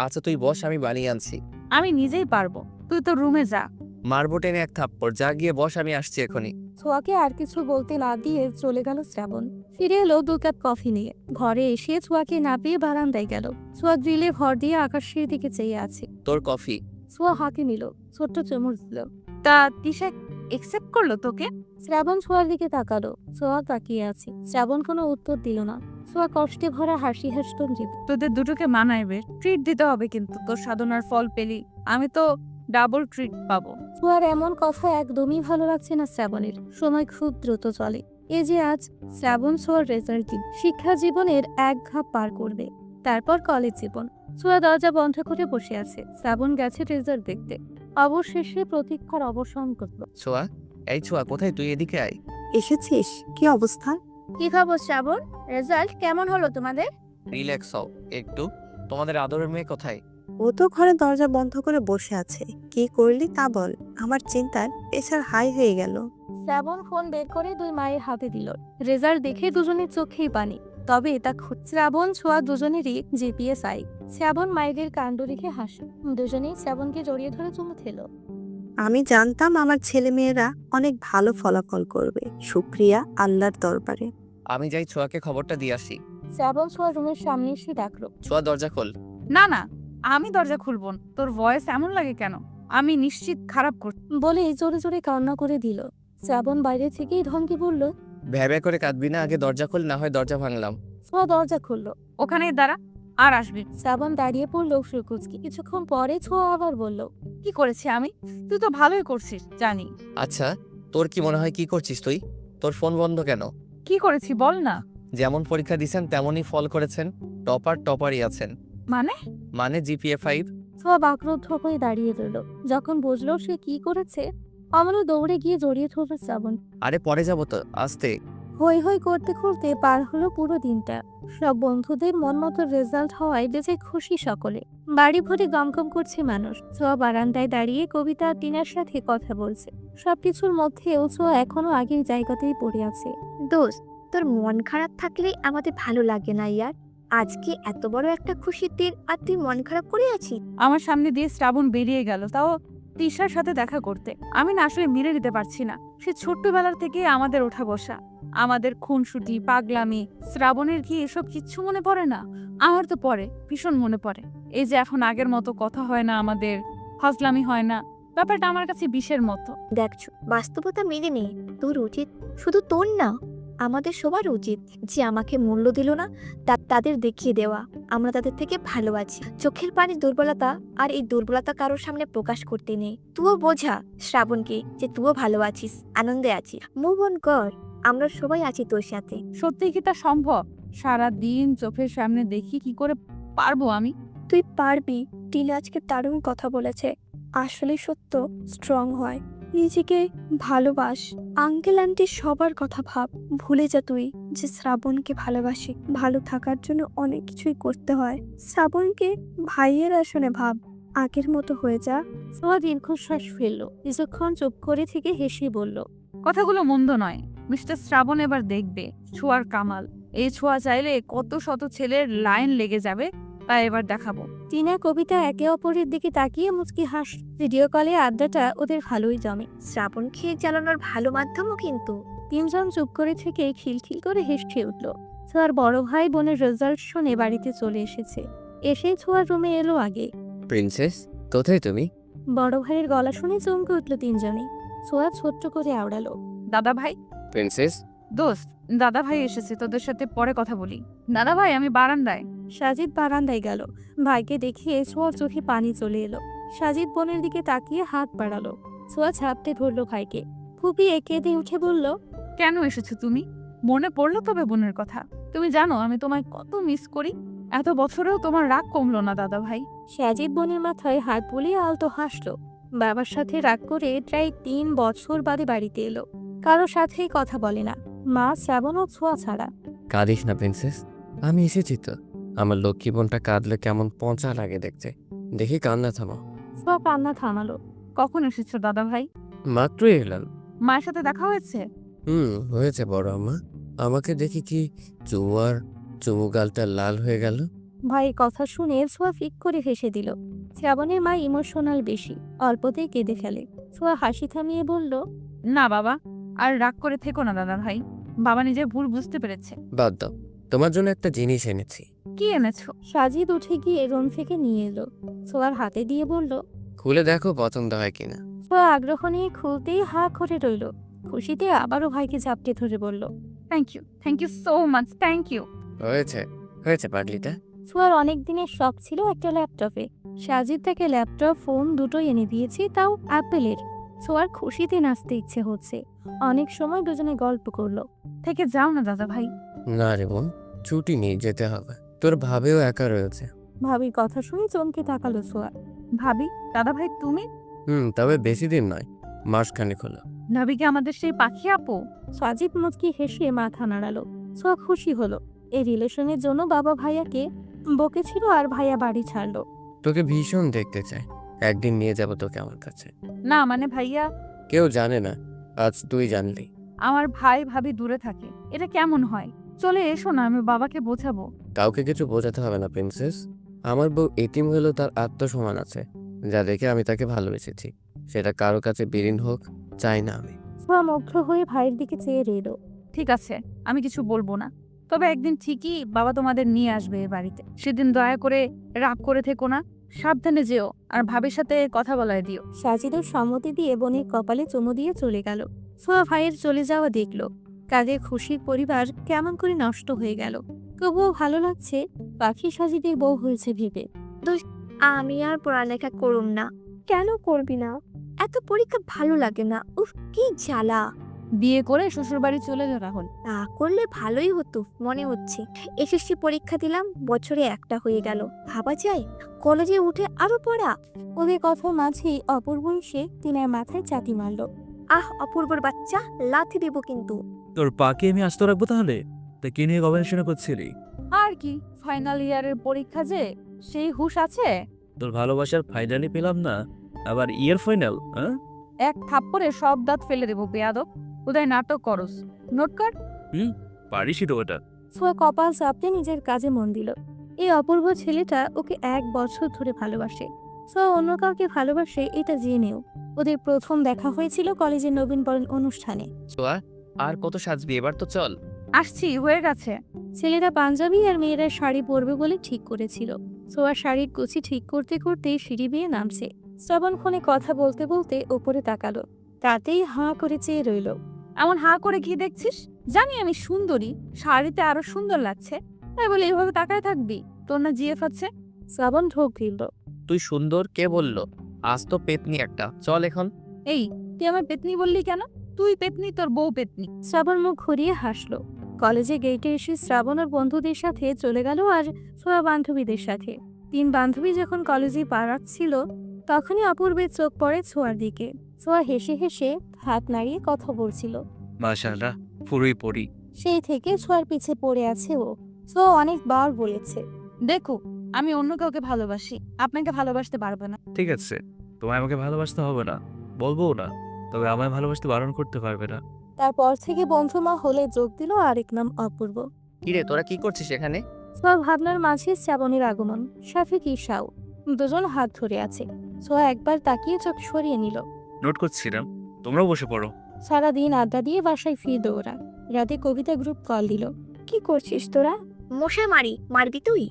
আচ্ছা তুই বস, আমি বানিয়ে আনছি। আমি নিজেই পারবো, তুই তো রুমে যা। মারবো টেনে এক থাপ্পড়। যা গিয়ে বস, আমি আসছি এখনই। ছোঁয়াকে আর কিছু বলতে না দিয়ে চলে গেল শ্রাবণ। ফিরে এলো 2 কাপ কফি নিয়ে। ঘরে এসে ছোঁয়াকে না পেয়ে বারান্দায় গেল। ছোঁয়া গ্রিলে ভর দিয়ে আকাশের দিকে চেয়ে আছে। তোর কফি। ছোঁয়া হাঁকে নিল, ছোট্ট চমক দিল। তা তিশা একসেপ্ট করলো তোকে? শ্রাবণ ছোঁয়ার দিকে তাকালো। ছোঁয়া তাকিয়ে আছে। শ্রাবণ কোনো উত্তর দিল না। ছোঁয়া কষ্টে ভরা হাসি হাসতম দিল। তোদের দুটোকে মানাইবে, ট্রিট দিতে হবে কিন্তু। তোর সাধনার ফল পেলি, আমি তো ডাবল ট্রিট পাবো। ছোঁয়ার এমন কথা একদমই ভালো লাগছে না শ্রাবণের। সময় খুব দ্রুত চলে। এই যে আজ শ্রাবণ ছোঁয়ার রেজাল্ট দিন। শিক্ষা জীবনের এক ধাপ পার করবে, তারপর কলেজ জীবন। ছোঁয়া দরজা বন্ধ করে বসে আছে। শ্রাবণ গেছে রেজাল্ট দেখতে। অবশেষে প্রতীক্ষার অবসান করল। ছোঁয়া, এই ছোঁয়া কোথায়? তুই এদিকে আয়। এসেছিস? কি অবস্থা? কি খবর শ্রাবণ? রেজাল্ট কেমন হলো তোমাদের? রিল্যাক্স হও একটু। তোমাদের আদরের মেয়ে কোথায়? ও তো ঘরে দরজা বন্ধ করে বসে আছে। কি করলি তা বল। আমার চিন্তার প্রেসার হাই হয়ে গেল। শ্রাবণ ফোন বের করে 2 মায়ের হাতে দিল। রেজাল্ট দেখে দুজনের চোখেই পানি। তবে এটা শ্রাবণ ছোঁয়া দুজনেরই জিপিএস আই। শ্রাবণ মায়েদের কাণ্ড দেখে হাসে। দুজনেই শ্রাবণকে জড়িয়ে ধরে চুমু খেলো। আমি জানতাম আমার ছেলেমেয়েরা অনেক ভালো ফলাফল করবে। শুক্রিয়া আল্লাহর দরবারে। আমি যাই ছোঁয়াকে খবরটা দিয়ে আসি। শ্রাবণ ছোঁয়া রুমের সামনে এসে ডাকলো। ছোঁয়া দরজা খোল। না, আমি দরজা খুলবো না। তোর ভয়েস এমন লাগে কেন? আমি নিশ্চিত খারাপ করছি। বলে জোরে জোরে কান্না করে দিল। শ্রাবণ বাইরে থেকেই ধমকে বলল, ভ্যাবে করে কাঁদবি না, আগে দরজা খোল, না হয় দরজা ভাঙলাম। ছোঁয়া দরজা খুললো। ওখানেই দাঁড়া, আর আসবি। শ্রাবণ দাঁড়িয়ে পড়লো সুকুচকি। কিছুক্ষণ পরে ছোঁয়া আবার বলল, কি করেছি আমি? তুই তো ভালোই করছিস জানি। আচ্ছা, তোর কি মনে হয় কি করছিস তুই? তোর ফোন বন্ধ কেন? কি করেছি বল না। যেমন পরীক্ষা দিয়েছেন তেমনই ফল করেছেন। টপারই আছেন। মানে জিপিএ 5। ছোঁয়া বাকরুদ্ধ হয়ে দাঁড়িয়ে রইল। যখন বুঝলো সে কি করেছে, অমল দৌড়ে গিয়ে জড়িয়ে ধরল শ্রাবণ। আরে পরে যাবো তো, আস্তে। হই হই করতে করতে পার হলো পুরো দিনটা। সব বন্ধুদের মন মতো রেজাল্ট হওয়ায় বেঁচে খুশি সকলে। বাড়ি ভরে গমগম করছে মানুষ। ছোঁয়া বারান্দায় দাঁড়িয়ে কবিতা আর টিনার সাথে কথা বলছে। সবকিছুর মধ্যেও ছোঁয়া এখনো আগের জায়গাতেই পড়ে আছে। দোস্ত, তোর মন খারাপ থাকলে আমাদের ভালো লাগে না ইয়ার। আজকে এত বড় একটা খুশির দিন আর তুই মন খারাপ করে আছিস। আমার সামনে দিয়ে শ্রাবণ বেরিয়ে গেল, তাও তিশার সাথে দেখা করতে। আমি না আসলে মেনে নিতে পারছি না। সে ছোট্টবেলার থেকে আমাদের ওঠা বসা, আমাদের খুনসুটি, পাগলামি। শ্রাবণের কি এসব কিচ্ছু মনে পড়ে না? আমার তো পড়ে, ভীষণ মনে পড়ে। এই যে এখন আগের মতো কথা হয় না, আমাদের ফাজলামি হয় না, ব্যাপারটা আমার কাছে বিষের মতো। দেখছো, বাস্তবতা মেনে নে। তোর উচিত, শুধু তোর না, আমাদের সবার উচিত যে আমাকে মূল্য দিল না তাদের দেখিয়ে দেওয়া আমরা তাদের থেকে ভালো আছি। চোখের পানির দুর্বলতা আর এই দুর্বলতা কারোর সামনে প্রকাশ করতে নেই। তুইও বোঝা শ্রাবণকে যে তুইও ভালো আছিস, আনন্দে আছিস। মুভ অন কর, আমরা সবাই আছি তোর সাথে। সত্যি কি তা সম্ভব? সারা দিন চোখের সামনে দেখি, কি করে পারবো আমি? তুই পারবি। টিনা আজকে দারুণ কথা বলেছে। আসলে সত্য স্ট্রং হয়। নিজেকে ভালোবাস। আঙ্কেল আন্টি সবার কথা ভাব। ভুলে যা তুই যে শ্রাবণকে ভালোবাসি। ভালো থাকার জন্য অনেক কিছুই করতে হয়। শ্রাবণকে ভাইয়ের আসনে ভাব। আগের মতো হয়ে যা। ছোঁয়া দীর্ঘশ্বাস ফেললো। কিছুক্ষণ চুপ করে থেকে হেসে বলল, কথাগুলো মন্দ নয়। মিস্টার শ্রাবণ এবার দেখবে ছোঁয়ার কামাল। এই ছোঁয়া চাইলে কত শত ছেলের লাইন লেগে যাবে, তা এবার দেখাবো। টিনা কবিতা একে অপরের দিকে তাকিয়ে মুচকি হাস। ভিডিও কলে আড্ডাটা ওদের ভালোই জমে। শ্রাবণ খেয়ে চালানোর ভালো মাধ্যমও কিন্তু। 3 জন চুপ করে থেকে খিলখিল করে হেসে উঠল। ছোঁয়ার বড় ভাই বোনের রেজাল্ট শুনে বাড়িতে চলে এসেছে। এসেই ছোঁয়ার রুমে এলো আগে। প্রিন্সেস, কোথায় তুমি? বড় ভাইয়ের গলা শুনে চমকে উঠল 3 জনই। ছোঁয়া ছোট্ট করে আওড়ালো, দাদা ভাই। প্রিন্সেস, দোস্ত, দাদা ভাই এসেছে, তোদের সাথে পরে কথা বলি। দাদা ভাই, আমি বারান্দায়। সাজিদ বারান্দায় গেল। ভাইকে দেখিয়ে ছোঁয়ার চোখে পানি চলে এলো। সাজিদ বোনের দিকে তাকিয়ে হাত বাড়ালো। ছোঁয়া ছাপতে ধরলো ভাইকে। ফুপিয়ে কেঁদে উঠে বলল, কেন এসেছো তুমি? মনে পড়লো তবে বোনের কথা? তুমি জানো আমি তোমায় কত মিস করি। এত বছরেও তোমার রাগ কমলো না দাদা ভাই। সাজিদ বোনের মাথায় হাত বুলিয়ে আলতো হাসলো। বাবার সাথে রাগ করে প্রায় 3 বছর বাদে বাড়িতে এলো। কারো সাথেই কথা বলে না, মা, শ্রাবণ ও ছোঁয়া ছাড়া। কাঁদিস না প্রিন্সেস, আমি এসেছি তো। আমার লক্ষ্মী বোনটা কাঁদলে কেমন পচা লাগে দেখতে। দেখি কান্না থামো। ছোঁয়া কান্না থামালো। কখন এসেছো দাদা ভাই? মাত্রই এলাম। মায়ের সাথে দেখা হয়েছে? হয়েছে বড় আম্মা। আমাকে দেখি কি চুমু গালটা লাল হয়ে গেল। ভাই কথা শুনে ছোঁয়া ফিক করে হেসে দিল। শ্রাবণের মা ইমোশনাল বেশি, অল্পতেই কেঁদে ফেলে। ছোঁয়া হাসি থামিয়ে বলল, না বাবা, আর রাগ করে থেকো না দাদা ভাই। বাবা নিজের ভুল বুঝতে পেরেছে। বাদ দাও, তোমার জন্য একটা জিনিস এনেছি। কি এনেছো? সাজিদ উঠে গিয়ে রুম থেকে নিয়ে এলো। ছোঁয়ার হাতে দিয়ে বলল। খুলে দেখো পছন্দ হয় কিনা। ছোঁয়া আগ্রহ নিয়ে খুলতেই হা করে রইল। খুশিতে আবারও ভাইকে ঝাপটে ধরে বলল, thank you so much, thank you. হয়েছে পাগলিটা। ছোঁয়ার অনেক দিনের শখ ছিল একটা ল্যাপটপে। সাজিদ তাকে ল্যাপটপ, ফোন দুটোই এনে দিয়েছি, তাও অ্যাপেলের। ছোঁয়ার খুশিতে নাচতে ইচ্ছে হচ্ছে। অনেক সময় দুজনে গল্প করলো। থেকে যাও না দাদা ভাই। না রে বোন, ছুটি নিয়ে যেতে হবে। তোর ভাবেও একা রয়েছে। ভাবির কথা শুনে চমকে তাকালো ছোঁয়া। ভাবি? দাদা ভাই তুমি? তবে বেশি দিন নয়, মাসখানেক হলো। ভাবিকে আমাদের সেই পাখি আপু? সাজিদ মুচকি হেসে মাথা নাড়ালো। ছোঁয়া খুশি হলো। এই রিলেশনের জন্য বাবা ভাইয়াকে বকেছিল আর ভাইয়া বাড়ি ছাড়লো। তোকে ভীষণ দেখতে চাই, একদিন নিয়ে যাব তোকে আমার কাছে। না মানে ভাইয়া। কেউ জানে না, আজ তুই জানলি। আমার ভাই ভাবি দূরে থাকে, এটা কেমন হয়? চলে এসো না, আমি বাবাকে বোঝাবো। কাউকে কিছু বোঝাতে হবে না প্রিন্সেস। আমার বউ এতিম হলেও তার আত্মসম্মান আছে, যা দেখে আমি তাকে ভালোবেসেছি। সেটা কারো কাছে বিলীন হোক চাই না আমি। ছোঁয়া মুগ্ধ হয়ে ভাইয়ের দিকে চেয়ে রইল। ঠিক আছে, আমি কিছু বলবো না। তবে একদিন ঠিকই বাবা তোমাদের নিয়ে আসবে এ বাড়িতে। সেদিন দয়া করে রাগ করে থেকো না। সাবধানে যেও, আর ভাবির সাথে কথা বলায় দিও। সাজিদও সম্মতি দিয়ে বোনের কপালে চুমু দিয়ে চলে গেল। ছোঁয়া ভাইয়ের চলে যাওয়া দেখলো। কাজে খুশির পরিবার কেমন করে নষ্ট হয়ে গেল। তবুও ভালো লাগছে পাখি সাজিদের বউ হয়েছে ভেবে। আমি আর পড়ালেখা করুম না। কেন করবি না? এত পরীক্ষা ভালো লাগে না। উফ, কি জ্বালা। বিয়ে করে শ্বশুরবাড়ি চলে যাও রাহুল। না করলে ভালোই হতো মনে হচ্ছে। এসএসসি পরীক্ষা দিলাম, বছরে একটা হয়ে গেল। ভাবা যায় কলেজে উঠে আরো পড়া। ওদের কথা মাঝেই অপূর্ব এসে টিনার মাথায় চাটি মারল। আহ, অপূর্বর বাচ্চা, লাথি দেব কিন্তু। তোর পাকে আমি আস্ত রাখবো তাহলে? তা কি নিয়ে গবেষণা করছিলি? আর কি, ফাইনাল ইয়ারের পরীক্ষা যে, সেই হুঁশ আছে? তোর ভালোবাসার ফাইনালি পেলাম না, আবার ইয়ার ফাইনাল? হ্যাঁ, এক থাপ্পড়ে সব দাঁত ফেলে দেবো বেয়াদব। উদয় নাটক করস। নোট কর। পারিসই তো ওটা। ছোঁয়া কপাল চাপতে নিজের কাজে মন দিল। এই অপূর্ব ছেলেটা ওকে 1 বছর ধরে ভালোবাসে। ছোঁয়া অন্য কাউকে ভালোবাসে এটা জেনেও। ওদের প্রথম দেখা হয়েছিল কলেজের নবীনবরণ অনুষ্ঠানে। সোয়া, আর কত সাজবি, এবার তো চল। আসছি, হয়ে গেছে। ছেলেরা পাঞ্জাবি আর মেয়েরা শাড়ি পরবে বলে ঠিক করেছিল। ছোঁয়া শাড়ির কুচি ঠিক করতে করতে সিঁড়ি বেয়ে নামছে। শ্রাবণ ফোনে কথা বলতে বলতে ওপরে তাকালো। তাতেই হাঁ করে চেয়ে রইল। এমন হাঁ করে কি দেখছিস? জানি আমি সুন্দরী, শাড়িতে আরো সুন্দর লাগছে, তাই বলে এভাবে তাকায় থাকবি? তোর না জিএফ আছে? শ্রাবণ ঢোক গিলল। তুই সুন্দর কে বললো? আজ তো পেতনি একটা, চল এখন। এই, তুই আমার পেতনি বললি কেন? তুই পেতনি, তোর বউ পেতনি। শ্রাবণ মুখ ঘুরিয়ে হাসলো। কলেজে গেটে এসে শ্রাবণ ওর বন্ধুদের সাথে চলে গেল আর ছোঁয়া বান্ধবীদের সাথে। 3 বান্ধবী যখন কলেজে পা রাখছিল তখনই অপূর্বের চোখ পড়ে ছোঁয়ার দিকে। ছোঁয়া হেসে হেসে হাত নাড়িয়ে কথা বলছিল। মাশাআল্লাহ, পুরোই পড়ি। সেই থেকে ছোঁয়ার পিছে পড়ে আছে ও। ছোঁয়া অনেকবার বলেছে, দেখো, আমি অন্য কাউকে ভালোবাসি, আপনাকে ভালোবাসতে পারবো না। ঠিক আছে, তোমায় আমাকে ভালোবাসতে হবে না, বলবো না, তবে আমায় ভালোবাসতে বারণ করতে পারবে না। তারপর থেকে বন্ধু মা হলে যোগ দিল আরেক নাম অপূর্ব। কিরে, তোরা কি করছিস এখানে? ছোঁয়া ভাবনার মাঝে শ্রাবণের আগমন। সাফিক ঈশাও দুজন হাত ধরে আছে। ছোঁয়া একবার তাকিয়ে চোখ সরিয়ে নিল। নোট করছিলাম, তোমরাও বসে পড়ো। সারাদিন আড্ডা দিয়ে বাসায় ফিরবে ওরা। রাতে কবিতা গ্রুপ কল দিল। কি করছিস তোরা? মশা মারবি তুই?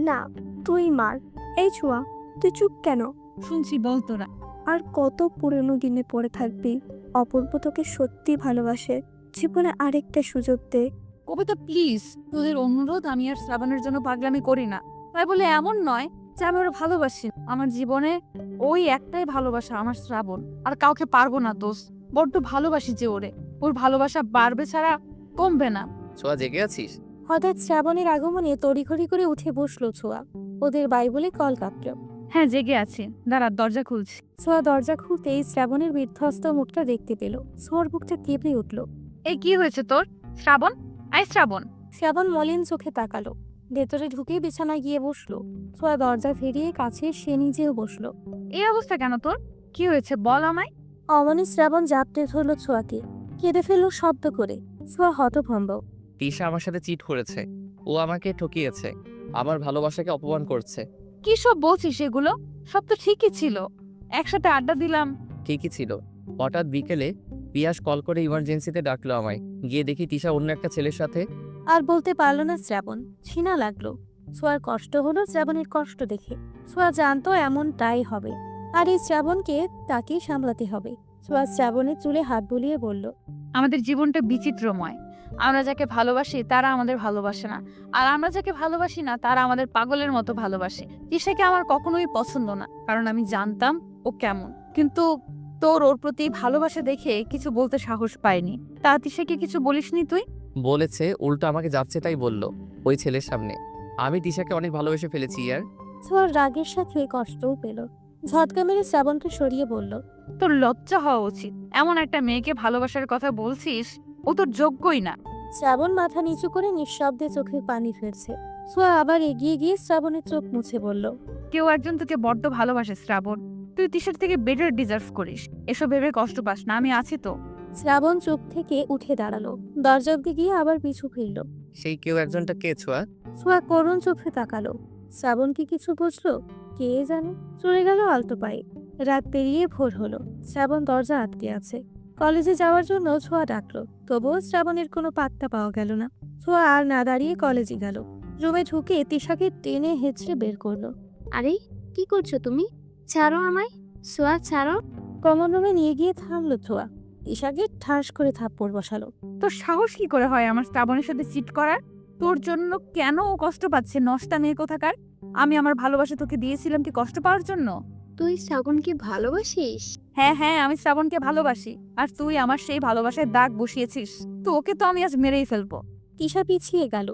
না, তুই মার। এই ছোঁয়া, তুই চুপ কেন? শুনছি, বল তোরা। আর কত পুরনো দিনে পড়ে থাকবি? অপূর্ব তোকে সত্যি ভালোবাসে। জীবনে আরেকটা সুযোগ দে। কবিতা প্লিজ, তোদের অনুরোধ, আমি আর শ্রাবণের জন্য পাগলামি করি না। তাই বলে এমন নয় যে আমি ওরা ভালোবাসি। আমার জীবনে ওই একটাই ভালোবাসা, আমার শ্রাবণ। আর কাউকে পারবো না দোষ, বড্ড ভালোবাসি যে ওরে। ওর ভালোবাসা বাড়বে ছাড়া কমবে না। ছোঁয়া জেগে আছিস? হঠাৎ শ্রাবণের আগমনে তড়িঘড়ি করে উঠে বসলো ছোঁয়া। ওদের বাইবলে কল কাঁপল। হ্যাঁ জেগে আছি, দাঁড়া দরজা খুলছি। ছোঁয়া দরজা খুলতেই শ্রাবণের বিধ্বস্ত মুখটা দেখতে পেল। ছোঁয়ার বুকটা কেঁপে উঠল। এই কি হয়েছে তোর? শ্রাবণ, আই শ্রাবণ। শ্রাবণ মলিন চোখে তাকালো। ভেতরে ঢুকে বিছানায় গিয়ে বসলো। ছোঁয়া দরজা ফিরিয়ে কাছে সে নিজেও বসলো। এই অবস্থা কেন তোর? কি হয়েছে বল আমায়। অমনি শ্রাবণ জাপটে ধরলো ছোঁয়াকে। কেঁদে ফেললো শব্দ করে। ছোঁয়া হতভম্ব। তিশা আমার সাথে চিট করেছে। ও আমাকে ঠকিয়েছে, আমার ভালোবাসাকে অপমান করছে। কি সব বলছিস এগুলো? সব তো ঠিকই ছিল, একসাথে আড্ডা দিলাম। ঠিকই ছিল। হঠাৎ বিকেলে পিয়াস কল করে ইমার্জেন্সিতে ডাকলো আমায়। গিয়ে দেখি তিশা অন্য একটা ছেলের সাথে। আর বলতে পারলো না শ্রাবণ। ছিনা লাগলো। ছোঁয়ার কষ্ট হলো শ্রাবণের কষ্ট দেখে। ছোঁয়া জানতো এমনটাই হবে, আর এই শ্রাবণকে তাকেই সামলাতে হবে। ছোঁয়া শ্রাবণের চুলে হাত বুলিয়ে বলল, আমাদের জীবনটা বিচিত্রময়। আমরা যাকে ভালোবাসি তারা আমাদের ভালোবাসে না, আর আমরা যাকে ভালোবাসি না তারা আমাদের পাগলের মতো ভালোবাসে। তিশাকে আমার কখনোই পছন্দ না, কারণ আমি জানতাম ও কেমন। কিন্তু তোর ওর প্রতি ভালোবাসা দেখে কিছু বলতে সাহস পাইনি। তা তিশাকে কিছু বলিসনি তুই? বলেছে, উল্টো আমাকে যাচ্ছে তাই বললো ওই ছেলের সামনে। আমি তিশাকে অনেক ভালোবেসে ফেলেছি ইয়ার। ছোঁয়ার রাগের সাথে কষ্টও পেল। ঝটকা মেরে শ্রাবণকে সরিয়ে বলল, তোর লজ্জা হওয়া উচিত। এমন একটা মেয়েকে ভালোবাসার কথা বলছিস, ও তোর যোগ্যই না। শ্রাবণ মাথা নিচু করে নিঃশব্দে চোখে পানি ফেলছে। ছোঁয়া আবার এগিয়ে গিয়ে শ্রাবণের চোখ মুছে বলল, কেউ একজন তোকে বড্ড ভালোবাসে শ্রাবণ। তুই তিশার থেকে বেটার ডিজার্ভ করিস। এসব ভেবে কষ্ট পাস না, আমি আছি তো। শ্রাবণ চোখ থেকে উঠে দাঁড়ালো। দরজা অব্দি গিয়ে আবার পিছু ফিরল। সেই কেউ একজনটা কে ছোঁয়া? ছোঁয়া করুণ চোখে তাকালো। শ্রাবণ কি কিছু বুঝলো? কে জানে। চলে গেল আলতো পায়ে। রাত পেরিয়ে ভোর হলো। শ্রাবণ দরজা আটকে আছে। কলেজে যাওয়ার জন্য ছোঁয়া ডাকলো, তবুও শ্রাবণের কোনো পাত্তা পাওয়া গেল না। ছোঁয়া আর না দাঁড়িয়ে কলেজে গেল। রুমে ঢুকে তিশাকে টেনে হেঁচড়ে বের করলো। আরে কি করছো তুমি? ছাড়ো আমায়। সোয়া ছাড়ো। কমন রুমে নিয়ে গিয়ে থামলো ছোঁয়া। তিশাকে ঠাস করে থাপ্পড় বসালো। তোর সাহস কি করে হয় আমার শ্রাবণের সাথে চিট করার? তোর জন্য কেন ও কষ্ট পাচ্ছে, নষ্টা মেয়ে কোথাকার? আমি আমার ভালোবাসা তোকে দিয়েছিলাম কি কষ্ট পাওয়ার জন্য? তুই শ্রাবণকে ভালোবাসিস? হ্যাঁ হ্যাঁ, আমি শ্রাবণকে ভালোবাসি, আর তুই আমার সেই ভালোবাসায় দাগ বসিয়েছিস। তো ওকে তো আমি আজ মেরেই ফেলবো। তিশা পিছিয়ে গেল।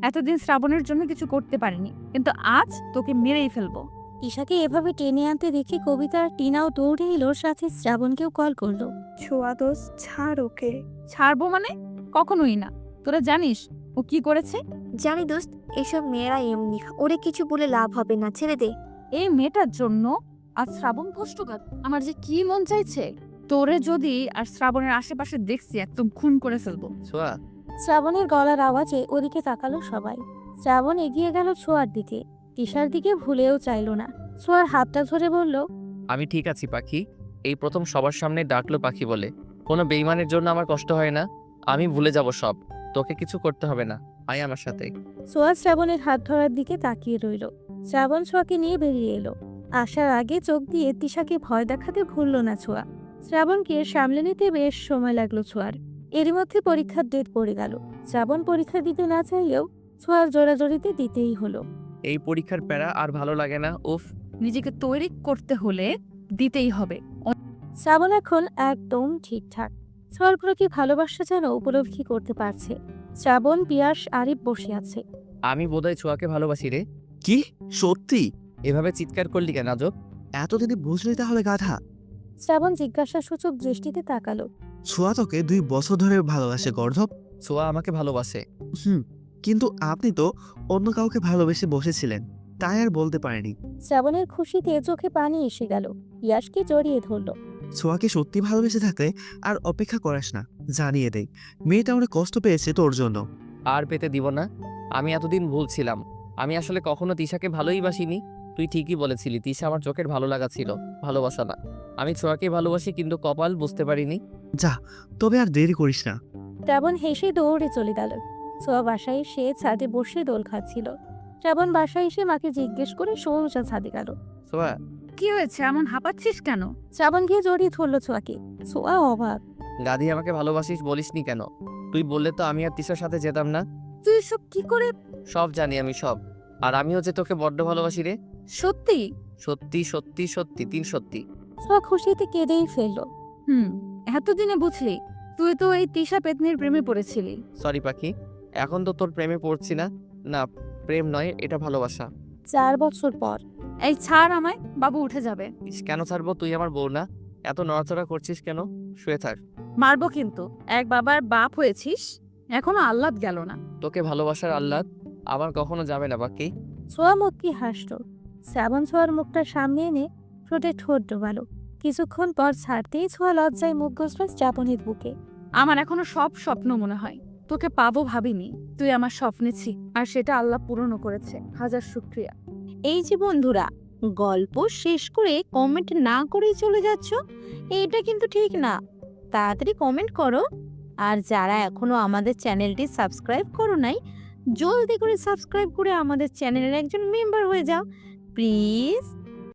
এতদিন শ্রাবণের জন্য কিছু করতে পারিনি, কিন্তু আজ তোকে মেরেই ফেলবো। তিশাকে এভাবে টেনে আনতে দেখে কবিতা আর টিনাও দৌড়ে এলো, সাথে শ্রাবণকেও কল করলো। ছোঁয়া দোস্ত ছাড় ওকে। ছাড়বো মানে? কখনোই না। তোরা জানিস ও কি করেছে? জানি দোস্ত, এসব মেয়েরা এমনি, ওরে কিছু বলে লাভ হবে না, ছেড়ে দে। এই মেয়েটার জন্য আজ শ্রাবণ কষ্টঘাত। আমার যে কি মন চাইছে, তোরে যদি আর শ্রাবণের আশেপাশে দেখছি একদম খুন করে ফেলবো। ছোঁয়া, শ্রাবণের গলার আওয়াজে ওদিকে তাকালো সবাই। শ্রাবণ এগিয়ে গেল ছোঁয়ার দিকে। তিশার দিকে ভুলেও চাইলো না। ছোঁয়ার হাতটা ধরে বলল, আমি ঠিক আছি পাখি। এই প্রথম সবার সামনে ডাকলো পাখি বলে। কোনো বেইমানের জন্য আমার কষ্ট হয় না। আমি ভুলে যাব সব। তোকে কিছু করতে হবে না, আয় আমার সাথে। ছোঁয়া শ্রাবণের হাত ধরার দিকে তাকিয়ে রইল। শ্রাবণ ছোঁয়াকে নিয়ে বেরিয়ে এলো। আসার আগে চোখ দিয়ে তিশাকে ভয় দেখাতে ভুলল না ছোঁয়া। শ্রাবণকে সামলে নিতে বেশ সময় লাগলো ছোঁয়ার। এরই মধ্যে পরীক্ষার ডেট পড়ে গেল। শ্রাবণ পরীক্ষা দিতে না চাইলেও ছোঁয়ার জোরাজোরিতে দিতেই হলো। এই পরীক্ষার প্যারা আর ভালো লাগে না। উফ। নিজেকে তৈরি করতে হলে দিতেই হবে। শ্রাবণ এখন একদম ঠিকঠাক। ছোঁয়ার প্রতি ভালোবাসা যেন উপলব্ধি করতে পারছে। শ্রাবণ, পিয়াস, আরিফ বসে আছে। আমি বোধহয় ছোঁয়াকে ভালোবাসি রে। কি সত্যি? এভাবে চিৎকার করলি কেন আজব? এতদিনে বুঝলি তাহলে গাধা? শ্রাবণ জিজ্ঞাসাসূচক দৃষ্টিতে তাকালো। ছোঁয়া তোকে 2 বছর ধরে ভালোবাসে গর্ধব। ছোঁয়া আমাকে ভালোবাসে। কিন্তু আপনি তো অন্য কাউকে ভালোবেসে বসেছিলেন, তাই আর বলতে পারেনি। শ্রাবণের খুশিতে চোখে পানি এসে গেল। পিয়াসকে জড়িয়ে ধরলো। ছোঁয়াকে সত্যি ভালোবেসে থাকলে আর অপেক্ষা করিস না, জানিয়ে দেই মেয়েটা অনেক কষ্ট পেয়েছে তোর জন্য। আর পেতে দিব না। আমি এতদিন ভুলছিলাম। আমি আসলে কখনো তিশাকে ভালোই বাসিনি। তুই ঠিকই বলেছিলি, তিশা আমার চোখের ভালো লাগা ছিল, ভালোবাসা না। আমি ছোঁয়াকে ভালোবাসি, কিন্তু কপাল বুঝতে পারিনি। যা, তবে আর দেরি করিস না। শ্রাবণ হেসে দৌড়ে চলে গেল। ছোঁয়া বাসায় এসে ছাদে বসে দোল খাচ্ছিল। শ্রাবণ বাসায় এসে মাকে জিজ্ঞেস করে সোজা ছাদে গেল। ছোঁয়া, কি হয়েছে, এমন হাঁপাচ্ছিস কেন? শ্রাবণ গিয়ে জড়িয়ে ধরলো ছোঁয়াকে। ছোঁয়া অবাক। গাধি আমাকে ভালোবাসিস বলিসনি কেন? তুই বললে তো আমি আর তিশার সাথে যেতাম না। তুই সব কি করে? সব জানি আমি, সব। আর আমিও যে তোকে বড্ড ভালোবাসি রে। সত্যি? সত্যি সত্যি সত্যি, 3 সত্যি। ছোঁয়া খুশিতে কেঁদেই ফেললো। এতদিনে বুঝলি? তুই তো এই তিশা পেতনির প্রেমে পড়েছিলি। সরি পাখি, এখন তো তোর প্রেমে পড়ছি না। না, প্রেম নয়, এটা ভালোবাসা। 4 বছর পর এই ছাড় আমায়, বাবু উঠে যাবে। ইস, কেন ছাড়বো? তুই আমার বউ না? এত নড়াচড়া করছিস কেন? শুয়ে থাক। মারবো কিন্তু, এক বাবার বাপ হয়েছিস, এখনো আহ্লাদ গেল না। তোকে ভালোবাসার আহ্লাদ আমার কখনো যাবে না পাখি। ছোঁয়া মুখকি হাসল। শ্রাবণ ছোঁয়ার মুখটা সামনে এনে ঠোঁটে ঠোঁট ডোবালো। কিছুক্ষণ পর ছাড়তেই ছোঁয়া লজ্জায় মুখ ঘষল শ্রাবণের বুকে। আমার এখনো সব স্বপ্ন মনে হয়, তোকে পাবো ভাবিনি। তুই আমার স্বপ্নে ছি, আর সেটা আল্লাহ পূরণও করেছে। হাজার শুক্রিয়া। এই যে বন্ধুরা, গল্প শেষ করে কমেন্ট না করেই চলে যাচ্ছ, এইটা কিন্তু ঠিক না। তাড়াতাড়ি কমেন্ট করো। আর যারা এখনো আমাদের চ্যানেলটি সাবস্ক্রাইব করো নাই, জলদি করে সাবস্ক্রাইব করে আমাদের চ্যানেলের একজন মেম্বার হয়ে যাও প্লিজ।